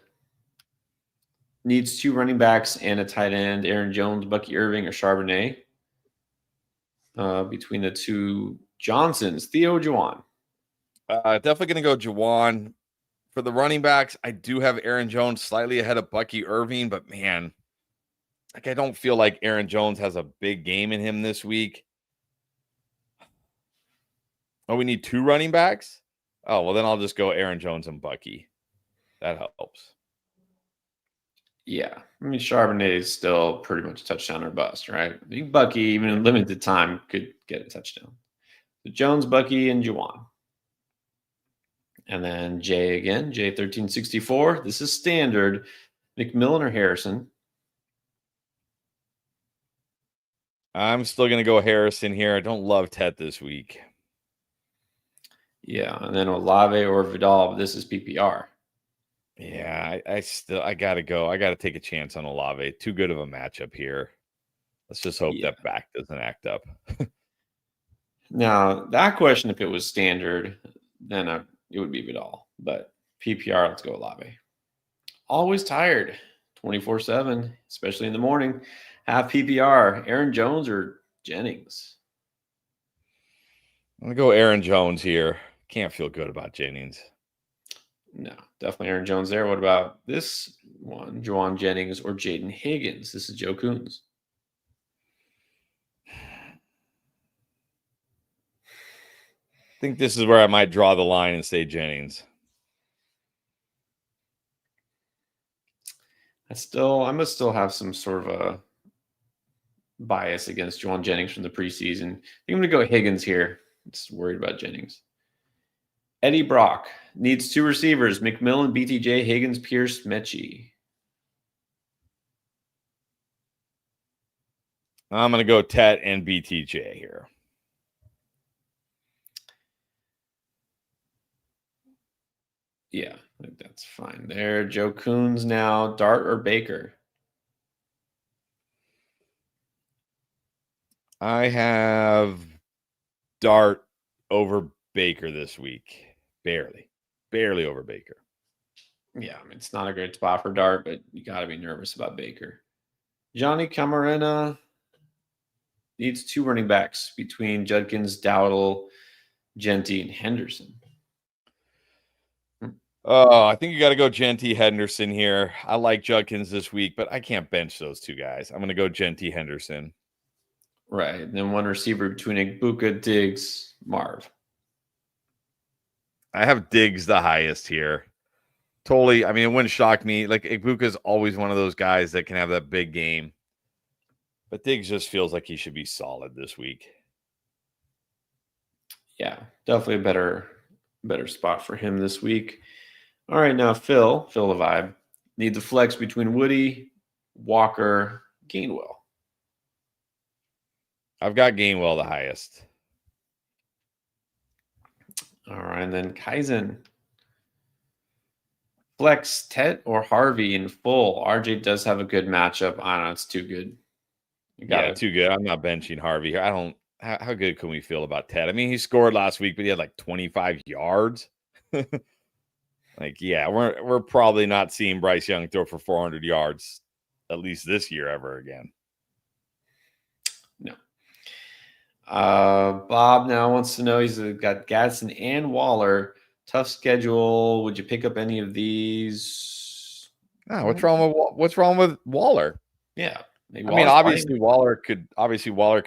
Needs 2 running backs and a tight end. Aaron Jones, Bucky Irving, or Charbonnet. Between the 2 Johnsons, Theo Juwan. Definitely going to go Juwan. For the running backs, I do have Aaron Jones slightly ahead of Bucky Irving, but man, like I don't feel like Aaron Jones has a big game in him this week. Oh, we need 2 running backs? Oh, well, then I'll just go Aaron Jones and Bucky. That helps. Yeah. I mean, Charbonnet is still pretty much a touchdown or bust, right? I think Bucky, even in limited time, could get a touchdown. So Jones, Bucky, and Juwan. And then Jay again, J1364. This is standard. McMillan or Harrison? I'm still going to go Harrison here. I don't love Tet this week. Yeah, and then Olave or Vidal, but this is PPR. Yeah, I gotta go. I gotta take a chance on Olave. Too good of a matchup here. Let's just hope that back doesn't act up. Now, that question, if it was standard, then it would be Vidal. But PPR, let's go Olave. Always tired, 24/7, especially in the morning. Have PPR, Aaron Jones or Jennings? I'm gonna go Aaron Jones here. Can't feel good about Jennings. No, definitely Aaron Jones there. What about this one? Juwan Jennings or Jaden Higgins? This is Joe Coons. I think this is where I might draw the line and say Jennings. I must still have some sort of a bias against Juwan Jennings from the preseason. I think I'm going to go Higgins here. Just worried about Jennings. Eddie Brock needs 2 receivers: McMillan, BTJ, Higgins, Pierce, Mechie. I'm going to go Tet and BTJ here. Yeah, I think that's fine there. Joe Coons now, Dart or Baker? I have Dart over Baker this week. Barely over Baker. Yeah, I mean, it's not a great spot for Dart, but you got to be nervous about Baker. Johnny Camarena needs 2 running backs between Judkins, Dowdle, Genty, and Henderson. Oh, I think you got to go Genty Henderson here. I like Judkins this week, but I can't bench those two guys. I'm going to go Genty Henderson. Right. And then 1 receiver between Igbuka, Diggs, Marv. I have Diggs the highest here. Totally. I mean, it wouldn't shock me. Like, Igbuka's always one of those guys that can have that big game. But Diggs just feels like he should be solid this week. Yeah, definitely a better spot for him this week. All right, now Phil the vibe. Need the flex between Woody, Walker, Gainwell. I've got Gainwell the highest. All right, and then Kaizen. Flex Tet or Harvey in full. RJ does have a good matchup. I don't know, it's too good. Yeah, too good. I'm not benching Harvey here. I don't. How good can we feel about Ted? I mean, he scored last week, but he had like 25 yards. Like, yeah, we're probably not seeing Bryce Young throw for 400 yards, at least this year, ever again. No. Bob now wants to know, he's got Gadsden and Waller. Tough schedule. Would you pick up any of these? No, what's wrong with Waller? Yeah. I mean, obviously Waller could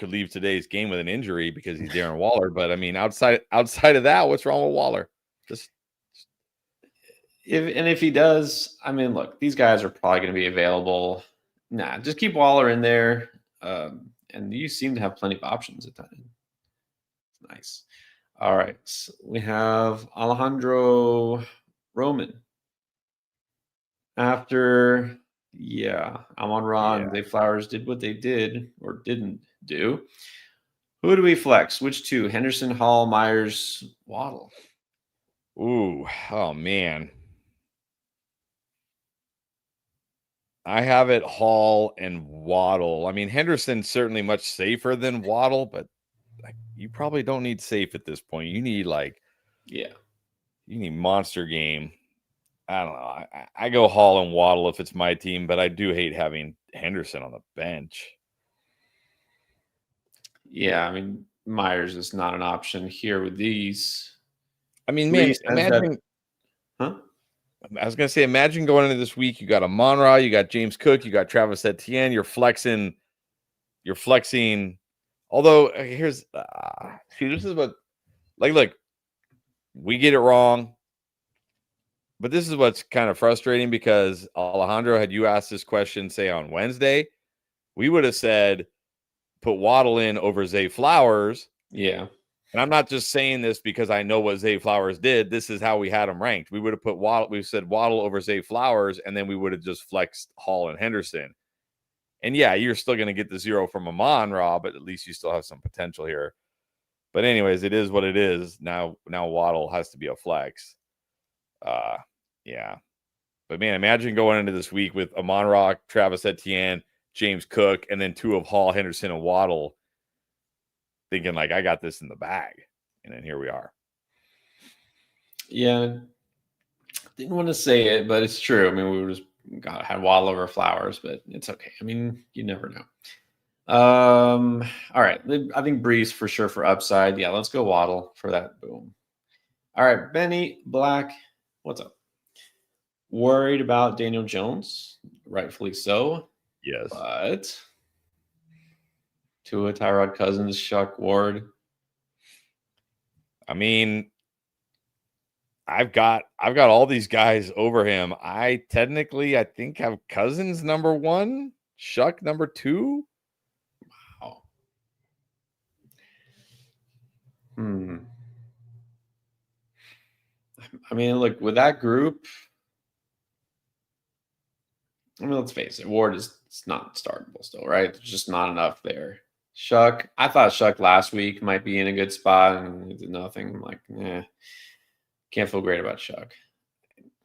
leave today's game with an injury because he's Darren Waller. But I mean, outside of that, what's wrong with Waller? If he does, I mean, look, these guys are probably going to be available. Nah, just keep Waller in there. And you seem to have plenty of options at that end. Nice. All right. So we have Alejandro Roman. After, Amon-Ra and Zay Flowers did what they did or didn't do. Who do we flex? Which 2? Henderson, Hall, Myers, Waddle. Ooh, oh man. I have it Hall and Waddle. I mean, Henderson's certainly much safer than Waddle, but you probably don't need safe at this point. You need you need monster game. I don't know. I go Hall and Waddle if it's my team, but I do hate having Henderson on the bench. Yeah, I mean, Myers is not an option here with these. I mean, man, imagine. Huh? I was going to say, imagine going into this week. You got Amon-Ra, you got James Cook, you got Travis Etienne. You're flexing. Although here's this is what, look, we get it wrong. But this is what's kind of frustrating because Alejandro, had you asked this question, say on Wednesday, we would have said put Waddle in over Zay Flowers. Yeah. And I'm not just saying this because I know what Zay Flowers did. This is how we had him ranked. We would have put Waddle. We said Waddle over Zay Flowers, and then we would have just flexed Hall and Henderson. And yeah, you're still going to get the 0 from Amon-Ra, but at least you still have some potential here. But anyways, it is what it is. Now Waddle has to be a flex. Yeah. But man, imagine going into this week with Amon-Ra, Travis Etienne, James Cook, and then 2 of Hall, Henderson, and Waddle, thinking like I got this in the bag. And then here we are. Yeah. Didn't want to say it, but it's true. I mean, we just had Waddle over Flowers, but it's okay. I mean, you never know. All right. I think Breeze for sure for upside. Yeah, let's go Waddle for that. Boom. All right, Benny Black, what's up? Worried about Daniel Jones? Rightfully so. Yes. But Tua, Tyrod Cousins, Shuck Ward. I mean, I've got all these guys over him. I think have Cousins number 1, Shuck number 2. Wow. I mean, look, with that group, I mean, let's face it, Ward is not startable still, right? There's just not enough there. Shuck, I thought Shuck last week might be in a good spot, and he did nothing. I'm like, can't feel great about Shuck.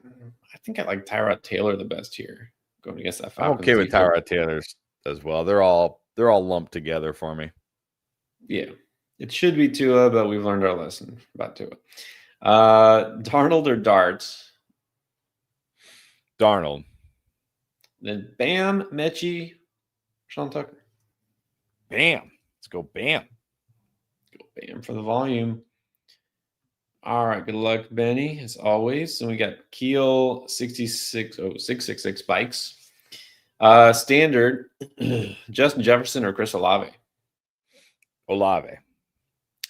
I think I like Tyrod Taylor the best here, going against that I'm Falcons okay with defense. Tyrod Taylor's as well. They're all lumped together for me. Yeah, it should be Tua, but we've learned our lesson about Tua. Darnold or Darts? Darnold. Then Bam, Mechie, Sean Tucker. Bam. Let's go Bam. Go Bam for the volume. All right, good luck, Benny, as always. And we got Keel 666 bikes. Standard, Justin Jefferson or Chris Olave? Olave.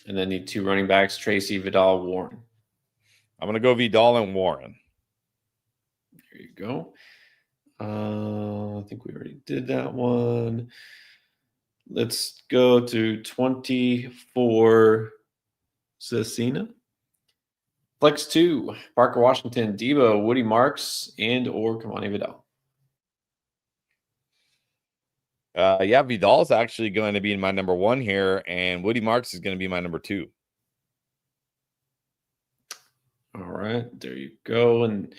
And then need 2 running backs, Tracy, Vidal, Warren. I'm going to go Vidal and Warren. There you go. I think we already did that one. Let's go to 24 Cecina. Flex 2, Parker Washington, Debo, Woody Marks, and or Kamani Vidal. Yeah, Vidal's actually going to be in my number 1 here, and Woody Marks is going to be my number 2. All right, there you go. And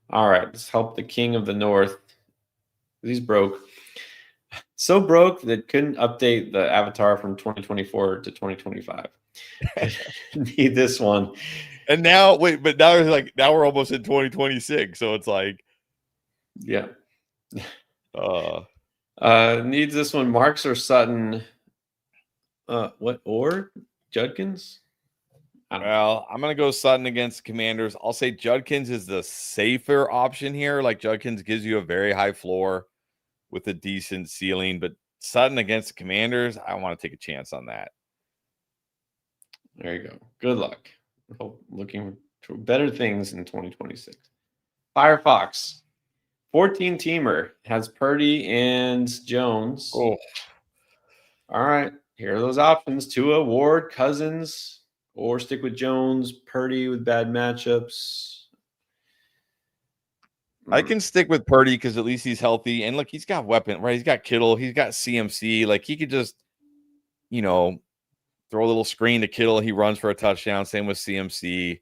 all right, let's help the king of the north. He's broke. So broke that couldn't update the avatar from 2024 to 2025. Need this one. And now, but now it's like, now we're almost in 2026. So it's like, yeah. Needs this one. Marks or Sutton? What or Judkins? Well, I'm going to go Sutton against Commanders. I'll say Judkins is the safer option here. Like Judkins gives you a very high floor with a decent ceiling, but Sutton against the Commanders, I want to take a chance on that. There you go. Good luck. Hope looking for better things in 2026. Firefox, 14-teamer, has Purdy and Jones. Oh, all right. Here are those options: Tua, Ward, Cousins, or stick with Jones, Purdy with bad matchups. I can stick with Purdy because at least he's healthy. And look, he's got weapon, right? He's got Kittle. He's got CMC. Like he could just, throw a little screen to Kittle. He runs for a touchdown. Same with CMC.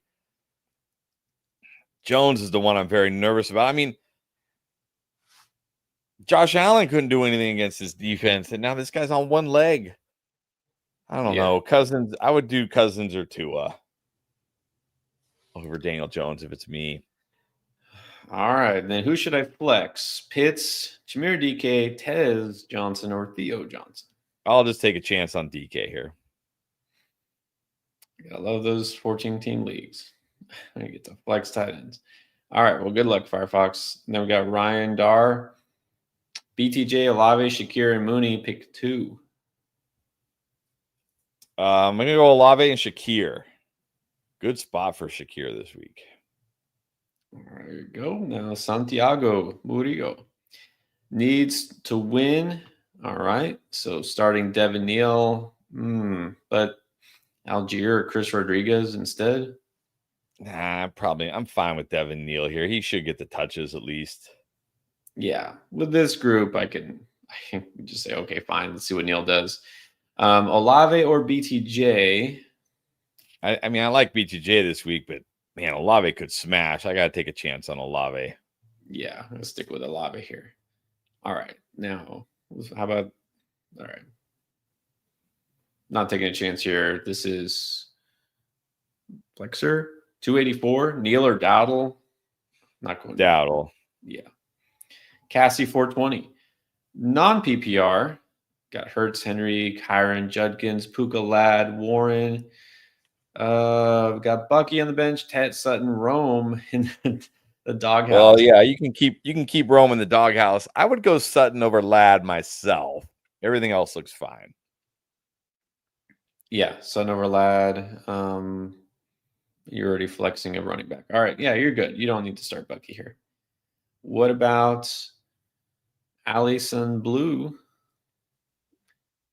Jones is the one I'm very nervous about. I mean, Josh Allen couldn't do anything against his defense. And now this guy's on one leg. I don't know. Cousins, I would do Cousins or Tua over Daniel Jones if it's me. All right. Then who should I flex? Pitts, Jameer DK, Tez Johnson, or Theo Johnson? I'll just take a chance on DK here. I love those 14-team leagues. I get to flex tight ends. All right. Well, good luck, Firefox. And then we got Ryan Dar, BTJ, Olave, Shakir, and Mooney. Pick 2. I'm going to go Olave and Shakir. Good spot for Shakir this week. There you go. Now Santiago Murillo needs to win. All right. So starting Devin Neal, but Algier or Chris Rodriguez instead. Nah, probably. I'm fine with Devin Neal here. He should get the touches at least. Yeah. With this group, I can just say, okay, fine. Let's see what Neal does. Olave or BTJ. I mean, I like BTJ this week, but man, Olave could smash. I got to take a chance on Olave. Yeah, let's stick with Olave here. All right. Now, how about, all right. Not taking a chance here. This is Flexer, 284. Neal or Dowdle? Not going Dowdle. Yeah. Cassie, 420. Non-PPR. Got Hertz, Henry, Kyron, Judkins, Puka, Ladd, Warren. We got Bucky on the bench, Ted Sutton, Rome in the doghouse. Well, yeah, you can keep Rome in the doghouse. I would go Sutton over Ladd myself. Everything else looks fine. Yeah, Sutton over Ladd. You're already flexing a running back. All right, yeah, you're good. You don't need to start Bucky here. What about Allison Blue?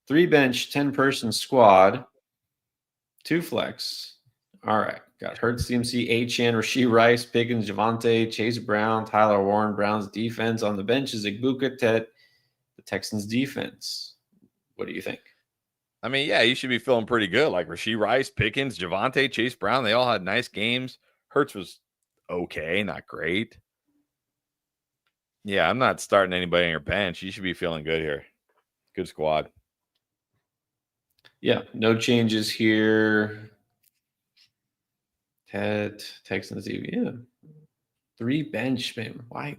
3 bench, 10-person squad, 2 flex. All right. Got Hurts, CMC, Achane, Rashee Rice, Pickens, Javonte, Chase Brown, Tyler Warren. Brown's defense on the bench is Igbuka, Tet, the Texans' defense. What do you think? I mean, yeah, you should be feeling pretty good. Like Rashee Rice, Pickens, Javonte, Chase Brown, they all had nice games. Hurts was okay, not great. Yeah, I'm not starting anybody on your bench. You should be feeling good here. Good squad. Yeah, no changes here. Texans, yeah. 3 bench, man. Why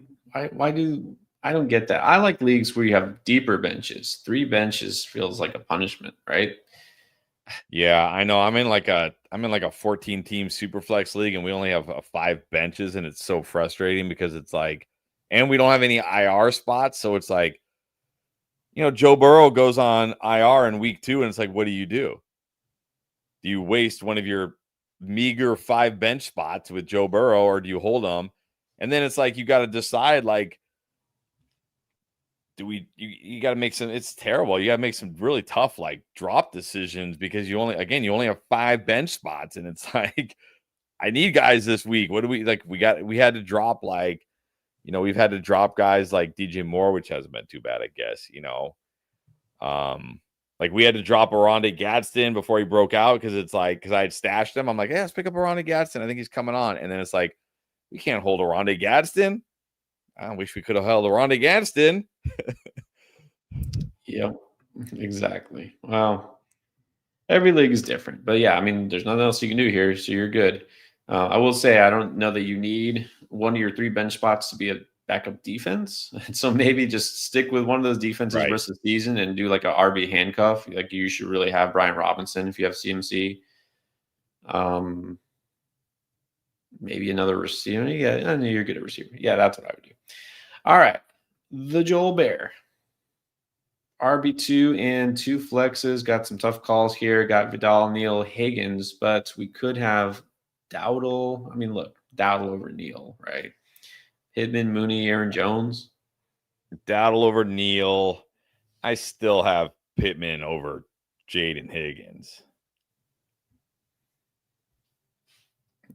do I don't get that? I like leagues where you have deeper benches. 3 benches feels like a punishment, right? Yeah, I know. I'm in like a 14 team super flex league, and we only have 5 benches, and it's so frustrating because it's like, and we don't have any IR spots, so it's like, Joe Burrow goes on IR in week 2, and it's like, what do? Do you waste one of your meager 5 bench spots with Joe Burrow, or do you hold them? And then it's like you got to decide, like, you got to make some, it's terrible. You got to make some really tough, like, drop decisions because you only have 5 bench spots. And it's like, I need guys this week. What do we like? We had to drop, like, we've had to drop guys like DJ Moore, which hasn't been too bad, I guess, like we had to drop Oronde Gadsden before he broke out because I had stashed him. I'm like, let's pick up Oronde Gadsden. I think he's coming on. And then it's like, we can't hold Oronde Gadsden. I wish we could have held Oronde Gadsden. Yep, exactly. Well, every league is different, but yeah, I mean, there's nothing else you can do here, so you're good. I will say, I don't know that you need one of your 3 bench spots to be a backup defense. So maybe just stick with one of those defenses Right. rest of the season and do like a RB handcuff. Like you should really have Brian Robinson if you have CMC. Maybe another receiver. Yeah, I know you're good at receiver. Yeah, that's what I would do. All right. The Joel Bear. RB2 and 2 flexes. Got some tough calls here. Got Vidal, Neal, Higgins, but we could have Dowdle. I mean, look, Dowdle over Neal, right? Pittman, Mooney, Aaron Jones. Dowdle over Neal. I still have Pittman over Jaden Higgins.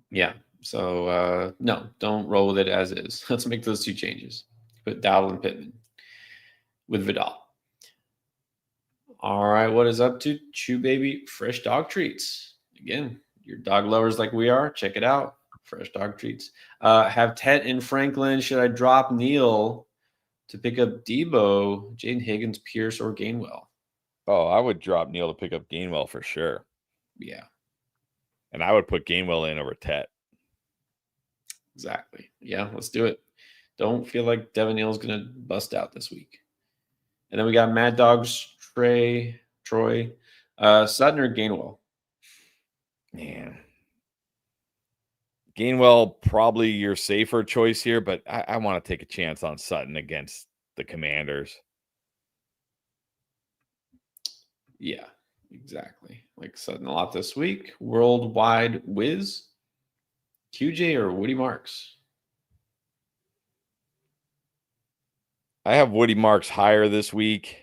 Yeah. So, no, don't roll with it as is. Let's make those 2 changes. Put Dowdle and Pittman with Vidal. All right. What is up to Chew Baby Fresh Dog Treats? Again, your dog lovers like we are, check it out. Fresh Dog Treats. Have Tet and Franklin. Should I drop Neal to pick up Debo, Jaden Higgins, Pierce, or Gainwell? Oh, I would drop Neal to pick up Gainwell for sure. Yeah. And I would put Gainwell in over Tet. Exactly. Yeah, let's do it. Don't feel like Devin Neal's going to bust out this week. And then we got Mad Dogs, Troy, Sutton or Gainwell. Man. Gainwell, probably your safer choice here, but I want to take a chance on Sutton against the Commanders. Yeah, exactly. Like Sutton a lot this week. Worldwide Whiz, QJ or Woody Marks? I have Woody Marks higher this week.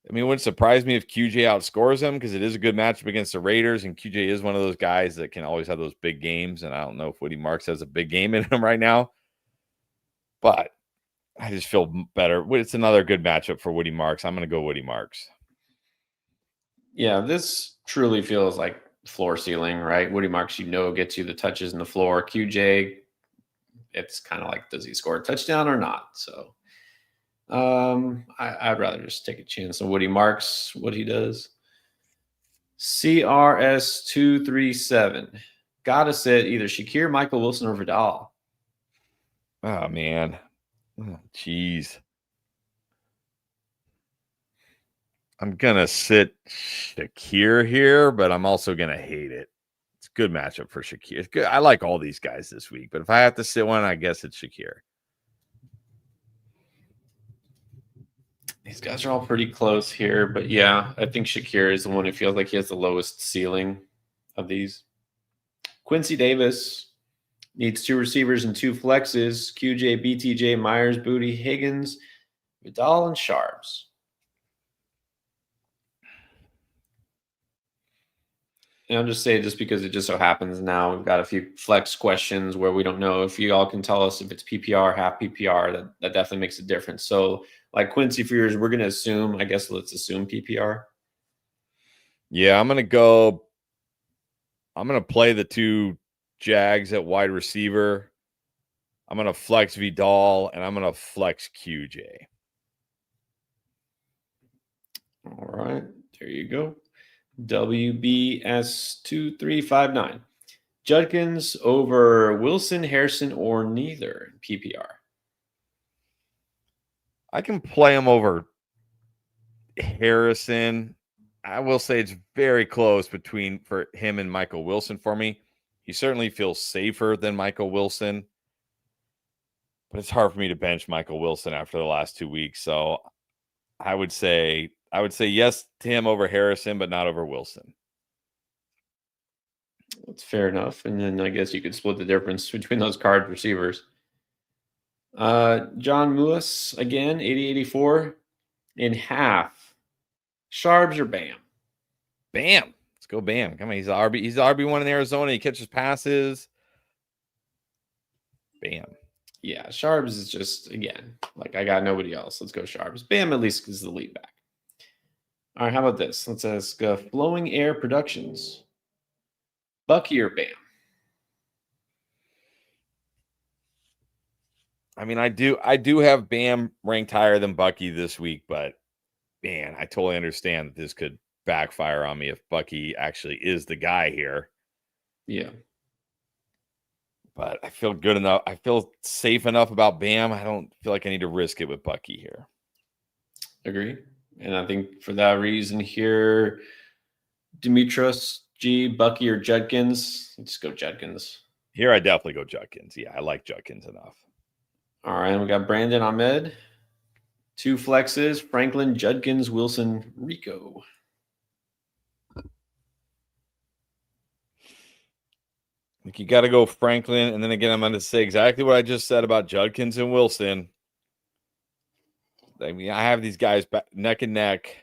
I mean, it wouldn't surprise me if QJ outscores him because it is a good matchup against the Raiders, and QJ is one of those guys that can always have those big games, and I don't know if Woody Marks has a big game in him right now, but I just feel better. It's another good matchup for Woody Marks. I'm going to go Woody Marks. Yeah, this truly feels like floor ceiling, right? Woody Marks, gets you the touches in the floor. QJ, it's kind of like, does he score a touchdown or not? So I'd rather just take a chance on Woody Marks, what he does. CRS237. Gotta sit either Shakir, Michael Wilson, or Vidal. Oh, man. Jeez. I'm going to sit Shakir here, but I'm also going to hate it. It's a good matchup for Shakir. It's good. I like all these guys this week, but if I have to sit one, I guess it's Shakir. These guys are all pretty close here, but yeah, I think Shakir is the one who feels like he has the lowest ceiling of these. Quincy Davis needs 2 receivers and 2 flexes. QJ, BTJ, Myers, Booty, Higgins, Vidal, and Sharps. And I'll just say, just because it just so happens now, we've got a few flex questions where we don't know if you all can tell us if it's PPR, half PPR. That definitely makes a difference. So, like Quincy, for yours, we're going to assume, I guess, let's assume PPR. Yeah, I'm going to play the 2 Jags at wide receiver. I'm going to flex Vidal, and I'm going to flex QJ. All right, there you go. WBS2359. Judkins over Wilson, Harrison, or neither PPR. I can play him over Harrison. I will say it's very close for him and Michael Wilson for me. He certainly feels safer than Michael Wilson, but it's hard for me to bench Michael Wilson after the last 2 weeks. So I would say yes to him over Harrison, but not over Wilson. That's fair enough. And then I guess you could split the difference between those card receivers. John Lewis, again, 80-84 in half. Sharps or Bam? Bam. Let's go Bam. Come on, he's the RB1 in Arizona. He catches passes. Bam. Yeah, Sharps is just, again, like I got nobody else. Let's go Sharps. Bam at least is the lead back. All right, how about this? Let's ask Flowing Air Productions. Bucky or Bam? I mean, I do have Bam ranked higher than Bucky this week, but man, I totally understand that this could backfire on me if Bucky actually is the guy here. Yeah. But I feel good enough. I feel safe enough about Bam. I don't feel like I need to risk it with Bucky here. Agree. And I think for that reason here, Demetros, G, Bucky, or Judkins. Let's go Judkins. Here, I definitely go Judkins. Yeah, I like Judkins enough. All right, we got Brandon Ahmed. 2 flexes, Franklin, Judkins, Wilson, Rico. Like you got to go Franklin, and then again, I'm going to say exactly what I just said about Judkins and Wilson. I mean, I have these guys neck and neck.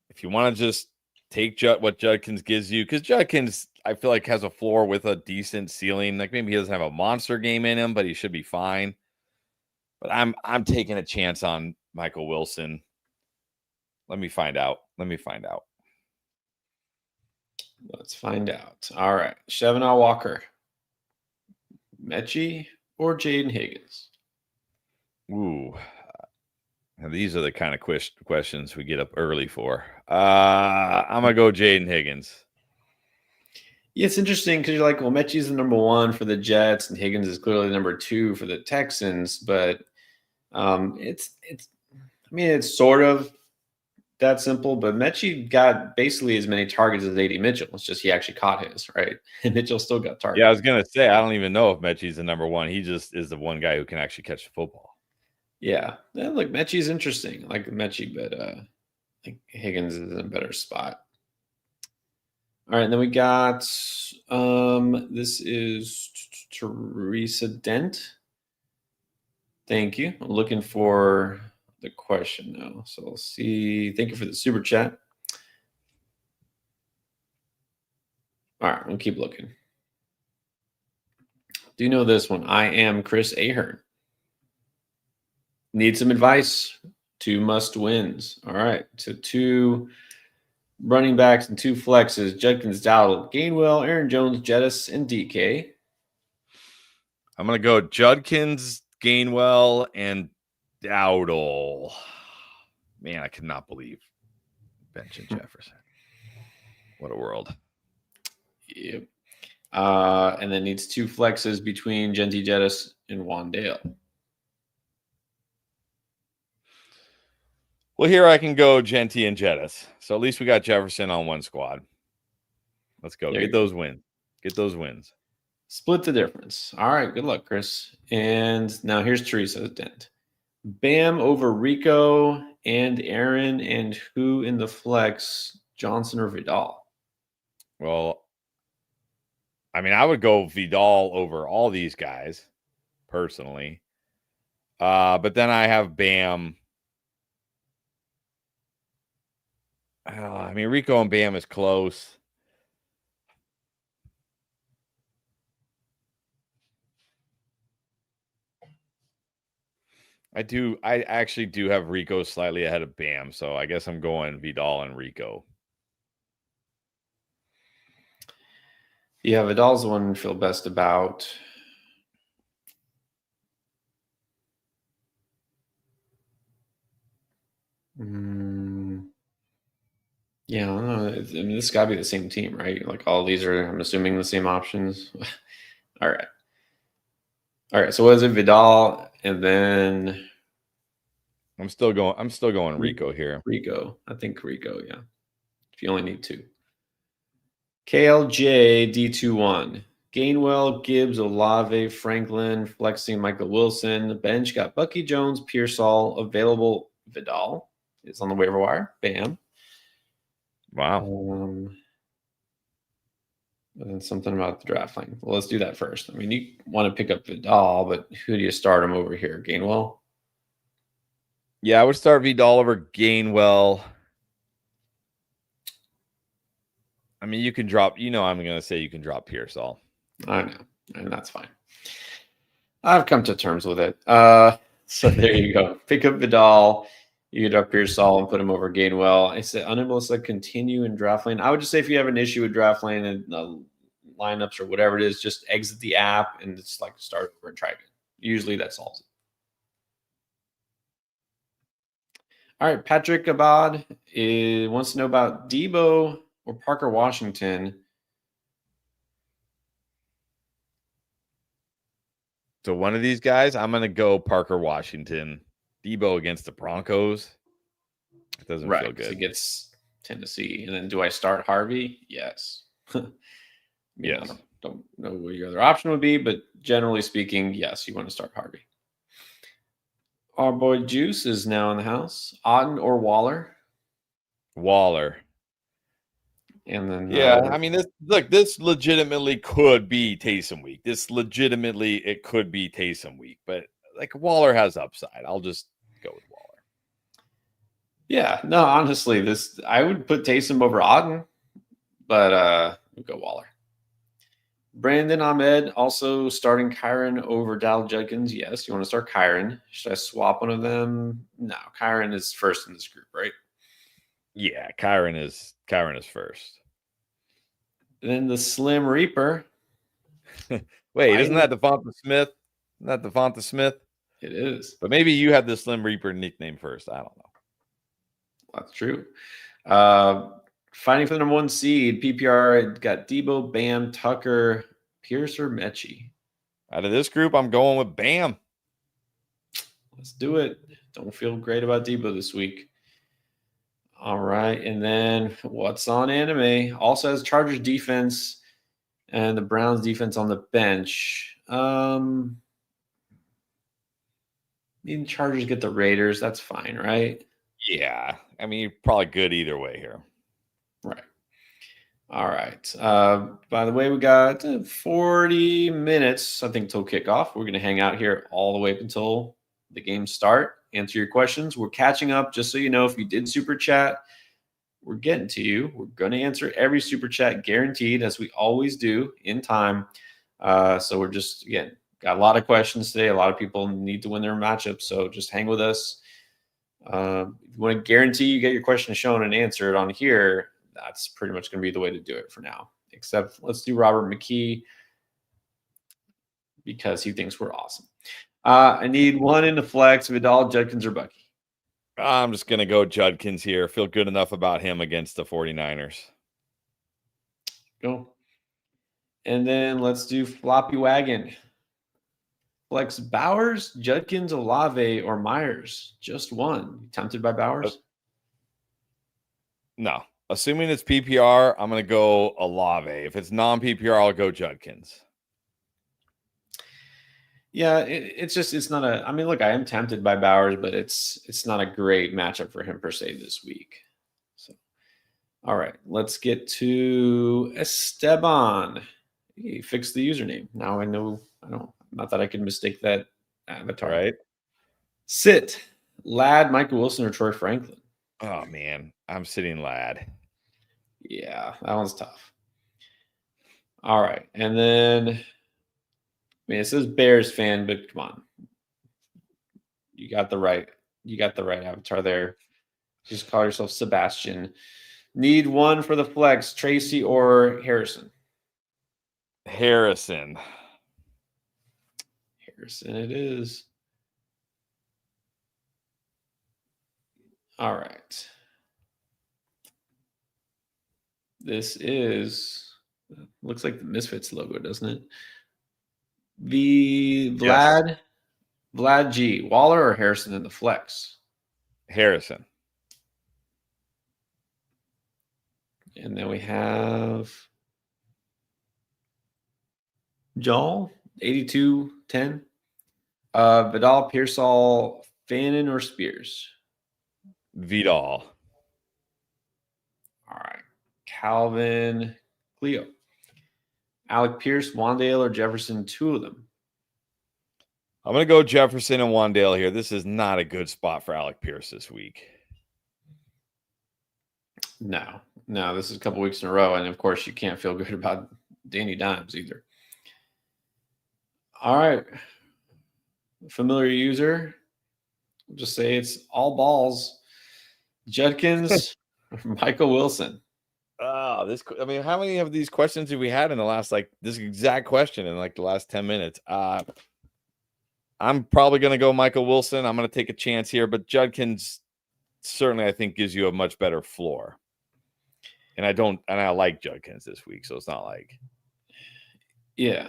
If you want to just take what Judkins gives you, because Judkins, I feel like, has a floor with a decent ceiling. Like maybe he doesn't have a monster game in him, but he should be fine. But I'm taking a chance on Michael Wilson. Let me find out. Let's find out. All right. Chevenot Walker, Mechie, or Jaden Higgins? Ooh. Now these are the kind of questions we get up early for. I'm going to go Jaden Higgins. Yeah, it's interesting because you're like, well, Mechie's the number 1 for the Jets, and Higgins is clearly the number 2 for the Texans. But it's sort of that simple, but Mechie got basically as many targets as AD Mitchell. It's just he actually caught his, right? And Mitchell still got targets. Yeah, I was going to say, I don't even know if Mechie's the number 1. He just is the one guy who can actually catch the football. Yeah. Look, Mechie's interesting. I like Mechie, but I think Higgins is in a better spot. All right, and then we got this is Teresa Dent. Thank you. I'm looking for the question now. So I'll see. Thank you for the super chat. All right, we'll keep looking. Do you know this one? I am Chris Ahern. Need some advice. 2 must wins. All right. So 2 running backs and 2 flexes. Judkins, Dowdle, Gainwell, Aaron Jones, Jettis, and DK. I'm going to go Judkins, Gainwell, and Dowdle. Man, I cannot believe benching Jefferson. What a world. Yep. And then needs 2 flexes between Genty Jettis and Wandale. Well, here I can go Genty and Jettis. So at least we got Jefferson on one squad. Let's go. Get those wins. Split the difference. All right. Good luck, Chris. And now here's Teresa's Dent. Bam over Rico and Aaron, and who in the flex, Johnson or Vidal? Well, I mean, I would go Vidal over all these guys, personally. But then I have Bam. I mean, Rico and Bam is close. I actually do have Rico slightly ahead of Bam, so I guess I'm going Vidal and Rico. Yeah, Vidal's the one I feel best about. Yeah, I don't know. I mean, this got to be the same team, right? Like all these are, I'm assuming, the same options. All right. All right. So what is it? Vidal, and then I'm still going Rico here. Rico. I think Rico, yeah. If you only need two. KLJ D21. Gainwell, Gibbs, Olave, Franklin, flexing Michael Wilson. The bench got Bucky Jones, Pearsall, available. Vidal is on the waiver wire. Bam. Wow. And then something about the draft line. Well, let's do that first. I mean, you want to pick up Vidal, but who do you start him over here? Gainwell? Yeah, I would start Vidal over Gainwell. I mean, you can drop, I'm going to say you can drop Pearsall. I know, and that's fine. I've come to terms with it. So there you go. Pick up Vidal. You get up Pearsall and put him over Gainwell. I said unable to continue in DraftLane. I would just say if you have an issue with DraftLane and lineups or whatever it is, just exit the app and just like start over and try again. Usually that solves it. All right, Patrick Abad wants to know about Debo or Parker Washington. So one of these guys, I'm going to go Parker Washington. Debo against the Broncos. It doesn't feel good. He gets Tennessee. And then do I start Harvey? Yes. Yes. I don't know what your other option would be, but generally speaking, yes, you want to start Harvey. Our boy Juice is now in the house. Otten or Waller? Waller. And then I mean, this legitimately could be Taysom week. It could be Taysom week, but like Waller has upside. I'll just go with Waller. Yeah, no, honestly, I would put Taysom over Otten, but we'll go Waller. Brandon Ahmed also starting Kyron over Dal Judkins. Yes, you want to start Kyron. Should I swap one of them? No, Kyron is first in this group, right? Yeah, Kyron is first. And then the Slim Reaper. Wait, isn't that Devonta Smith? Isn't that Devonta Smith? It is. But maybe you had the Slim Reaper nickname first. I don't know. That's true. Fighting for the number 1 seed, PPR got Debo, Bam, Tucker, Pierce, or Mechie. Out of this group, I'm going with Bam. Let's do it. Don't feel great about Debo this week. All right. And then what's on anime? Also has Chargers defense and the Browns defense on the bench. Chargers get the Raiders. That's fine, right? Yeah. I mean, probably good either way here. Right. All right. By the way, we got 40 minutes, I think, till kickoff. We're going to hang out here all the way up until the games start. Answer your questions. We're catching up. Just so you know, if you did super chat, we're getting to you. We're going to answer every super chat guaranteed, as we always do, in time. So we're just, again, got a lot of questions today. A lot of people need to win their matchups. So just hang with us. If you want to guarantee you get your question shown and answered on here, that's pretty much going to be the way to do it for now. Except let's do Robert McKee because he thinks we're awesome. I need one in the flex, Vidal, Judkins, or Bucky. I'm just going to go Judkins here. Feel good enough about him against the 49ers. Go. And then let's do Floppy Wagon. Flex Bowers, Judkins, Olave, or Myers. Just one. Tempted by Bowers? No. Assuming it's PPR, I'm going to go Olave. If it's non-PPR, I'll go Judkins. Yeah, it's not a. I mean, look, I am tempted by Bowers, but it's not a great matchup for him per se this week. So, all right, let's get to Esteban. He fixed the username. Now I know. Not that I could mistake that avatar. Right. Sit, Lad, Michael Wilson, or Troy Franklin. Oh, man. I'm sitting Lad. Yeah, that one's tough. All right. And then, I mean, it says Bears fan, but come on. You got the right avatar there. Just call yourself Sebastian. Need one for the flex, Tracy or Harrison? Harrison. Harrison it is. All right. This looks like the Misfits logo, doesn't it? The Yes. Vlad G. Waller or Harrison in the flex? Harrison. And then we have Joel, 82-10. Vidal, Pearsall, Fannin, or Spears? Vidal. All right. Calvin, Cleo. Alec Pierce, Wandale, or Jefferson, two of them. I'm going to go Jefferson and Wandale here. This is not a good spot for Alec Pierce this week. No, this is a couple weeks in a row. And of course, you can't feel good about Danny Dimes either. All right. Familiar user. I'll just say it's all balls. Judkins, Michael Wilson. How many of these questions have we had in the last, this exact question in the last 10 minutes? I'm probably going to go Michael Wilson. I'm going to take a chance here, but Judkins certainly, I think, gives you a much better floor. And I like Judkins this week, so it's not like. Yeah.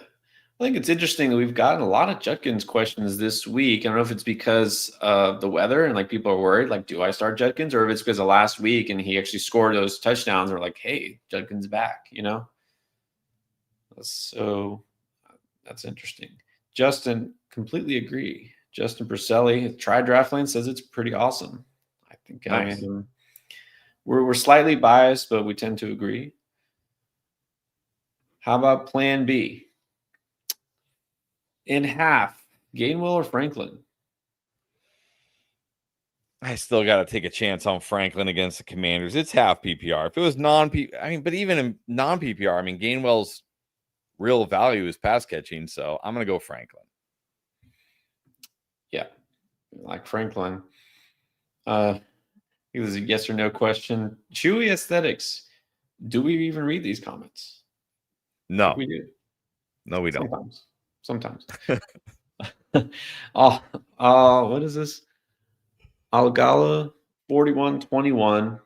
I think it's interesting that we've gotten a lot of Judkins questions this week. I don't know if it's because of the weather and people are worried, do I start Judkins? Or if it's because of last week and he actually scored those touchdowns and we're like, hey, Judkins back, So that's interesting. Justin, completely agree. Justin Purcelli, tried DraftLane, says it's pretty awesome. I think nice. We're slightly biased, but we tend to agree. How about Plan B? In half, Gainwell or Franklin? I still got to take a chance on Franklin against the Commanders. It's half PPR. If it was non-PPR, but even in non-PPR, Gainwell's real value is pass catching, so I'm going to go Franklin. Yeah, like Franklin. It was a yes or no question. Chewy aesthetics. Do we even read these comments? No, we do. No, we don't. Sometimes. What is this? Algala 4121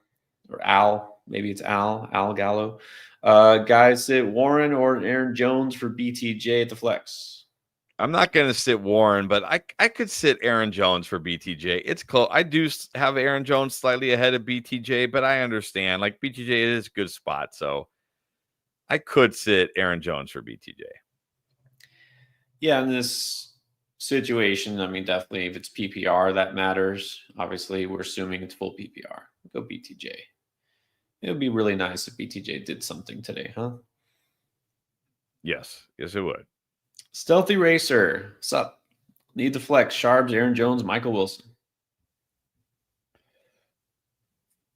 or Al, maybe it's Al Gallo. Guys, sit Warren or Aaron Jones for BTJ at the flex. I'm not going to sit Warren, but I could sit Aaron Jones for BTJ. It's close. I do have Aaron Jones slightly ahead of BTJ, but I understand BTJ is a good spot. So I could sit Aaron Jones for BTJ. Yeah, in this situation, definitely if it's PPR, that matters. Obviously, we're assuming it's full PPR. Go BTJ. It would be really nice if BTJ did something today, huh? Yes, it would. Stealthy Racer, what's up? Need the flex. Sharps, Aaron Jones, Michael Wilson.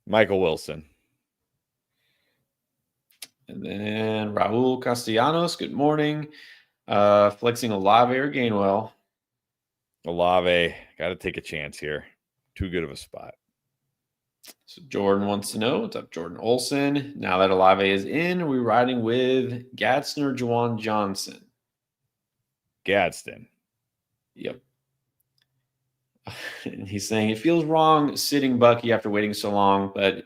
Michael Wilson. And then Raul Castellanos, good morning. Flexing Olave or Gainwell. Olave, got to take a chance here. Too good of a spot. So Jordan wants to know, what's up, Jordan Olson? Now that Olave is in, we're riding with Gadsden or Juwan Johnson? Gadsden. Yep. And he's saying it feels wrong sitting Bucky after waiting so long, but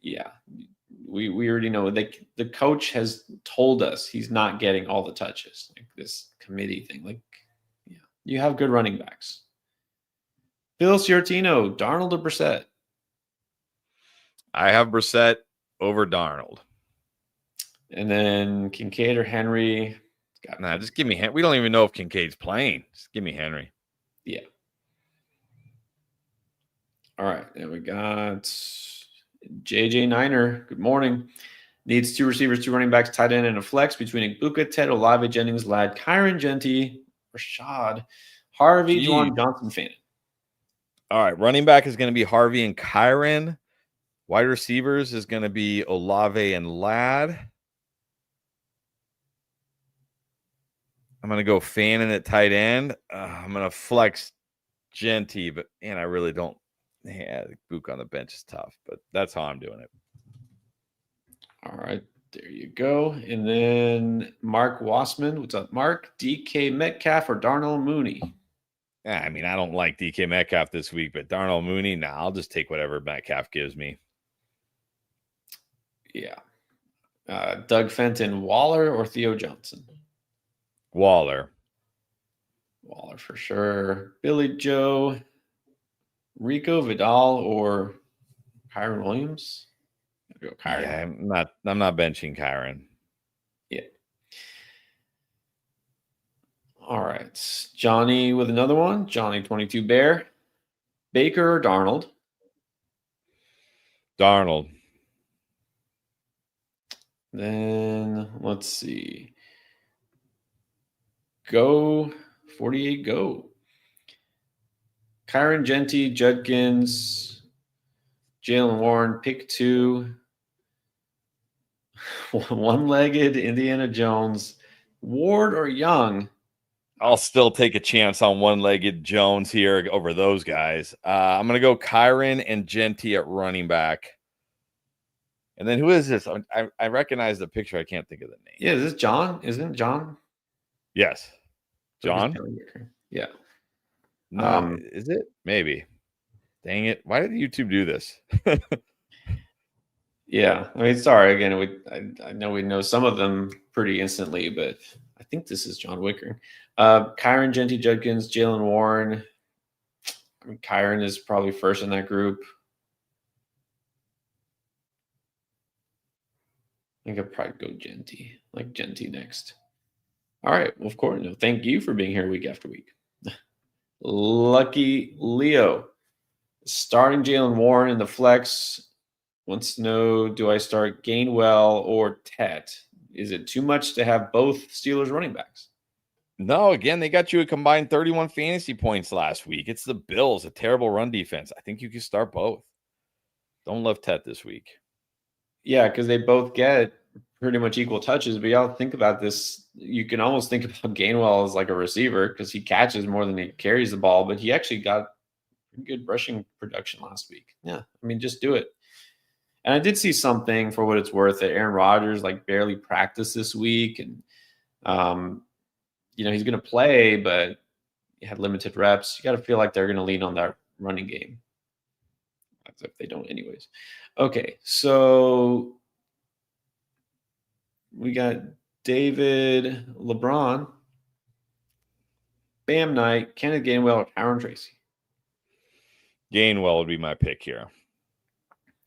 yeah, we already know the coach has told us he's not getting all the touches, this committee thing. Yeah, you have good running backs. Phil Ciartino, Darnold or Brissett? I have Brissett over Darnold. And then Kincaid or Henry? Just give me Henry. We don't even know if Kincaid's playing. Just give me Henry. Yeah. All right. Then we got JJ Niner. Good morning. Needs two receivers, two running backs, tight end, and a flex between Igbuka, Ted, Olave, Jennings, Ladd, Kyron Genti, Rashad, Harvey, Juwan Johnson, Fannin. All right. Running back is going to be Harvey and Kyron. Wide receivers is going to be Olave and Ladd. I'm going to go Fannin at tight end. I'm going to flex Genty, but man, I really don't. Yeah, Book on the bench is tough, but that's how I'm doing it. All right, there you go. And then Mark Wassman. What's up, Mark? DK Metcalf or Darnell Mooney? I mean, I don't like DK Metcalf this week, but Darnell Mooney, I'll just take whatever Metcalf gives me. Yeah. Doug Fenton, Waller or Theo Johnson? Waller. Waller for sure. Billy Joe, Rico Vidal or Kyron Williams? I'll go Kyron. Yeah, I'm not benching Kyron. Yeah. All right. Johnny with another one. Johnny 22 Bear. Baker or Darnold? Darnold. Then let's see. Go 48 go. Kyron Genty, Judkins, Jalen Warren, pick 2. One-legged Indiana Jones, Ward or Young? I'll still take a chance on one-legged Jones here over those guys. I'm going to go Kyron and Genty at running back. And then who is this? I recognize the picture. I can't think of the name. Yeah, is this John? Isn't it John? Yes. John? Yeah. No, is it? Maybe. Dang it. Why did YouTube do this? Yeah. I mean, sorry. Again, I know we know some of them pretty instantly, but I think this is John Wicker. Kyron Genty, Judkins, Jalen Warren. I mean, Kyron is probably first in that group. I think I'd probably go Genty, like Genty next. All right. Well, of course. No, thank you for being here week after week. Lucky Leo. Starting Jalen Warren in the flex. Wants to know, do I start Gainwell or Tet? Is it too much to have both Steelers running backs? No, again, they got you a combined 31 fantasy points last week. It's the Bills, a terrible run defense. I think you can start both. Don't love Tet this week. Yeah, because they both get pretty much equal touches. But y'all think about this. You can almost think about Gainwell as like a receiver because he catches more than he carries the ball, but he actually got good rushing production last week. Yeah, I mean, just do it. And I did see something for what it's worth that Aaron Rodgers like barely practiced this week, and he's going to play, but he had limited reps. You got to feel like they're going to lean on that running game, as if they don't, anyways. Okay, so we got David LeBron, Bam Knight, Kenneth Gainwell, or Aaron Tracy. Gainwell would be my pick here.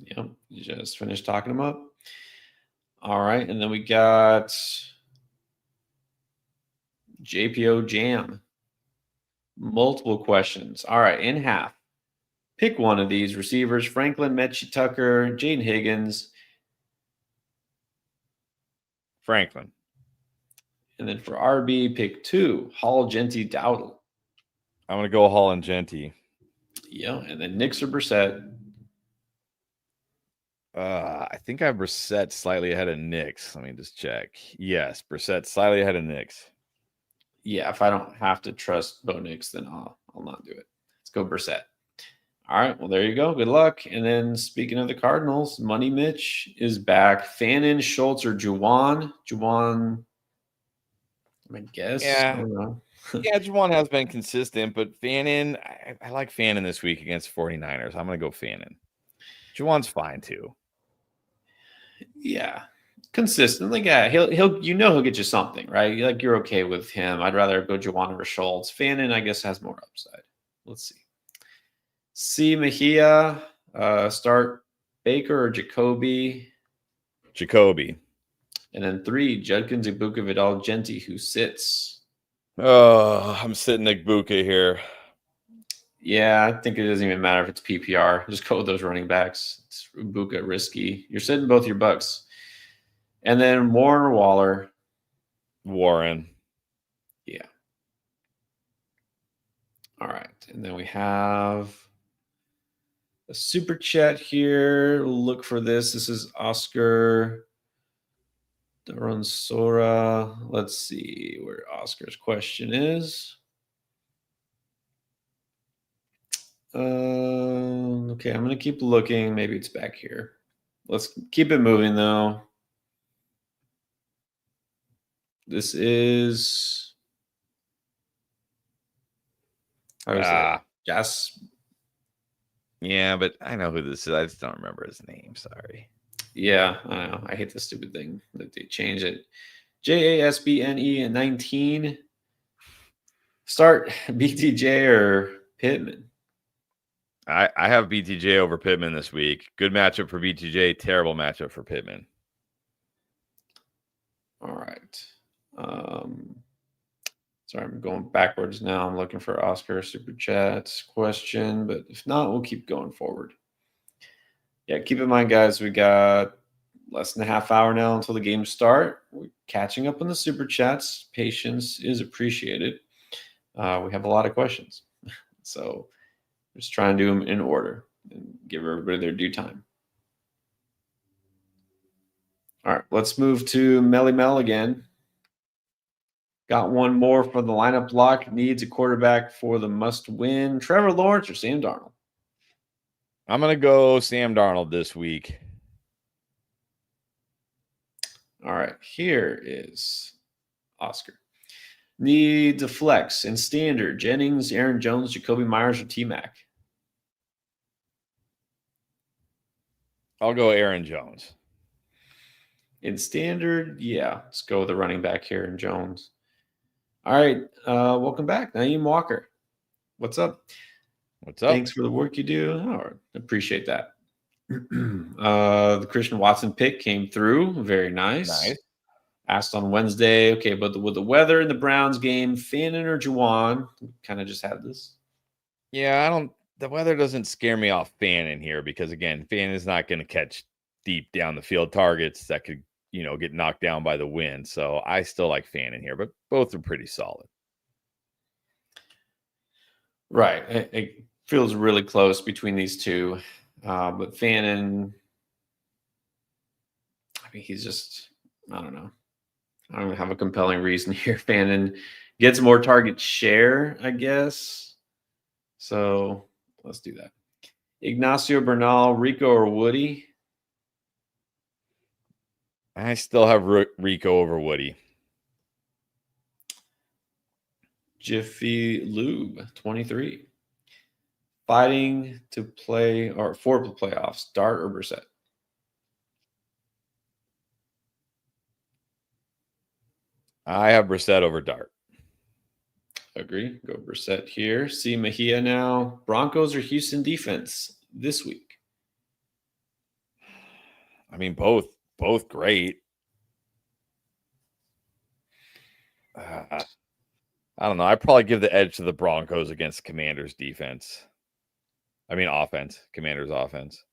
Yeah, you just finished talking them up. All right, and then we got JPO Jam. Multiple questions. All right, in half. Pick one of these receivers: Franklin, Mechie Tucker, Jaden Higgins. Franklin. And then for RB, pick 2: Hall, Genty, Dowdle. I'm going to go Hall and Genty. Yeah, and then Nix or Brissett. I think I have Brissett slightly ahead of Nix. Let me just check. Yes, Brissett slightly ahead of Nix. Yeah, if I don't have to trust Bo Nix, then I'll not do it. Let's go Brissett. All right, well, there you go. Good luck. And then speaking of the Cardinals, Money Mitch is back. Fannin, Schultz, or Juwan? Juwan, I guess. Yeah. I don't know. Yeah, Juwan has been consistent, but Fannin, I like Fannin this week against 49ers. I'm going to go Fannin. Juwan's fine too. Yeah, consistent. Like, yeah, he'll he'll get you something, right? Like, you're okay with him. I'd rather go Juwan over Schultz. Fannin, I guess, has more upside. Let's see. C. Mejia, start Baker or Jacoby. Jacoby. And then 3, Judkins, Ibuka, Vidal, Genty, who sits. Oh, I'm sitting Ibuka here. Yeah, I think it doesn't even matter if it's PPR. Just go with those running backs. It's Ibuka risky. You're sitting both your bucks. And then Warren or Waller. Warren. Yeah. All right. And then we have a super chat here. Look for this. This is Oscar Daransora. Let's see where Oscar's question is. Okay, I'm going to keep looking. Maybe it's back here. Let's keep it moving, though. This is... How is that? Jas? Yeah, but I know who this is. I just don't remember his name. Sorry. Yeah, I know. I hate this stupid thing that they change it. JASBNE 19. Start BTJ or Pittman? I have BTJ over Pittman this week. Good matchup for BTJ. Terrible matchup for Pittman. All right. Sorry, I'm going backwards now. I'm looking for Oscar Super Chat question, but if not, we'll keep going forward. Yeah, keep in mind, guys, we got less than a half hour now until the games start. We're catching up on the Super Chats. Patience is appreciated. We have a lot of questions. So just try and do them in order and give everybody their due time. All right, let's move to Melly Mel again. Got one more for the lineup lock. Needs a quarterback for the must win. Trevor Lawrence or Sam Darnold? I'm going to go Sam Darnold this week. All right, here is Oscar. Needs a flex in standard. Jennings, Aaron Jones, Jacoby Myers, or T-Mac? I'll go Aaron Jones. In standard, yeah. Let's go with the running back here in Jones. All right, welcome back, Naeem Walker. What's up? What's up? Thanks for the work you do. Oh, appreciate that. The Christian Watson pick came through. Very nice. Asked on Wednesday, okay, but with the weather in the Browns game, Fannin or Juwan? Kind of just had this. Yeah, the weather doesn't scare me off Fannin here because, again, Fannin is not going to catch deep down the field targets that could, get knocked down by the wind. So I still like Fannin here, but both are pretty solid. Right. It feels really close between these two. But Fannin, I mean, he's just, I don't know. I don't have a compelling reason here. Fannin gets more target share, I guess. So let's do that. Ignacio Bernal, Rico, or Woody? I still have Rico over Woody. Jiffy Lube, 23. Fighting to play or for the playoffs, Dart or Brissett? I have Brissett over Dart. Agree. Go Brissett here. See Mejia now. Broncos or Houston defense this week? I mean, both great. I don't know. I'd probably give the edge to the Broncos against Commanders defense. I mean, offense. Commanders offense.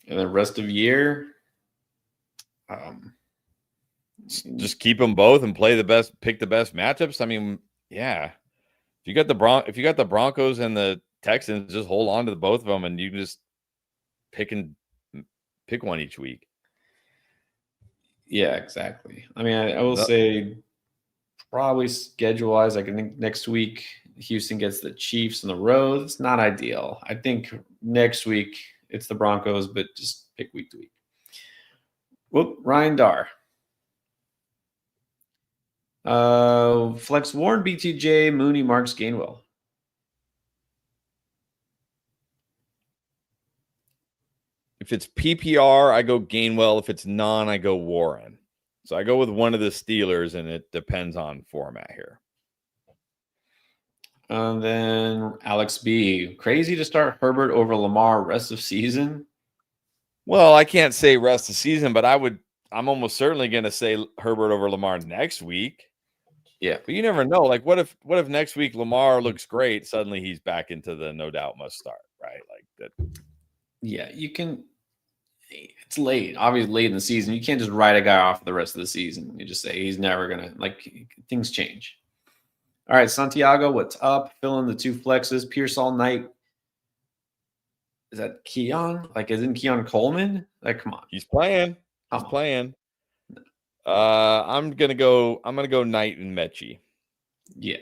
And then rest of year, just keep them both and play the best. Pick the best matchups. I mean, yeah. If you got the Broncos and the Texans, just hold on to both of them, and you can just pick one each week. Yeah, exactly. I mean, I will say probably schedule-wise, I think next week Houston gets the Chiefs on the road. It's not ideal. I think next week it's the Broncos, but just pick week to week. Whoop, Ryan Darr. Flex Warren, BTJ, Mooney, Marks, Gainwell. If it's PPR, I go Gainwell. If it's non, I go Warren. So I go with one of the Steelers, and it depends on format here. And then Alex B. Crazy to start Herbert over Lamar rest of season? Well, I can't say rest of season, but I'm almost certainly going to say Herbert over Lamar next week. Yeah. But you never know. Like, what if next week Lamar looks great? Suddenly he's back into the no doubt must start, right? Like that. Yeah, you can. It's late, obviously late in the season. You can't just write a guy off for the rest of the season. You just say he's never going to, like, things change. All right, Santiago, what's up? Fill in the two flexes. Pierce all night. Is that Keon? Like, isn't Keon Coleman? Like, come on. He's playing. Come on. Playing. I'm gonna go Knight and Mechie. Yeah.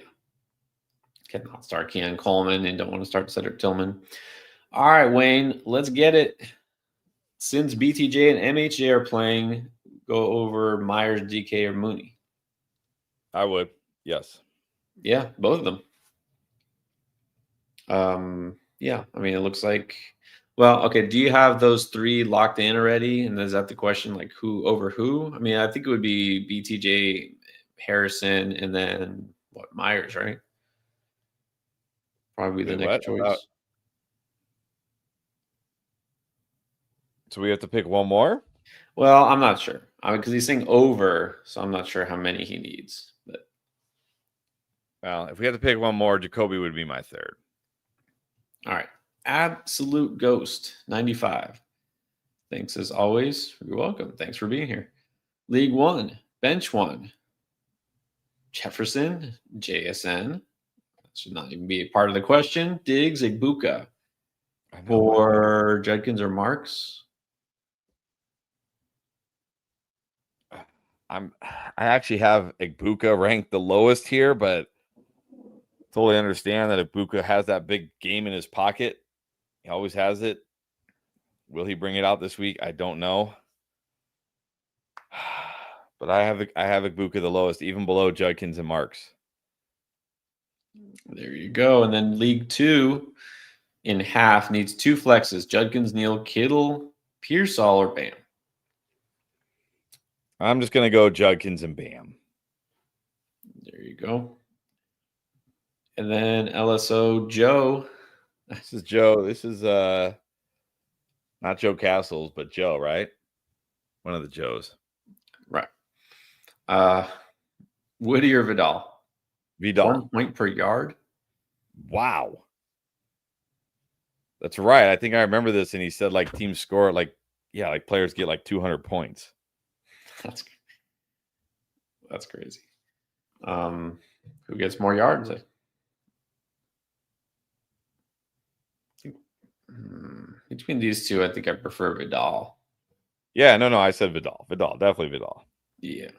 Cannot start Keon Coleman and don't want to start Cedric Tillman. All right, Wayne, let's get it. Since BTJ and MHJ are playing, go over Myers, DK, or Mooney. I would. Yes. Yeah, both of them. Yeah, I mean, it looks like. Well, okay. Do you have those three locked in already? And is that the question, like who over who? I mean, I think it would be BTJ, Harrison, and then what Myers, right? Probably the next choice. So we have to pick one more? Well, I'm not sure. I mean, because he's saying over, so I'm not sure how many he needs. But well, if we had to pick one more, Jacoby would be my third. All right. Absolute Ghost 95. Thanks as always. You're welcome. Thanks for being here. League One, Bench One. Jefferson, JSN. That should not even be a part of the question. Diggs, Igbuka. For Judkins or Marks. I actually have Igbuka ranked the lowest here, but totally understand that Igbuka has that big game in his pocket. He always has it. Will he bring it out this week? I don't know. But I have Igbuka the lowest, even below Judkins and Marks. There you go. And then League Two in half needs two flexes. Judkins, Neal, Kittle, Pearsall, or Bam. I'm just going to go Judkins and Bam. There you go. And then LSO Joe. This is Joe. This is not Joe Castles, but Joe, right? One of the Joes. Right. Woody or Vidal? Vidal. 1 point per yard. Wow. That's right. I think I remember this, and he said like teams score like players get like 200 points. That's crazy. Who gets more yards? Between these two, I think I prefer Vidal. Yeah, no, I said Vidal. Definitely Vidal. Yeah.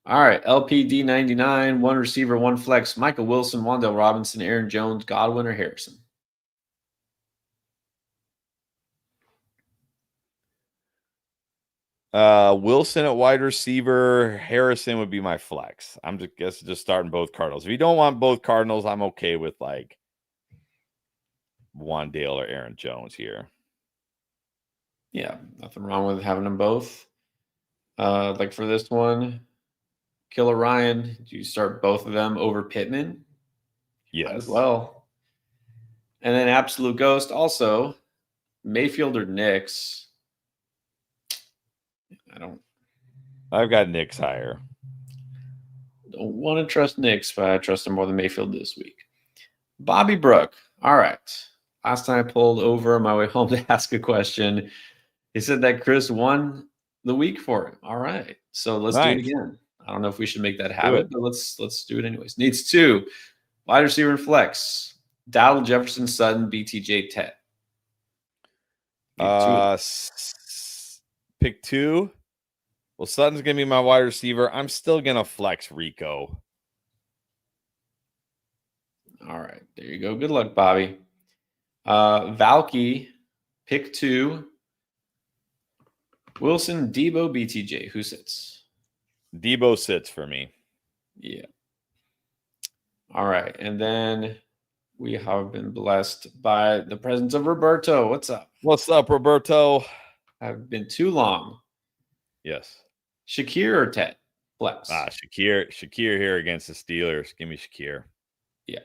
All right. LPD 99, one receiver, one flex. Michael Wilson, Wan'Dale Robinson, Aaron Jones, Godwin, or Harrison? Wilson at wide receiver. Harrison would be my flex. I'm just starting both Cardinals. If you don't want both Cardinals, I'm okay with like Wan'Dale or Aaron Jones here. Yeah, nothing wrong with having them both. Like for this one, Killer Ryan, do you start both of them over Pittman? Yes. Might as well. And then Absolute Ghost, also Mayfield or Knicks. I've got Knicks higher. Don't want to trust Knicks, but I trust him more than Mayfield this week. Bobby Brook. All right. Last time I pulled over on my way home to ask a question, he said that Chris won the week for him. All right. So let's do it again. I don't know if we should make that habit, but let's do it anyways. Needs two. Wide receiver and flex. Dowdle, Jefferson, Sutton, BTJ, Tet. Pick two. Well, Sutton's going to be my wide receiver. I'm still going to flex Rico. All right. There you go. Good luck, Bobby. Valky, pick two. Wilson, Debo, BTJ. Who sits? Debo sits for me. Yeah. All right. And then we have been blessed by the presence of Roberto. What's up? What's up, Roberto? I've been too long. Yes. Shakir or Tet? Flex. Shakir here against the Steelers. Give me Shakir. Yeah.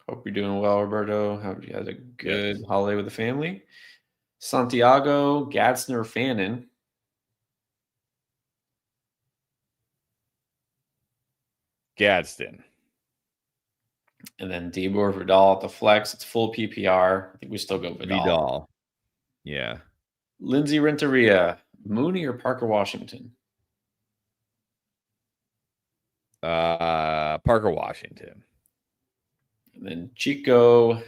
Hope you're doing well, Roberto. Hope you had a good holiday with the family. Santiago, Gadsden, or Fannin? Gadsden. And then Debo or Vidal at the flex. It's full PPR. I think we still go Vidal. Yeah. Lindsay Renteria, Mooney or Parker Washington? Parker Washington. And then Chico,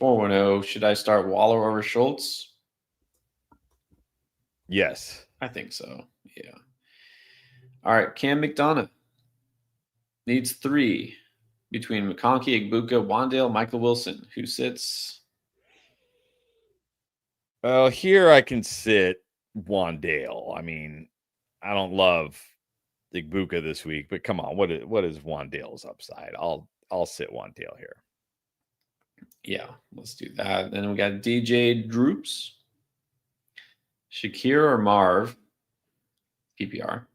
410. Should I start Waller over Schultz? Yes. I think so. Yeah. All right. Cam McDonough needs 3 between McConkey, Igbuka, Wandale, Michael Wilson. Who sits? Well, here I can sit Wandale. I mean, I don't love Igbuka this week, but come on, what is Wandale's upside? I'll sit Wandale here. Yeah, let's do that. Then we got DJ Droops, Shakir or Marv, PPR.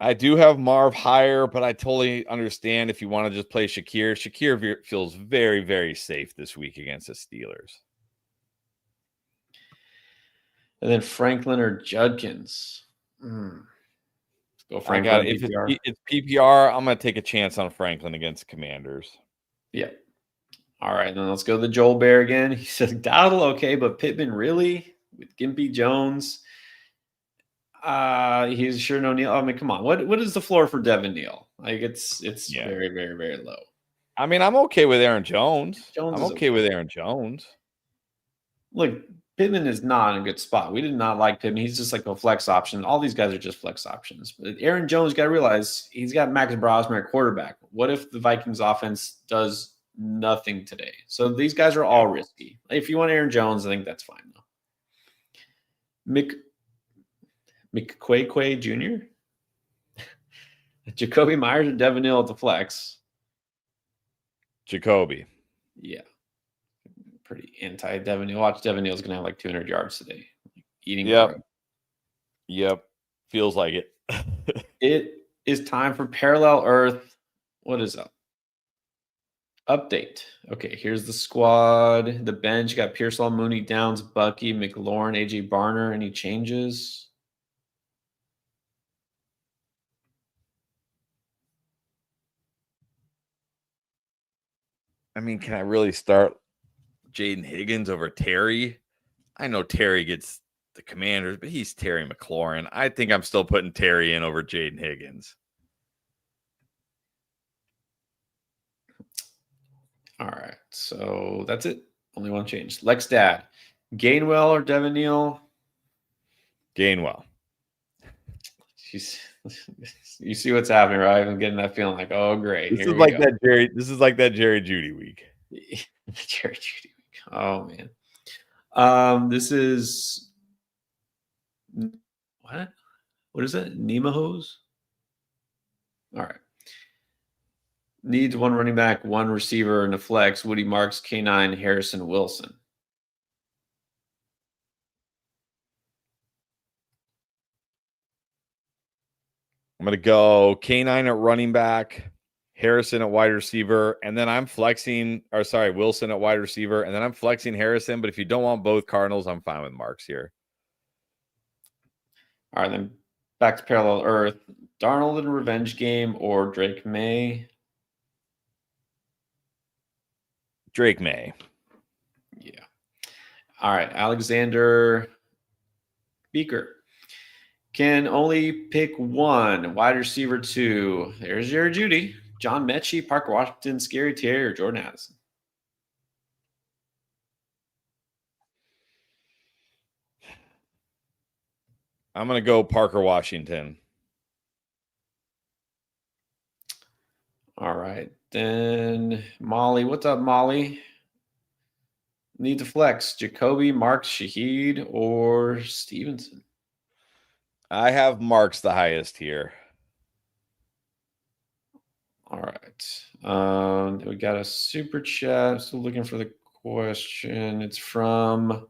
I do have Marv higher, but I totally understand if you want to just play Shakir. Shakir feels very, very safe this week against the Steelers. And then Franklin or Judkins. Let's go Franklin. I got if it's PPR, I'm going to take a chance on Franklin against Commanders. Yeah. All right, then let's go to the Joel Bear again. He says Dowdle okay, but Pittman really with Gimpy Jones. He's sure no Neal. I mean, come on. What is the floor for Devin Neal? Like it's very, very, very low. I mean, I'm okay with Aaron Jones. I'm okay with Aaron Jones. Look, Pittman is not in a good spot. We did not like Pittman. He's just like a flex option. All these guys are just flex options. But Aaron Jones got to realize he's got Max Brosmer at quarterback. What if the Vikings offense does nothing today? So these guys are all risky. If you want Aaron Jones, I think that's fine though. McQuay Jr. Jacoby Myers or Devin Neal at the flex. Jacoby. Yeah. Pretty anti Devin Neal. Watch Devin Neal's gonna have like 200 yards today. Eating. Yep. Feels like it. It is time for Parallel Earth. What is up? Update. Okay, here's the squad. The bench got Pearsall, Mooney, Downs, Bucky, McLaurin, AJ Barner. Any changes? I mean, can I really start Jaden Higgins over Terry? I know Terry gets the Commanders, but he's Terry McLaurin. I think I'm still putting Terry in over Jaden Higgins. All right, so that's it. Only one change. Lex Dad, Gainwell or Devin Neal? Gainwell. You see what's happening, right? I'm getting that feeling like, oh, great. This is like that Jerry Jeudy week. Jerry Jeudy week. Oh man. This is what? What is it? Nemahos? All right. Needs 1 running back, 1 receiver, and a flex. Woody Marks, K9, Harrison Wilson. I'm going to go K9 at running back, Harrison at wide receiver, and then I'm flexing, Wilson at wide receiver, and then I'm flexing Harrison. But if you don't want both Cardinals, I'm fine with Marks here. All right, then back to Parallel Earth. Darnold in revenge game or Drake May? Drake May. Yeah. All right, Alexander Beaker. Can only pick 1 wide receiver 2. There's Jerry Jeudy, John Mechie, Parker Washington, Scary Terry, or Jordan Addison. I'm going to go Parker Washington. All right. Then Molly. What's up, Molly? Need to flex. Jacoby, Marks, Shaheed, or Stevenson? I have Marks the highest here. All right. We got a super chat. Still looking for the question. It's from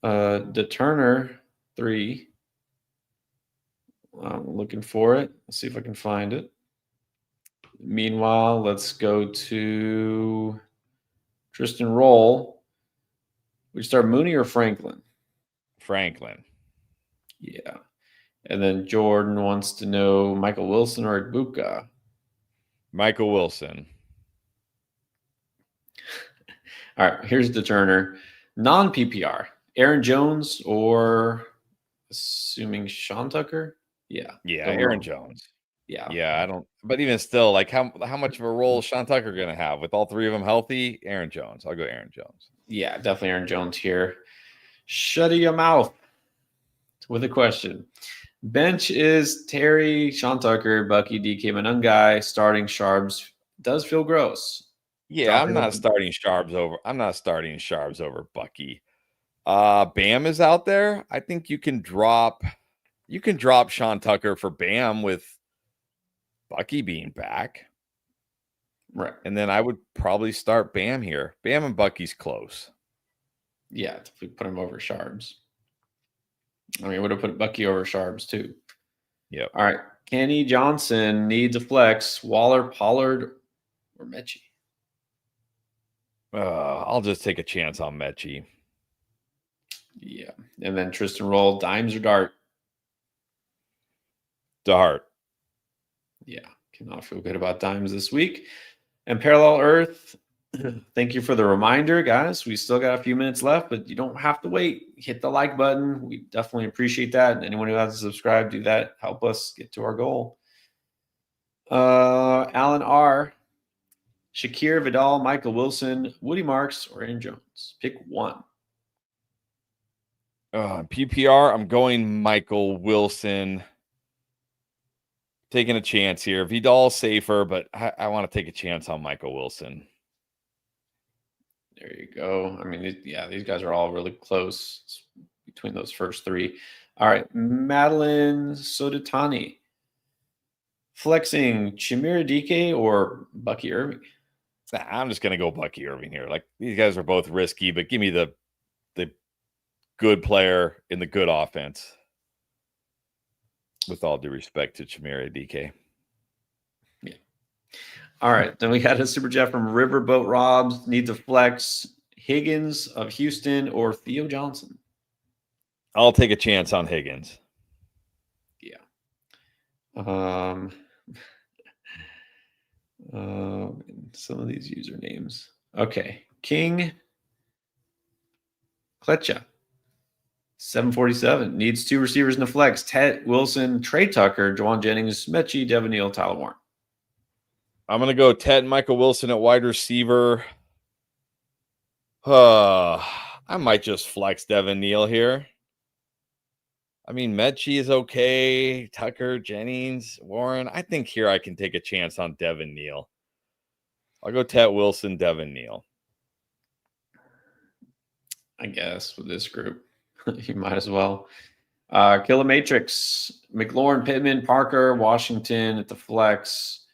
the Turner 3. I'm looking for it. Let's see if I can find it. Meanwhile, let's go to Tristan Roll. We start Mooney or Franklin? Franklin. Yeah. And then Jordan wants to know Michael Wilson or Igbuka. Michael Wilson. All right, here's the Turner. Non-PPR. Aaron Jones or assuming Sean Tucker? Yeah. Yeah, Aaron Jones. Yeah. Yeah, I don't. But even still, like how much of a role is Sean Tucker going to have with all three of them healthy? Aaron Jones. I'll go Aaron Jones. Yeah, definitely Aaron Jones here. Shut your mouth with a question. Bench is Terry, Sean Tucker, Bucky, DK Manungai. Starting Sharps does feel gross. Yeah, I'm Dropping not them. starting Sharps over. I'm not starting Sharps over Bucky. Bam is out there. I think you can drop Sean Tucker for Bam with Bucky being back. Right. And then I would probably start Bam here. Bam and Bucky's close. Yeah, if we put him over Sharps. I mean, would have put Bucky over Sharps too. Yep. All right. Kenny Johnson needs a flex. Waller, Pollard, or Mechie. I'll just take a chance on Mechie. Yeah. And then Tristan Roll, dimes or dart? Dart. Yeah. Cannot feel good about dimes this week. And Parallel Earth, thank you for the reminder, guys. We still got a few minutes left, but you don't have to wait. Hit the like button. We definitely appreciate that. And anyone who hasn't subscribed, do that. Help us get to our goal. Alan R. Shakir, Vidal, Michael Wilson, Woody Marks, or Aaron Jones. Pick one. PPR, I'm going Michael Wilson. Taking a chance here. Vidal's safer, but I want to take a chance on Michael Wilson. There you go. I mean, these guys are all really close between those first three. All right. Madeline Sodatani. Flexing Chimera DK or Bucky Irving? I'm just going to go Bucky Irving here. Like, these guys are both risky, but give me the good player in the good offense. With all due respect to Chimera DK. Yeah. All right. Then we got a super chat from Riverboat Robs. Needs a flex. Higgins of Houston or Theo Johnson? I'll take a chance on Higgins. Yeah. Some of these usernames. Okay. King Kletcha. 747 needs two receivers in the flex. Ted Wilson, Trey Tucker, Juwan Jennings, Mechie, Devin Neal, Tyler Warren. I'm going to go Ted and Michael Wilson at wide receiver. I might just flex Devin Neal here. I mean, Mechie is okay. Tucker, Jennings, Warren. I think here I can take a chance on Devin Neal. I'll go Ted Wilson, Devin Neal. I guess with this group, you might as well. Killer Matrix, McLaurin, Pittman, Parker, Washington at the flex.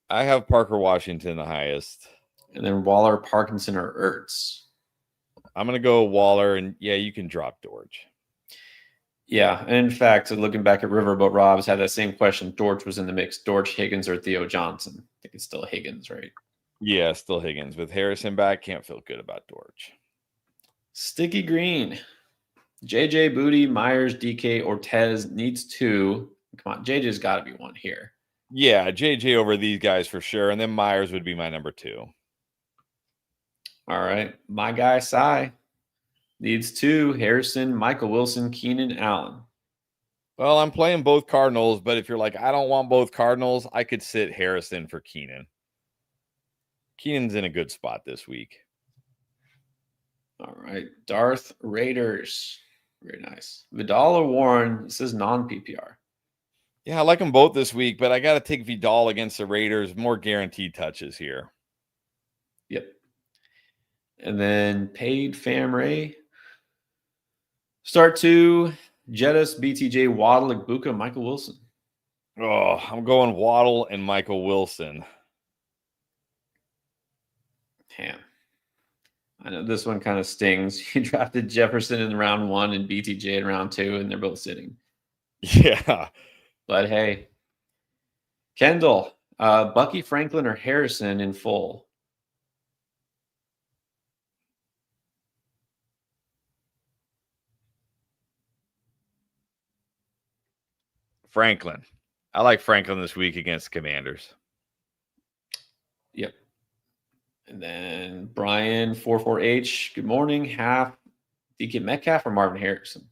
I have Parker Washington the highest. And then Waller, Parkinson, or Ertz. I'm going to go Waller, and yeah, you can drop Dortch. Yeah, and in fact, looking back at Riverboat Robs, had that same question. Dortch was in the mix. Dortch, Higgins, or Theo Johnson? I think it's still Higgins, right? Yeah, still Higgins. With Harrison back, can't feel good about Dortch. Sticky Green. JJ, Booty, Myers, DK, Ortez needs two. Come on, JJ's got to be one here. Yeah, JJ over these guys for sure. And then Myers would be my number two. All right. My guy, Cy, needs two. Harrison, Michael Wilson, Keenan Allen. Well, I'm playing both Cardinals, but if you're like, I don't want both Cardinals, I could sit Harrison for Keenan. Keenan's in a good spot this week. All right. Darth Raiders. Very nice. Vidal or Warren. This is non-PPR. Yeah, I like them both this week, but I got to take Vidal against the Raiders. More guaranteed touches here. Yep. And then paid Fam Ray. Start two. Jettis, BTJ, Waddle, Igbuka, Michael Wilson. Oh, I'm going Waddle and Michael Wilson. Damn. I know this one kind of stings. You drafted Jefferson in round one and BTJ in round two, and they're both sitting. Yeah. But hey. Kendall, Bucky Franklin or Harrison in full? Franklin. I like Franklin this week against Commanders. Yep. And then Brian 44H. Good morning. Half DK Metcalf or Marvin Harrison?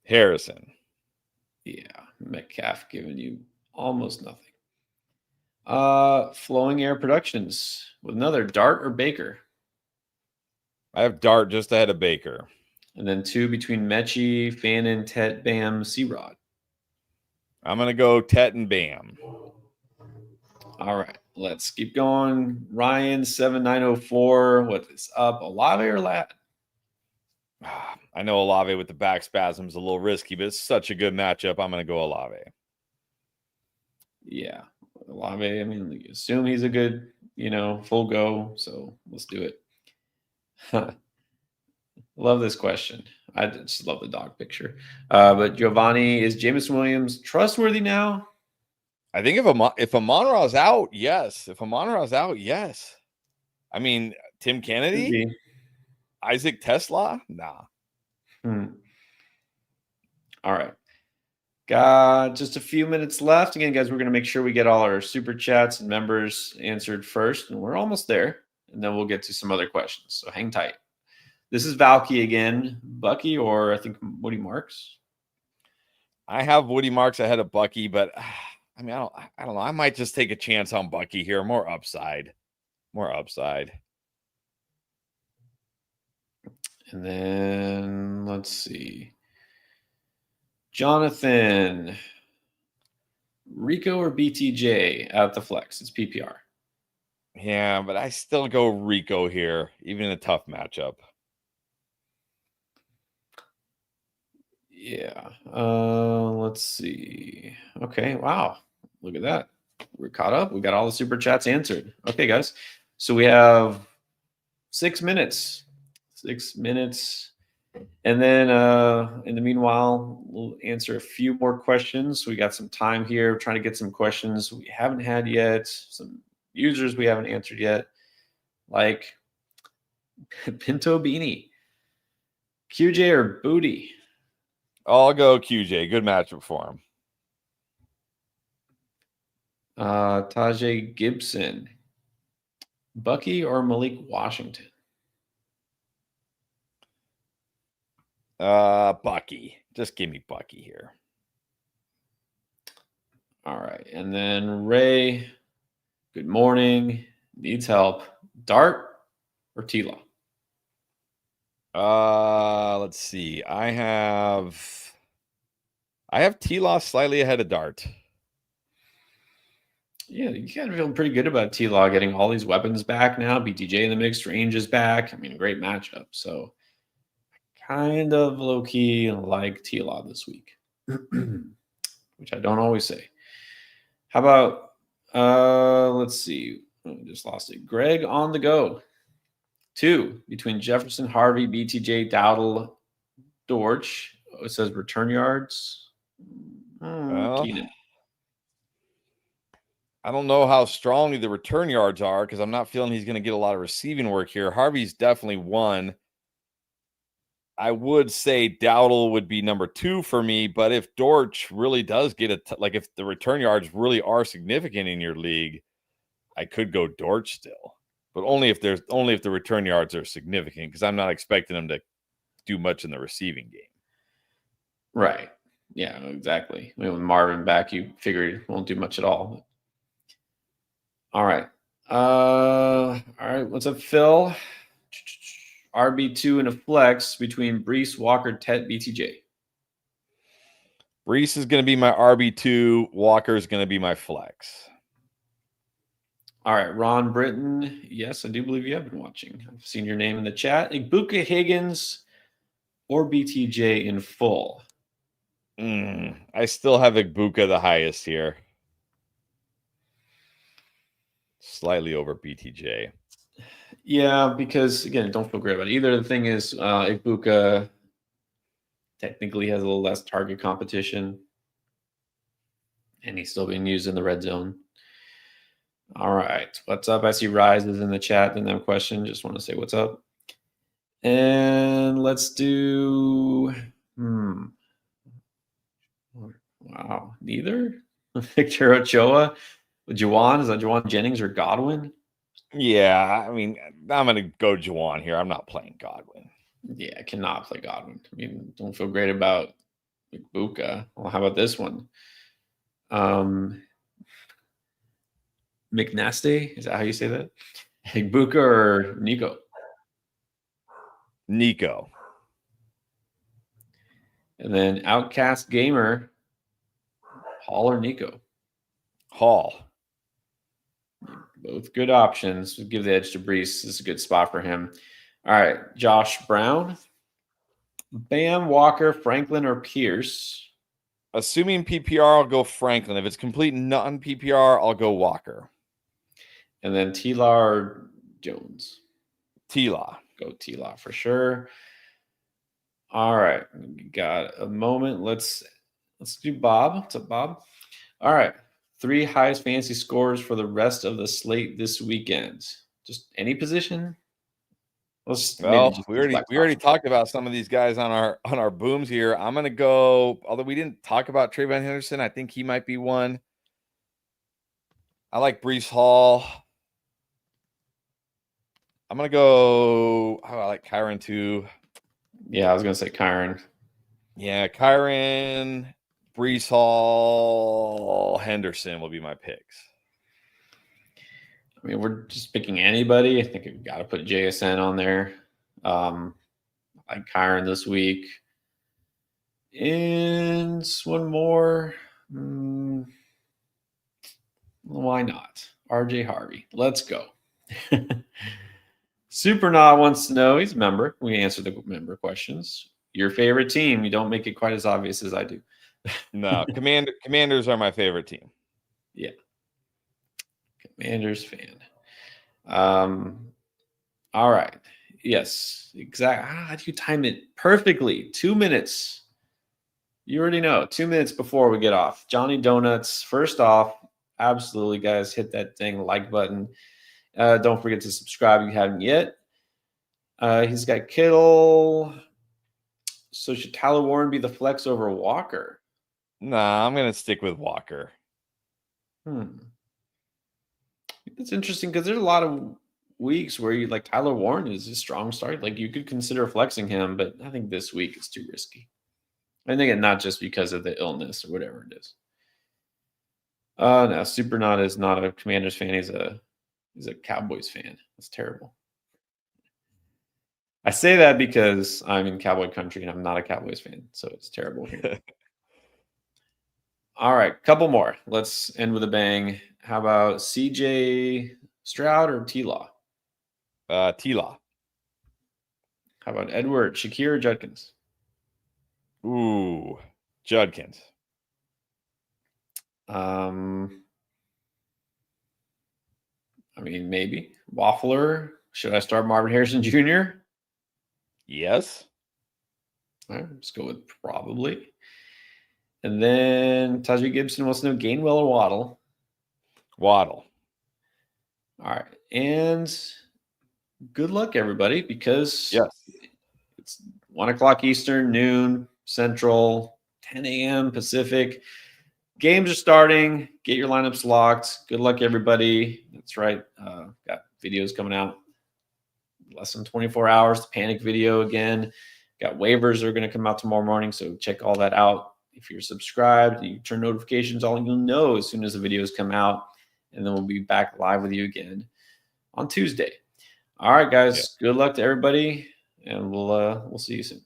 Harrison. Yeah, Metcalf giving you Almost nothing. Flowing Air Productions with another Dart or Baker. I have Dart just ahead of Baker. And then 2 between Mechie, Fannin, Tet, Bam, C-Rod. I'm going to go Tet and Bam. All right, let's keep going. Ryan 7904. What is up? Olave or Lat? I know Olave with the back spasms a little risky, but it's such a good matchup. I'm going to go Olave. Yeah, Olave. I mean, you assume he's a good, full go. So let's do it. Love this question. I just love the dog picture. But Giovanni, is Jameson Williams trustworthy now? I think if Amon-Ra's out, yes. If Amon-Ra's out, yes. I mean, Tim Kennedy, Isaac Tesla, nah. All right. Got just a few minutes left. Again, guys, we're going to make sure we get all our super chats and members answered first, and we're almost there. And then we'll get to some other questions. So hang tight. This is Valky again. Bucky, or I think Woody Marks. I have Woody Marks ahead of Bucky, but I mean, I don't know. I might just take a chance on Bucky here. More upside. And then let's see. Jonathan, Rico or BTJ at the flex? It's PPR. Yeah, but I still go Rico here, even in a tough matchup. Yeah. Let's see. Okay. Wow. Look at that. We're caught up. We got all the super chats answered. Okay, guys. So we have 6 minutes. 6 minutes. And then in the meanwhile, we'll answer a few more questions. We got some time here trying to get some questions we haven't had yet, some users we haven't answered yet, like Pinto Beanie, QJ or Booty. I'll go QJ. Good matchup for him. Tajay Gibson, Bucky or Malik Washington? Bucky. Just give me Bucky here. All right. And then Ray, good morning. Needs help. Dart or T-Law? Let's see. I have T-Law slightly ahead of Dart. Yeah, you got to feel pretty good about T-Law getting all these weapons back now. BTJ in the mixed range is back. I mean, great matchup. So kind of low-key like T-Law this week, which I don't always say. How about, let's see. I just lost it. Greg on the go. 2 between Jefferson, Harvey, BTJ, Dowdle, Dortch. It says return yards. Keenan. I don't know how strongly the return yards are because I'm not feeling he's going to get a lot of receiving work here. Harvey's definitely 1. I would say Dowdle would be number 2 for me, but if Dortch really does get like if the return yards really are significant in your league, I could go Dortch still, but only if the return yards are significant because I'm not expecting him to do much in the receiving game. Right. Yeah, exactly. I mean, with Marvin back, you figure he won't do much at all. All right. All right. What's up, Phil? RB2 and a flex between Brees, Walker, Tet, BTJ. Brees is going to be my RB2. Walker is going to be my flex. All right. Ron Britton. Yes, I do believe you have been watching. I've seen your name in the chat. Igbuka Higgins or BTJ in full. I still have Igbuka the highest here. Slightly over BTJ. Yeah, because again, don't feel great about it either. The thing is, Igbuka technically has a little less target competition, and he's still being used in the red zone. All right, what's up? I see Rise is in the chat. Didn't have a question. Just want to say what's up. And let's do. Wow, neither. Victor Ochoa, Juwan. Is that Juwan Jennings or Godwin? Yeah, I mean, I'm going to go Juwan here. I'm not playing Godwin. Yeah, I cannot play Godwin. I mean, don't feel great about Igbuka. Well, how about this one? McNasty, is that how you say that? Buka or Nico? Nico. And then Outcast Gamer, Hall or Nico? Hall. Both good options. We'll give the edge to Brees. This is a good spot for him. All right, Josh Brown, Bam, Walker, Franklin, or Pierce? Assuming PPR, I'll go Franklin. If it's complete non-PPR, I'll go Walker. And then T-Law or Jones? T-Law. Go T-Law for sure. All right, got a moment. Let's do Bob. What's up, Bob? All right, 3 highest fantasy scores for the rest of the slate this weekend. Just any position. Well, we already talked about some of these guys on our booms here. I'm gonna go. Although we didn't talk about Trayvon Henderson, I think he might be one. I like Brees Hall. I'm gonna go. Oh, I like Kyron too. Yeah, I was gonna say Kyron. Yeah, Kyron, Brees Hall, Henderson will be my picks. I mean, we're just picking anybody. I think we've got to put JSN on there. Like Kyron this week. And one more. Why not? RJ Harvey. Let's go. Supernaut wants to know, he's a member. We answer the member questions. Your favorite team. You don't make it quite as obvious as I do. No, Commanders are my favorite team. Yeah. Commanders fan. All right. Yes, exactly. How do you time it perfectly? 2 minutes. You already know. 2 minutes before we get off. Johnny Donuts. First off, absolutely, guys, hit that like button. Don't forget to subscribe if you haven't yet. He's got Kittle. So should Tyler Warren be the flex over Walker? Nah, I'm gonna stick with Walker. It's interesting because there's a lot of weeks where you like Tyler Warren is a strong start. Like you could consider flexing him, but I think this week is too risky. I think not just because of the illness or whatever it is. No, Supernaut is not a Commanders fan. He's a Cowboys fan. That's terrible. I say that because I'm in Cowboy country and I'm not a Cowboys fan, so it's terrible here. All right, couple more. Let's end with a bang. How about CJ Stroud or T-Law? T-Law. How about Edward, Shakir, or Judkins? Ooh, Judkins. I mean, maybe. Waffler. Should I start Marvin Harrison Jr.? Yes. All right, let's go with probably. And then Tajee Gibson wants to know Gainwell or Waddle? Waddle. All right. And good luck, everybody, because yes, it's 1 o'clock Eastern, noon Central, 10 a.m. Pacific. Games are starting. Get your lineups locked. Good luck, everybody. That's right. Got videos coming out less than 24 hours. The panic video again. Got waivers that are going to come out tomorrow morning, so check all that out. If you're subscribed, you turn notifications on, you'll know as soon as the videos come out, and then we'll be back live with you again on Tuesday. All right, guys. Good luck to everybody, and we'll see you soon.